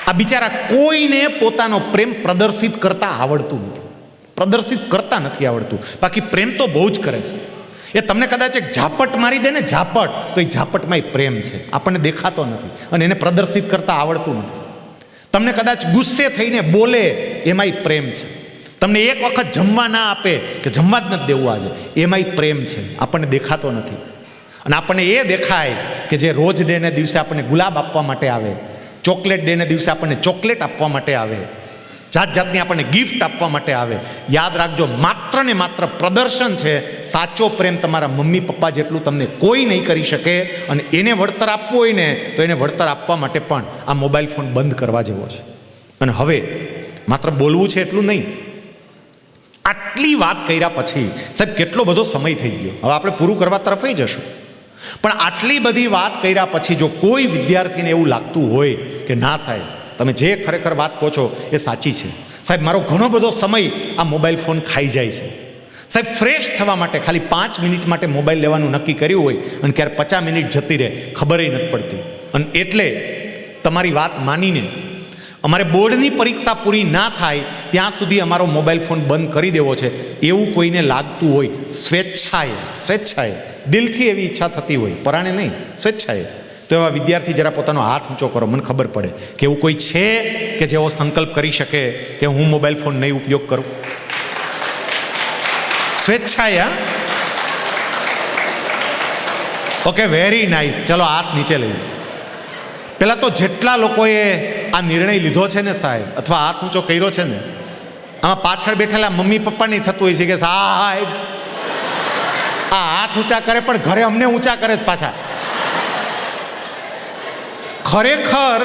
આ બિચારા કોઈને પોતાનો પ્રેમ પ્રદર્શિત કરતા આવડતું નથી, પ્રદર્શિત કરતા નથી આવડતું. બાકી પ્રેમ તો બહુ જ કરે છે. એ તમને કદાચ એક ઝાપટ મારી દે ને, ઝાપટ, તો એ ઝાપટમાં પ્રેમ છે, આપણને દેખાતો નથી અને એને પ્રદર્શિત કરતા આવડતું નથી. તમને કદાચ ગુસ્સે થઈને બોલે, એમાંય પ્રેમ છે. તમને એક વખત જમવા ના આપે કે જમવા જ નથી દેવું આજે, એમાંય પ્રેમ છે, આપણને દેખાતો નથી. અને આપણને એ દેખાય કે જે રોજ ડેને દિવસે આપણને ગુલાબ આપવા માટે આવે, ચોકલેટ ડેને દિવસે આપણને ચોકલેટ આપવા માટે આવે, જાત જાતની આપણને ગિફ્ટ આપવા માટે આવે. યાદ રાખજો, માત્ર ને માત્ર પ્રદર્શન છે. સાચો પ્રેમ તમારા મમ્મી પપ્પા જેટલું તમને કોઈ નહીં કરી શકે. અને એને વળતર આપવું હોય ને તો એને વળતર આપવા માટે પણ આ મોબાઈલ ફોન બંધ કરવા જેવો છે. અને હવે માત્ર બોલવું છે એટલું નહીં, આટલી વાત કર્યા પછી સાહેબ કેટલો બધો સમય થઈ ગયો, હવે આપણે પૂરું કરવા તરફ જશું. પણ આટલી બધી વાત કર્યા પછી જો કોઈ વિદ્યાર્થીને એવું લાગતું હોય કે ના સાહેબ, તમે જે ખરેખર વાત કહો છો એ સાચી છે સાહેબ, મારો ઘણો બધો સમય આ મોબાઈલ ફોન ખાઈ જાય છે સાહેબ, ફ્રેશ થવા માટે ખાલી 5 મિનિટ માટે મોબાઈલ લેવાનું નક્કી કર્યું હોય અને ક્યારે 50 મિનિટ જતી રહે ખબર નથી પડતી. અને એટલે તમારી વાત માનીને અમારે બોર્ડની પરીક્ષા પૂરી ના થાય ત્યાં સુધી અમારો મોબાઈલ ફોન બંધ કરી દેવો છે એવું કોઈને લાગતું હોય, સ્વેચ્છાએ દિલથી એવી ઈચ્છા થતી હોય, પરાણે નહીં, સ્વેચ્છાએ, તો એવા વિદ્યાર્થી જરા પોતાનો હાથ ઊંચો કરો, મને ખબર પડે કે એવું કોઈ છે કે જેવો સંકલ્પ કરી શકે કે હું મોબાઈલ ફોન નહીં ઉપયોગ કરું. સ્વેચ્છાએ? Okay, very nice. ચલો હાથ નીચે લઈએ. પહેલા તો જેટલા લોકોએ આ નિર્ણય લીધો છે ને સાહેબ, અથવા હાથ ઊંચો કર્યો છે ને, આમાં પાછળ બેઠેલા મમ્મી પપ્પા નહીં થતું હોય છે કે સાહેબ આ હાથ ઊંચા કરે પણ ઘરે અમને ઊંચા કરે છે પાછા. ખરેખર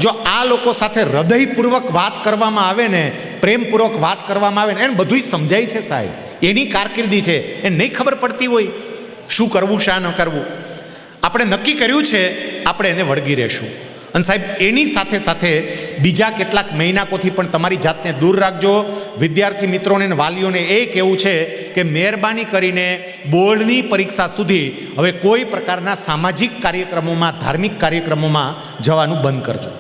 જો આ લોકો સાથે હૃદયપૂર્વક વાત કરવામાં આવે ને, પ્રેમપૂર્વક વાત કરવામાં આવે ને, એને બધું સમજાય છે સાહેબ. એની કારકિર્દી છે, એને નહીં ખબર પડતી હોય શું કરવું શા ન કરવું. આપણે નક્કી કર્યું છે, આપણે એને વળગી રહેશું. અને સાહેબ એની સાથે સાથે બીજા કેટલાક મહિનાકોથી પણ તમારી જાતને દૂર રાખજો. વિદ્યાર્થી મિત્રોને અને વાલીઓને એ કહેવું છે કે મહેરબાની કરીને બોર્ડની પરીક્ષા સુધી હવે કોઈ પ્રકારના સામાજિક કાર્યક્રમોમાં, ધાર્મિક કાર્યક્રમોમાં જવાનું બંધ કરજો.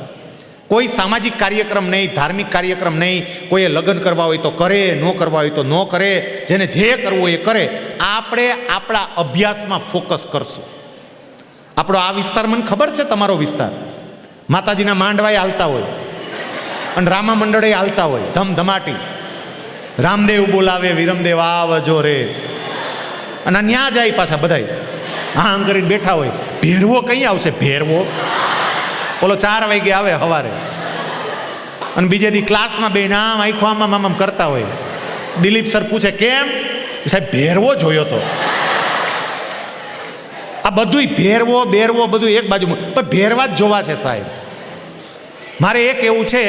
કોઈ સામાજિક કાર્યક્રમ નહીં, ધાર્મિક કાર્યક્રમ નહીં, કોઈએ લગ્ન કરવા હોય તો કરે, ન કરવા હોય તો ન કરે, જેને જે કરવું હોય એ કરે. આપણે આપણા અભ્યાસમાં ફોકસ કરશું. આપણો આ વિસ્તાર મને ખબર છે, તમારો વિસ્તાર માતાજીના માંડવાએ હાલતા હોય અને રામા મંડળે હાલતા હોય ધમધમાટી. રામદેવ બોલાવે વિરમદેવ આવજો રે, અને ન્યા જાય પાછા બધાય હા આમ કરીને બેઠા હોય. ભેરવો કઈ આવશે? ભેરવો ઓલો 4 વાગે આવે સવારે, અને બીજે દી ક્લાસમાં બેન આમ આખો આમ કરતા હોય. દિલીપ સર પૂછે કેમ? સાહેબ ભેરવો જોયો તો. આ બધું ભેરવો બેરવો બધું એક બાજુ, પણ ભેરવા જ જોવા છે સાહેબ. મારે એક એવું છે,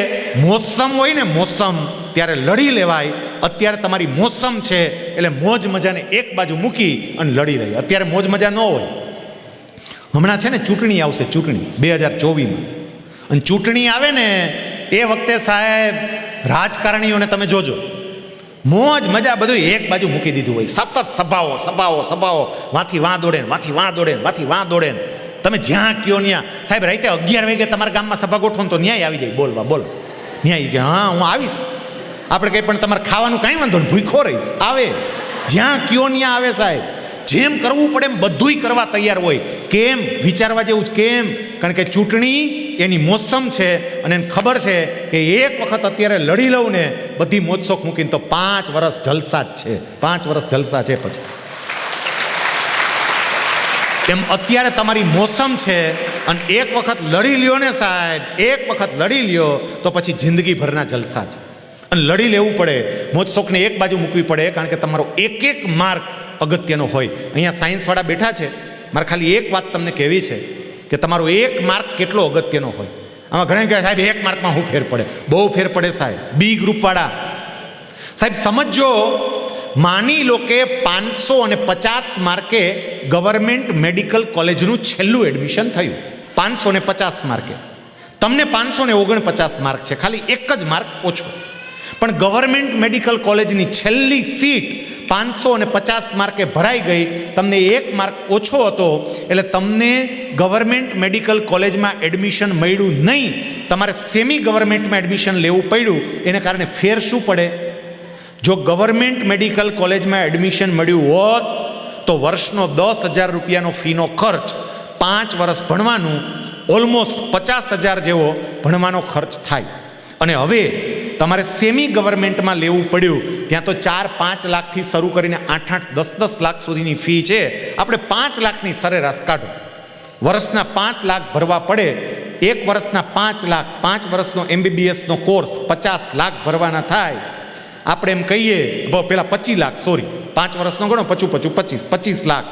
મોસમ હોય ને મોસમ, ત્યારે લડી લેવાય. અત્યારે તમારી મોસમ છે એટલે મોજ મજાને એક બાજુ મૂકી અને લડી રહી. અત્યારે મોજ મજા ન હોય. હમણાં છે ને ચૂંટણી આવશે, ચૂંટણી 2024માં, અને ચૂંટણી આવે ને એ વખતે સાહેબ રાજકારણીઓને તમે જોજો, મોજ મજા બધું એક બાજુ મૂકી દીધું હોય. સતત સભાઓ સભાઓ સભાઓ, વાંથી વાં દોડે, વાંથી વાં દોડે, વાંથી વાં દોડે. તમે જ્યાં કયો ત્યાં સાહેબ રાતે 11 વાગે તમારા ગામમાં સભા ગોઠવો તો ન્યાય આવી જાય બોલવા. બોલો ન્યાય કે હા હું આવીશ. આપણે કંઈ પણ તમારે ખાવાનું કાંઈ વાંધો નહીં, ભૂખો રહીશ. આવે જ્યાં કયો ત્યાં આવે સાહેબ. જેમ કરવું પડે એમ બધુંય કરવા તૈયાર હોય. કેમ? વિચારવા જેવું જ. કેમ? કારણ કે ચૂંટણી એની મોસમ છે, અને એને ખબર છે કે એક વખત અત્યારે લડી લઉં ને બધી મોજશોખ મૂકીને તો 5 વર્ષ જલસા જ છે. 5 વર્ષ જલસા છે. પછી એમ અત્યારે તમારી મોસમ છે, અને એક વખત લડી લ્યો ને સાહેબ, એક વખત લડી લ્યો તો પછી જિંદગીભરના જલસા છે. અને લડી લેવું પડે, મોજશોખને એક બાજુ મૂકવી પડે, કારણ કે તમારો એક માર્ક અગત્યનો હોય. અહીંયા સાયન્સવાળા બેઠા છે, મારે ખાલી એક વાત તમને કહેવી છે કે તમારો એક માર્ક કેટલો અગત્યનો હોય. આમાં ઘણા કહે સાહેબ 1 માર્કમાં શું ફેર પડે? બહુ ફેર પડે સાહેબ. બી ગ્રુપવાળા સાહેબ સમજો, માની લો કે 550 માર્કે ગવર્મેન્ટ મેડિકલ કોલેજનું છેલ્લું એડમિશન થયું. 550 માર્કે. તમને 549 માર્ક છે, ખાલી એક જ માર્ક ઓછો. પણ ગવર્મેન્ટ મેડિકલ કોલેજની છેલ્લી સીટ 550 માર્કે ભરાઈ ગઈ, તમને 1 માર્ક ઓછો હતો, એટલે તમને ગવર્મેન્ટ મેડિકલ કોલેજમાં એડમિશન મળ્યું નહીં, તમારે સેમી ગવર્મેન્ટમાં એડમિશન લેવું પડ્યું. એને કારણે ફેર શું પડે? જો ગવર્મેન્ટ મેડિકલ કોલેજમાં એડમિશન મળ્યું હોત તો વર્ષનો 10,000 રૂપિયાનો ફીનો ખર્ચ, 5 વર્ષ ભણવાનું, ઓલમોસ્ટ 50,000 જેવો ભણવાનો ખર્ચ થાય. અને હવે તમારે સેમી ગવર્મેન્ટમાં લેવું પડ્યું, ત્યાં તો 4-5 લાખથી શરૂ કરીને 8-10 લાખ સુધીની ફી છે. આપણે 5 લાખની સરેરાશ કાઢો, વર્ષના 5 લાખ ભરવા પડે. 1 વર્ષના 5 લાખ, 5 વર્ષનો MBBSનો કોર્સ 50 લાખ ભરવાના થાય. આપણે એમ કહીએ પેલા 25 લાખ, સોરી 5 વર્ષનો ગણો, 25 લાખ.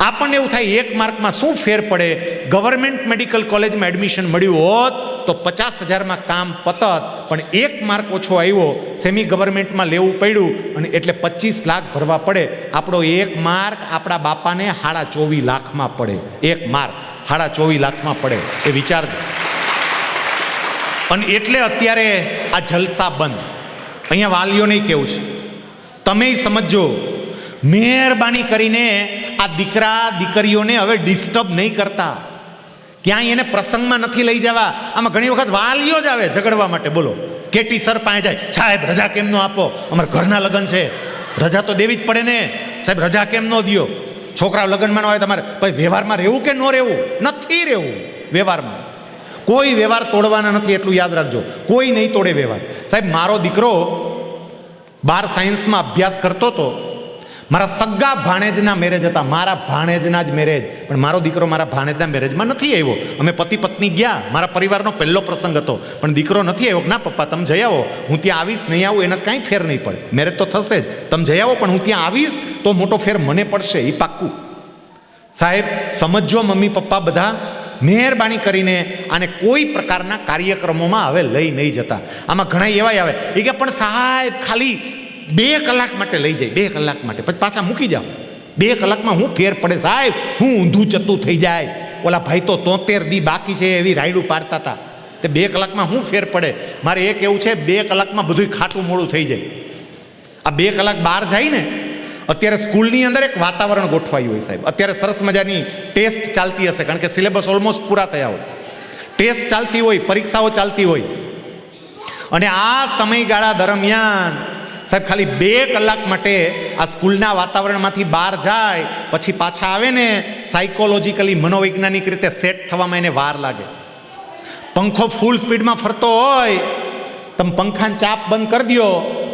આપણને એવું થાય 1 માર્કમાં શું ફેર પડે? ગવર્મેન્ટ મેડિકલ કોલેજમાં એડમિશન મળ્યું હોત તો 50,000માં કામ પતત, પણ 1 માર્ક ઓછો આવ્યો, સેમી ગવર્મેન્ટમાં લેવું પડ્યું, અને એટલે 25 લાખ ભરવા પડે. આપણો 1 માર્ક આપણા બાપાને 24.5 લાખમાં પડે. 1 માર્ક 24.5 લાખમાં પડે. એ વિચારજો. અને એટલે અત્યારે આ જલસા બંધ. અહીંયા વાલીઓને કેવું છે, તમે સમજો, મહેરબાની કરીને આ દીકરા દીકરીઓને હવે ડિસ્ટર્બ નહીં કરતા. ક્યાંય એને પ્રસંગમાં નથી લઈ જવા. આમાં ઘણી વખત વાલીઓ જ આવે ઝઘડવા માટે. બોલો, કેટી સર પાસે જાય, સાહેબ રજા કેમ નો આપો? અમારા ઘરના લગ્ન છે, રજા તો દેવી જ પડે ને સાહેબ, રજા કેમ ન દો? છોકરાઓ લગ્નમાં ન આવે, તમારે ભાઈ વ્યવહારમાં રહેવું કે ન રહેવું? નથી રહેવું વ્યવહારમાં. કોઈ વ્યવહાર તોડવાના નથી, એટલું યાદ રાખજો. કોઈ નહીં તોડે વ્યવહાર. સાહેબ મારો દીકરો 12 સાયન્સમાં અભ્યાસ કરતો હતો. મારા સગા ભાણેજના મેરેજ હતા, મારા ભાણેજના જ મેરેજ, પણ મારો દીકરો મારા ભાણેજના મેરેજમાં નથી આવ્યો. અમે પતિ પત્ની ગયા, મારા પરિવારનો પહેલો પ્રસંગ હતો, પણ દીકરો નથી આવ્યો. ના પપ્પા તમે જઈ આવો, હું ત્યાં આવીશ, નહીં આવું એના કાંઈ ફેર નહીં પડે. મેરેજ તો થશે જ, તમે જઈ આવો, પણ હું ત્યાં આવીશ તો મોટો ફેર મને પડશે, એ પાક્કું. સાહેબ સમજો મમ્મી પપ્પા બધા, મહેરબાની કરીને આને કોઈ પ્રકારના કાર્યક્રમોમાં હવે લઈ નહીં જતા. આમાં ઘણા એવા આવે એ કે પણ સાહેબ ખાલી 2 કલાક માટે લઈ જાય, 2 કલાક માટે, પછી પાછા મૂકી જાઓ. 2 કલાકમાં હું ફેર પડે સાહેબ? હું ઊંધું ચતું થઈ જાય. ઓલા ભાઈ તો 73 દી બાકી છે એવી રાયડું પાડતા હતા. તે 2 કલાકમાં હું ફેર પડે? મારે એક એવું છે, 2 કલાકમાં બધું ખાટું મોડું થઈ જાય. આ 2 કલાક બહાર જાય ને, અત્યારે સ્કૂલની અંદર એક વાતાવરણ ગોઠવાયું હોય સાહેબ. અત્યારે સરસ મજાની ટેસ્ટ ચાલતી હશે, કારણ કે સિલેબસ ઓલમોસ્ટ પૂરા થયા હોય. ટેસ્ટ ચાલતી હોય, પરીક્ષાઓ ચાલતી હોય, અને આ સમયગાળા દરમિયાન સાહેબ ખાલી 2 કલાક માટે આ સ્કૂલના વાતાવરણમાંથી બહાર જાય, પછી પાછા આવે ને, સાયકોલોજીકલી મનોવૈજ્ઞાનિક રીતે સેટ થવામાં એને વાર લાગે. પંખો ફૂલ સ્પીડમાં ફરતો હોય, તમે પંખાને ચાપ બંધ કરી દો,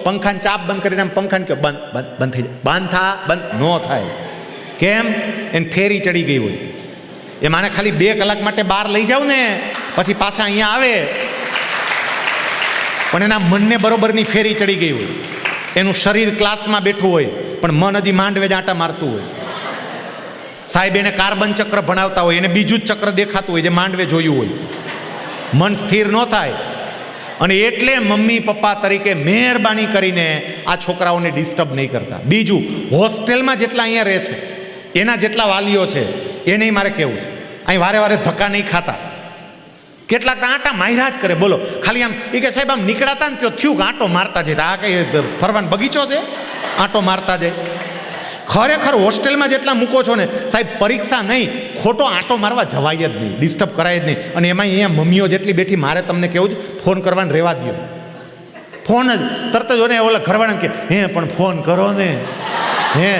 પંખાને ચાપ બંધ કરીને પંખાને કહો બંધ બંધ બંધ થઈ જાય, બંધ થા, બંધ ન થાય. કેમ? એને ફેરી ચડી ગઈ હોય. એ માને ખાલી 2 કલાક માટે બહાર લઈ જાવ ને, પછી પાછા અહીંયા આવે, પણ એના મનને બરોબરની ફેરી ચડી ગઈ હોય. એનું શરીર ક્લાસમાં બેઠું હોય, પણ મન હજી માંડવે જ આંટા મારતું હોય. સાહેબ એને કાર્બન ચક્ર ભણાવતા હોય, એને બીજું જ ચક્ર દેખાતું હોય જે માંડવે જોયું હોય. મન સ્થિર ન થાય. અને એટલે મમ્મી પપ્પા તરીકે મહેરબાની કરીને આ છોકરાઓને ડિસ્ટર્બ નહીં કરતા. બીજું, હોસ્ટેલમાં જેટલા અહીંયા રહે છે, એના જેટલા વાલીઓ છે, એ નહીં મારે કહેવું છે. અહીં વારે વારે ધક્કા નહીં ખાતા. કેટલાક તો આંટા માર્યા જ કરે. બોલો, ખાલી આમ એ કે સાહેબ આમ નીકળાતા ને ત્યાં થયું કે આંટો મારતા જાય. આ કઈ ફરવાનો બગીચો છે? આંટો મારતા જાય. ખરેખર હોસ્ટેલમાં જેટલા મૂકો છો ને સાહેબ, પરીક્ષા નહીં, ખોટો આંટો મારવા જવાય જ નહીં, ડિસ્ટર્બ કરાય જ નહીં. અને એમાં અહીંયા મમ્મીઓ જેટલી બેઠી, મારે તમને કેવું જ, ફોન કરવાને રહેવા દો. ફોન જ તરત જ ને ઓલા ઘરવાળાને કે હે પણ ફોન કરો ને, હે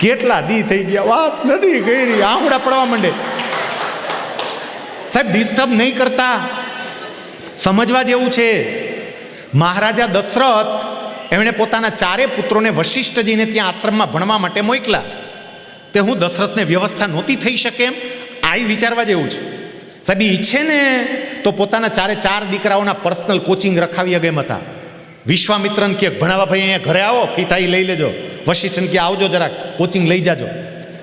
કેટલા દી થઈ ગયા વાત નથી કરી, આંગળા પડવા માંડે. સાહેબ ડિસ્ટર્બ નહીં કરતા. સમજવા જેવું છે. મહારાજા દશરથ એમણે પોતાના 4 પુત્રોને વશિષ્ઠજીને ત્યાં આશ્રમમાં ભણવા માટે મોકલા. તે હું દશરથને વ્યવસ્થા નહોતી થઈ શકે એમ? આ વિચારવા જેવું છે. સાહેબ ઈચ્છે ને તો પોતાના 4 દીકરાઓના પર્સનલ કોચિંગ રખાવી એમ હતા. વિશ્વામિત્રને કે ભણાવવા ભાઈ અહીંયા ઘરે આવો, ફીતાઈ લઈ લેજો. વશિષ્ઠને કે આવજો જરાક કોચિંગ લઈ જાજો.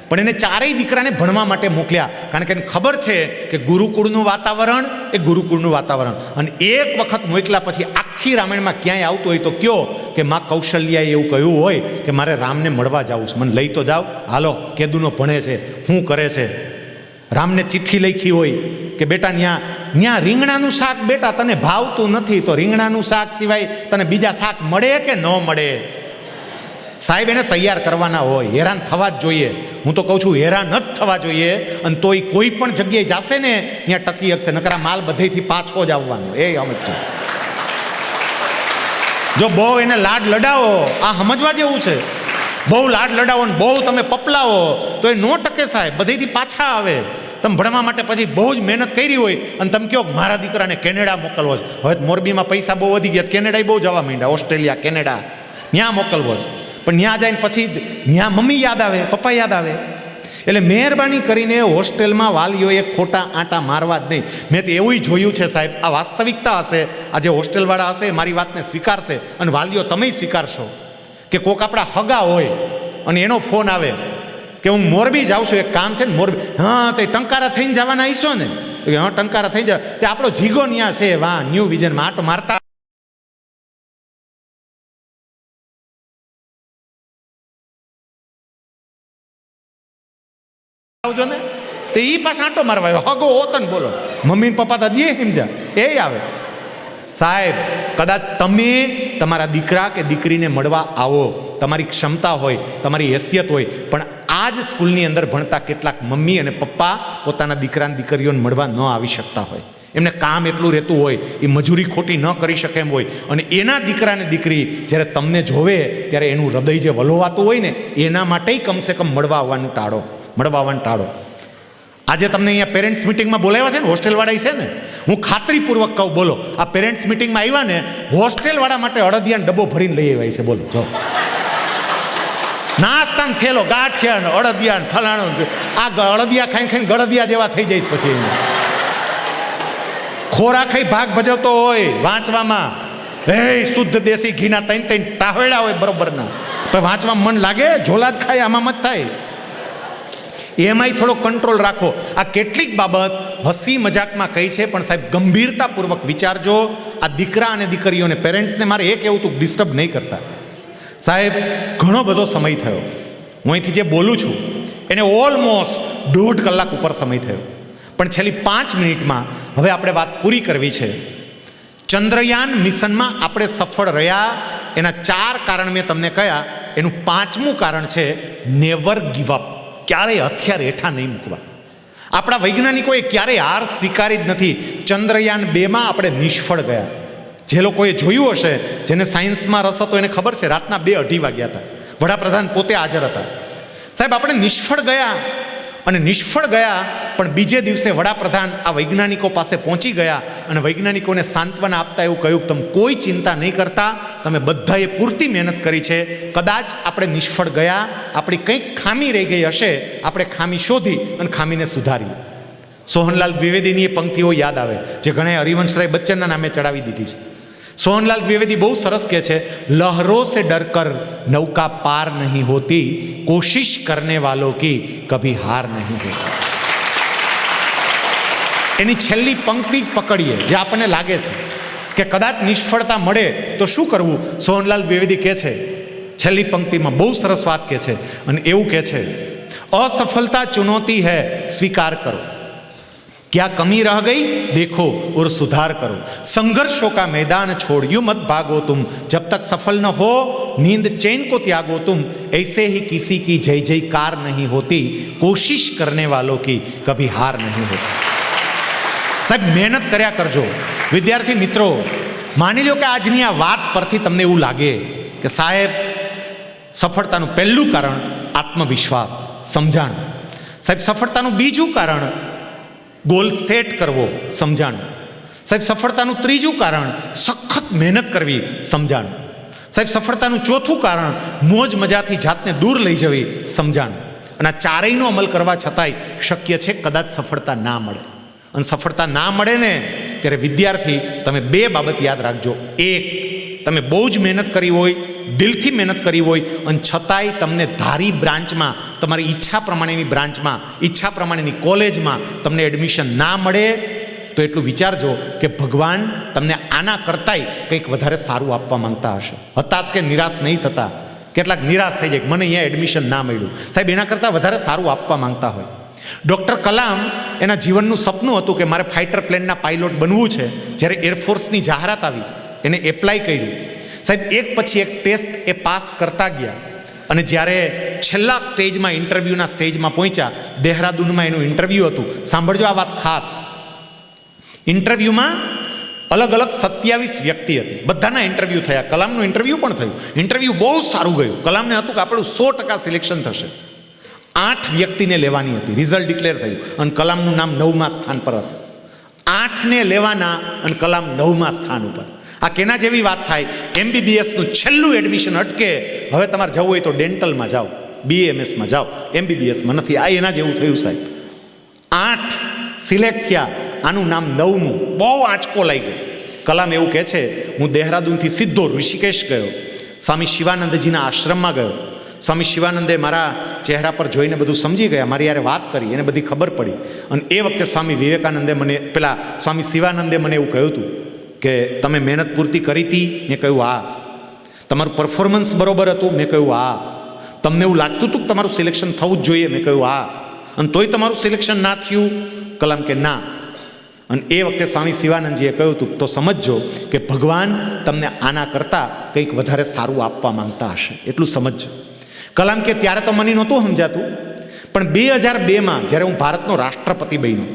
પણ એને 4 દીકરાને ભણવા માટે મોકલ્યા, કારણ કે એને ખબર છે કે ગુરુકુળનું વાતાવરણ એ ગુરુકુળનું વાતાવરણ. અને એક વખત મોકલ્યા પછી આખી રામાયણમાં ક્યાંય આવતું હોય તો કયો કે માં કૌશલ્યાએ એવું કહ્યું હોય કે મારે રામને મળવા જવું છે, મને લઈ તો જાઓ. હાલો, કેદુનો ભણે છે, શું કરે છે. રામને ચિઠ્ઠી લખી હોય કે બેટા ત્યાં રીંગણાનું શાક બેટા તને ભાવતું નથી, તો રીંગણાનું શાક સિવાય તને બીજા શાક મળે કે ન મળે? સાહેબ એને તૈયાર કરવાના હોય. હેરાન થવા જ જોઈએ. હું તો કહું છું હેરાન જ થવા જોઈએ. અને તોય કોઈ પણ જગ્યાએ જશે ને ત્યાં ટકી શકશે, નકરા માલ બધેથી પાછો જ આવવાનો. એ સમજજો. જો બહુ એને લાડ લડાવો, આ સમજવા જેવું છે. બહુ લાડ લડાવો ને બહુ તમે પપલાવો તો એ નો ટકે સાહેબ, બધેથી પાછા આવે. તમે ભણવા માટે પછી બહુ જ મહેનત કરી હોય અને તમે કહો મારા દીકરાને કેનેડા મોકલવો છે. હવે મોરબીમાં પૈસા બહુ વધી ગયા, કેનેડા બહુ જવા માંડ્યા, ઓસ્ટ્રેલિયા, કેનેડા, ત્યાં મોકલવો છે. પણ ત્યાં જઈને પછી ત્યાં મમ્મી યાદ આવે, પપ્પા યાદ આવે. એટલે મહેરબાની કરીને હોસ્ટેલમાં વાલીઓએ ખોટા આંટા મારવા જ નહીં. મેં તો એવું જોયું છે સાહેબ, આ વાસ્તવિકતા હશે. આ જે હોસ્ટેલવાળા હશે મારી વાતને સ્વીકારશે, અને વાલીઓ તમે સ્વીકારશો કે કોક આપણા હગા હોય અને એનો ફોન આવે કે હું મોરબી જાઉં છું, એક કામ છે ને મોરબી. હા, તે ટંકારા થઈને જવાના આવીશો ને? હા, ટંકારા થઈ જાય. તે આપણો જીગો ત્યાં છે, વાહ ન્યૂ વિઝનમાં આંટો મારતા આવજો ને. તો એ પાછા આંટો મારવા આવ્યો, હગો હોતો ને. બોલો, મમ્મી પપ્પા તો હજી સમજ્યા એ આવે. સાહેબ કદાચ તમે તમારા દીકરા કે દીકરીને મળવા આવો, તમારી ક્ષમતા હોય, તમારી હેસિયત હોય, પણ આ જ સ્કૂલની અંદર ભણતા કેટલાક મમ્મી અને પપ્પા પોતાના દીકરા દીકરીઓને મળવા ન આવી શકતા હોય. એમને કામ એટલું રહેતું હોય, એ મજૂરી ખોટી ન કરી શકે એમ હોય, અને એના દીકરા ને દીકરી જ્યારે તમને જોવે ત્યારે એનું હૃદય જે વલોવાતું હોય ને, એના માટે કમસે કમ મળવા આવવાનું ટાળો. આજે તમને અહીંયા પેરેન્ટ્સ મિટિંગમાં બોલાવ્યા છે ને, હોસ્ટેલવાળા છે ને, હું ખાતરીપૂર્વક કહું, બોલો આ પેરેન્ટ્સ મિટિંગમાં આવ્યા ને, હોસ્ટેલવાળા માટે અડદિયાનો ડબ્બો ભરીને લઈ આવ્યા છે. બોલો, જો નાસ્તાનો થેલો, ગાંઠિયા, અડદિયા, ફલાણું, આ અડદિયા ખાઈને ગળદિયા જેવા થઈ જાય પછી. ખોરાક ખાઈ ભાગ ભજવતો હોય વાંચવામાં, શુદ્ધ દેશી ઘીના 3 ટાહવેડા હોય બરોબરના, તો વાંચવામાં મન લાગે? ઝોલા જ ખાય, આમાં મત થાય. એમાંય થોડો કંટ્રોલ રાખો. આ કેટલીક બાબત હસી મજાકમાં કહી છે, પણ સાહેબ ગંભીરતાપૂર્વક વિચારજો. આ દીકરા અને દીકરીઓને, પેરેન્ટ્સને મારે એ કહેવું હતું, ડિસ્ટર્બ નહીં કરતા. સાહેબ ઘણો બધો સમય થયો, હું અહીંથી જે બોલું છું એને ઓલમોસ્ટ 1.5 કલાક ઉપર સમય થયો, પણ છેલ્લી 5 મિનિટમાં હવે આપણે વાત પૂરી કરવી છે. ચંદ્રયાન મિશનમાં આપણે સફળ રહ્યા એના 4 કારણ મેં તમને કહ્યા. એનું 5મું કારણ છે નેવર ગીવ અપ. ક્યારેય હથિયાર હેઠા નહીં મૂકવા. આપણા વૈજ્ઞાનિકોએ ક્યારેય હાર સ્વીકારી જ નથી. ચંદ્રયાન 2માં આપણે નિષ્ફળ ગયા. જે લોકોએ જોયું હશે, જેને સાયન્સમાં રસ હતો એને ખબર છે, રાતના 2-2:30 વાગ્યા હતા. વડાપ્રધાન પોતે હાજર હતા. સાહેબ, આપણે નિષ્ફળ ગયા, અને નિષ્ફળ ગયા પણ બીજે દિવસે વડાપ્રધાન આ વૈજ્ઞાનિકો પાસે પહોંચી ગયા અને વૈજ્ઞાનિકોને સાંત્વના આપતા એવું કહ્યું કે તમે કોઈ ચિંતા નહીં કરતા, તમે બધાએ પૂરતી મહેનત કરી છે. કદાચ આપણે નિષ્ફળ ગયા, આપણી કંઈક ખામી રહી ગઈ હશે, આપણે ખામી શોધી અને ખામીને સુધારી. સોહનલાલ દ્વિવેદીની એ પંક્તિઓ યાદ આવે જે ઘણા હરિવંશરાય બચ્ચનના નામે ચડાવી દીધી છે. સોહનલાલ દ્વિવેદી બહુ સરસ કહે છે, લહરો સે ડરકર નૌકા પાર નહીં હોતી, કોશિશ કરને વાલો કી કભી હાર નહીં હોતી. એની છેલ્લી પંક્તિ પકડીએ જે આપણને લાગે છે કે કદાચ નિષ્ફળતા મળે તો શું કરવું. સોહનલાલ દ્વિવેદી કહે છે છેલ્લી પંક્તિમાં, બહુ સરસ વાત કહે છે અને એવું કહે છે, असफलता चुनौती है स्वीकार करो, क्या कमी रह गई देखो और सुधार करो, संघर्षों का मैदान छोड़ यूं मत भागो तुम, जब तक सफल न हो नींद चैन को त्यागो तुम, ऐसे ही किसी की जय जयकार नहीं होती, कोशिश करने वालों की कभी हार नहीं होती. साहब, મહેનત કર્યા કરજો. વિદ્યાર્થી મિત્રો, માની લો કે આજની આ વાત પરથી તમને એવું લાગે કે સાહેબ, સફળતાનું પહેલું કારણ આત્મવિશ્વાસ, સમજણ. સાહેબ, સફળતાનું બીજું કારણ ગોલ સેટ કરવો, સમજણ. સાહેબ, સફળતાનું ત્રીજું કારણ સખત મહેનત કરવી, સમજણ. સાહેબ, સફળતાનું ચોથું કારણ મોજ મજાથી જાતને દૂર લઈ જવી, સમજણ. અને આ ચારેયનો અમલ કરવા છતાંય શક્ય છે કદાચ સફળતા ના મળે. અને સફળતા ના મળે ને ત્યારે વિદ્યાર્થી, તમે 2 બાબત યાદ રાખજો. એક, તમે બહુ જ મહેનત કરી હોય, દિલથી મહેનત કરી હોય અને છતાંય તમને ધારી બ્રાન્ચમાં, તમારી ઈચ્છા પ્રમાણેની બ્રાન્ચમાં, ઈચ્છા પ્રમાણેની કોલેજમાં તમને એડમિશન ના મળે તો એટલું વિચારજો કે ભગવાન તમને આના કરતાંય કંઈક વધારે સારું આપવા માંગતા હશે. હતાશ કે નિરાશ નહીં થતા. કેટલાક નિરાશ થઈ જાય, મને અહીંયા એડમિશન ના મળ્યું. સાહેબ, એના કરતાં વધારે સારું આપવા માંગતા હોય. ડૉક્ટર કલામ, એના જીવનનું સપનું હતું કે મારે ફાઇટર પ્લેનના પાયલોટ બનવું છે. જ્યારે એરફોર્સની જાહેરાત આવી, એને એપ્લાય કર્યું. સાહેબ, એક પછી એક ટેસ્ટ એ પાસ કરતા ગયા અને જ્યારે છેલ્લા સ્ટેજમાં, ઇન્ટરવ્યૂના સ્ટેજમાં પહોંચ્યા, દહેરાદૂનમાં એનું ઇન્ટરવ્યૂ હતું. સાંભળજો આ વાત ખાસ. ઇન્ટરવ્યૂમાં અલગ અલગ 27 વ્યક્તિ હતી, બધાના ઇન્ટરવ્યૂ થયા. કલામનું ઇન્ટરવ્યૂ પણ થયું. ઇન્ટરવ્યૂ બહુ સારું ગયું. કલામને હતું કે આપણું 100% સિલેક્શન થશે. 8 વ્યક્તિને લેવાની હતી. રિઝલ્ટ ડિક્લેર થયું અને કલામનું નામ 9મા સ્થાન પર હતું. 8ને લેવાના અને કલામ 9મા સ્થાન ઉપર. આ કેના જેવી વાત થાય? MBBSનું છેલ્લું એડમિશન અટકે, હવે તમારે જવું હોય તો ડેન્ટલમાં જાઓ, BAMSમાં જાઓ, MBBSમાં નથી. આ એના જેવું થયું સાહેબ. 8 સિલેક્ટ થયા, આનું નામ 9મું. બહુ આંચકો લાગી ગયો. કલામ એવું કહે છે, હું દહેરાદૂનથી સીધો ઋષિકેશ ગયો, સ્વામી શિવાનંદજીના આશ્રમમાં ગયો. સ્વામી શિવાનંદે મારા ચહેરા પર જોઈને બધું સમજી ગયા, મારી યારે વાત કરી, એને બધી ખબર પડી. અને એ વખતે સ્વામી વિવેકાનંદે મને, સ્વામી શિવાનંદે મને એવું કહ્યું હતું કે તમે મહેનત પૂરતી કરી હતી? મેં કહ્યું હા. તમારું પરફોર્મન્સ બરોબર હતું? મેં કહ્યું હા. તમને એવું લાગતું હતું કે તમારું સિલેક્શન થવું જ જોઈએ? મેં કહ્યું હા. અને તોય તમારું સિલેક્શન ના થયું? કલામ કે ના. અને એ વખતે સ્વામી શિવાનંદજીએ કહ્યું હતું, તો સમજજો કે ભગવાન તમને આના કરતાં કંઈક વધારે સારું આપવા માંગતા હશે, એટલું સમજજો. કલામ કે ત્યારે તો મને નહોતું સમજાતું, પણ 2002માં જ્યારે હું ભારતનો રાષ્ટ્રપતિ બન્યો,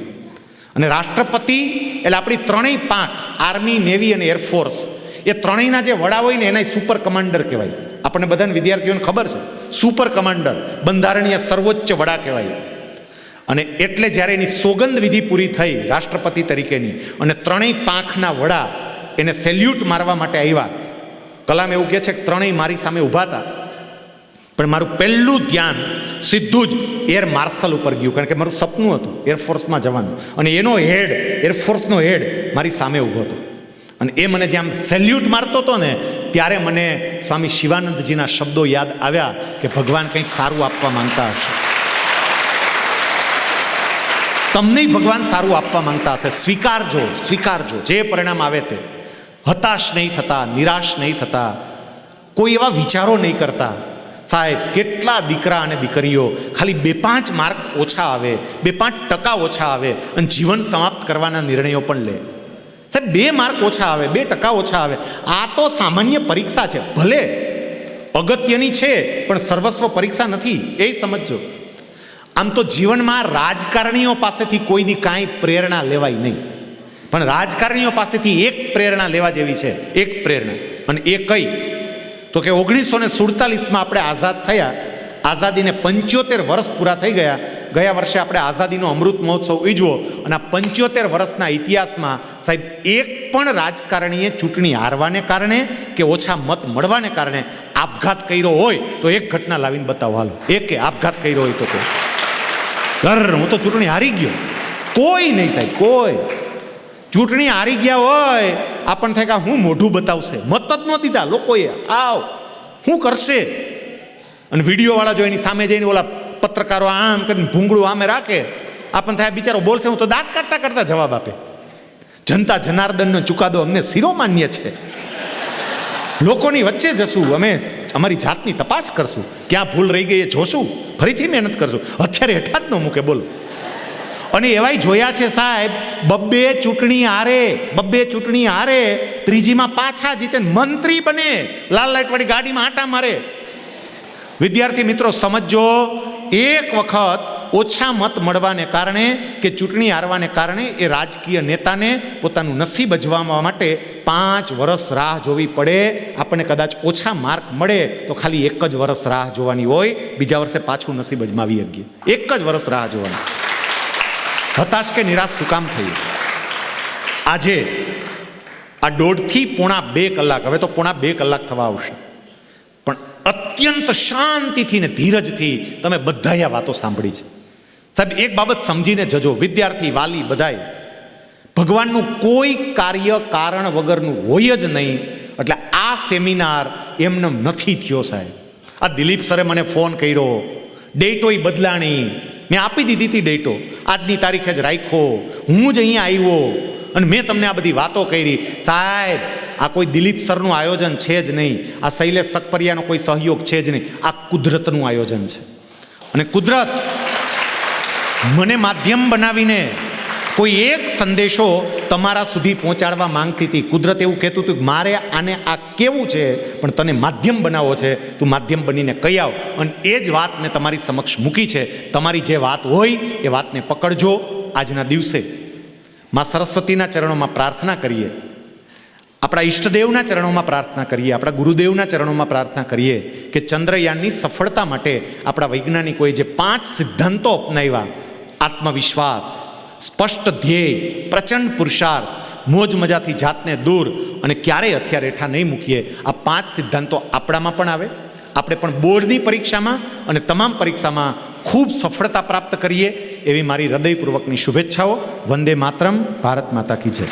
અને રાષ્ટ્રપતિ એટલે આપણી ત્રણેય પાંખ, આર્મી, નેવી અને એરફોર્સ, એ ત્રણેયના જે વડા હોય ને એના સુપર કમાન્ડર કહેવાય. આપણને બધાને વિદ્યાર્થીઓને ખબર છે, સુપર કમાન્ડર, બંધારણીય સર્વોચ્ચ વડા કહેવાય. અને એટલે જ્યારે એની સોગંદ વિધિ પૂરી થઈ રાષ્ટ્રપતિ તરીકેની, અને ત્રણેય પાંખના વડા એને સેલ્યુટ મારવા માટે આવ્યા. કલામ એવું કહે છે કે ત્રણેય મારી સામે ઊભા હતા, પણ મારું પહેલું ધ્યાન સીધું જ એર માર્શલ ઉપર ગયું, કારણ કે મારું સપનું હતું એરફોર્સમાં જવાનું. અને એનો હેડ, એરફોર્સનો હેડ મારી સામે ઊભો હતો. અને એ મને જેમ સેલ્યુટ મારતો હતો ને, ત્યારે મને સ્વામી શિવાનંદજીના શબ્દો યાદ આવ્યા કે ભગવાન કંઈક સારું આપવા માંગતા હશે. તમને ભગવાન સારું આપવા માંગતા હશે. સ્વીકારજો, સ્વીકારજો, જે પરિણામ આવે તે. હતાશ નહીં થતા, નિરાશ નહીં થતા, કોઈ એવા વિચારો નહીં કરતા. સાહેબ, કેટલા દીકરા અને દીકરીઓ ખાલી 2-5 માર્ક ઓછા આવે, 2-5% ઓછા આવે અને જીવન સમાપ્ત કરવાના નિર્ણયો પણ લે. સાહેબ, 2 માર્ક ઓછા આવે, 2% ઓછા આવે, આ તો સામાન્ય પરીક્ષા છે. ભલે અગત્યની છે, પણ સર્વસ્વ પરીક્ષા નથી, એ સમજજો. આમ તો જીવનમાં રાજકારણીઓ પાસેથી કોઈ દી કાંઈ પ્રેરણા લેવાય નહીં, પણ રાજકારણીઓ પાસેથી એક પ્રેરણા લેવા જેવી છે, એક પ્રેરણા. અને એ કઈ? તો કે 1947માં આપણે આઝાદ થયા, આઝાદીને 75 વર્ષ પૂરા થઈ ગયા. ગયા વર્ષે આપણે આઝાદીનો અમૃત મહોત્સવ ઉજવો, અને આ 75 વર્ષના ઇતિહાસમાં સાહેબ એક પણ રાજકારણીએ ચૂંટણી હારવાને કારણે કે ઓછા મત મળવાને કારણે આપઘાત કર્યો હોય તો એક ઘટના લાવીને બતાવો. હાલો, એકે આપઘાત કર્યો હોય તો કોઈ હું તો ચૂંટણી હારી ગયો, કોઈ નહીં સાહેબ, કોઈ. ચૂંટણી હારી ગયા હોય આપણને થાય કે હું મોઢું બતાવશે, મત જ ન દીધા લોકોએ, આવ શું કરશે. અને વિડીયોવાળા જો એની સામે જઈને ઓલા પત્રકારો આમ કરીને ભૂંગળું આમે રાખે, આપણને થાય બિચારો બોલશે, હું તો દાંત કાઢતા કાઢતા જવાબ આપે. જનતા જનાર્દનનો ચુકાદો અમને શિરોમાન્ય છે, લોકોની વચ્ચે જશું, અમે અમારી જાતની તપાસ કરશું, ક્યાં ભૂલ રહી ગઈ એ જોશું, ફરીથી મહેનત કરશું. અત્યારે હેઠા જ ન મૂકે, બોલો. અને એવાય જોયા છે સાહેબ, બબ્બે ચૂંટણી હારે, ત્રીજીમાં પાછા જીતે, મંત્રી બને, લાલ લાઇટવાળી ગાડીમાં આંટા મારે. વિદ્યાર્થી મિત્રો સમજો, એક વખત ઓછા મત મળવાને કારણે કે ચૂંટણી હારવાને કારણે એ રાજકીય નેતાને પોતાનું નસીબ અજમાવવા માટે 5 વર્ષ રાહ જોવી પડે. આપણને કદાચ ઓછા માર્ક મળે તો ખાલી 1 જ વર્ષ રાહ જોવાની હોય, બીજા વર્ષે પાછું નસીબ અજમાવી શકીએ. 1 જ વર્ષ રાહ જોવાની. હતાશ કે નિરાશ શું કામ થયું? આજે આ 1.5 થી પોણા 2 કલાક, હવે તો પોણા 2 કલાક થવા આવશે, પણ અત્યંત શાંતિથી ને ધીરજથી તમે બધાએ આ વાતો સાંભળી છે. સાહેબ એક બાબત સમજીને જજો, વિદ્યાર્થી, વાલી, બધાએ, ભગવાનનું કોઈ કાર્ય કારણ વગરનું હોય જ નહીં. એટલે આ સેમિનાર એમને નથી થયો સાહેબ. આ દિલીપ સરે મને ફોન કર્યો, ડેટોય બદલાણી, મેં આપી દીધી હતી ડેટો, આજની તારીખે જ રાખ્યો, હું જ અહીંયા આવ્યો અને મેં તમને આ બધી વાતો કરી. સાહેબ આ કોઈ દિલીપ સરનું આયોજન છે જ નહીં, આ શૈલેષ સકપરિયાનો કોઈ સહયોગ છે જ નહીં, આ કુદરતનું આયોજન છે. અને કુદરત મને માધ્યમ બનાવીને કોઈ એક સંદેશો તમારા સુધી પહોંચાડવા માંગતી હતી. કુદરત એવું કહેતું હતું કે મારે આને આ કેવું છે, પણ તને માધ્યમ બનાવવો છે, તું માધ્યમ બનીને કહી આવ. અને એ જ વાત મેં તમારી સમક્ષ મૂકી છે. તમારી જે વાત હોય એ વાતને પકડજો. આજના દિવસે માં સરસ્વતીના ચરણોમાં પ્રાર્થના કરીએ, આપણા ઈષ્ટદેવના ચરણોમાં પ્રાર્થના કરીએ, આપણા ગુરુદેવના ચરણોમાં પ્રાર્થના કરીએ કે ચંદ્રયાનની સફળતા માટે આપણા વૈજ્ઞાનિકોએ જે 5 સિદ્ધાંતો અપનાવ્યા, આત્મવિશ્વાસ, સ્પષ્ટ ધ્યેય, પ્રચંડ પુરુષાર્થ, મોજ મજાથી જાતને દૂર અને ક્યારેય હથિયાર હેઠા નહીં મૂકીએ, આ 5 સિદ્ધાંતો આપણામાં પણ આવે. આપણે પણ બોર્ડની પરીક્ષામાં અને તમામ પરીક્ષામાં ખૂબ સફળતા પ્રાપ્ત કરીએ એવી મારી હૃદયપૂર્વકની શુભેચ્છાઓ. વંદે માતરમ. ભારત માતા કી જય.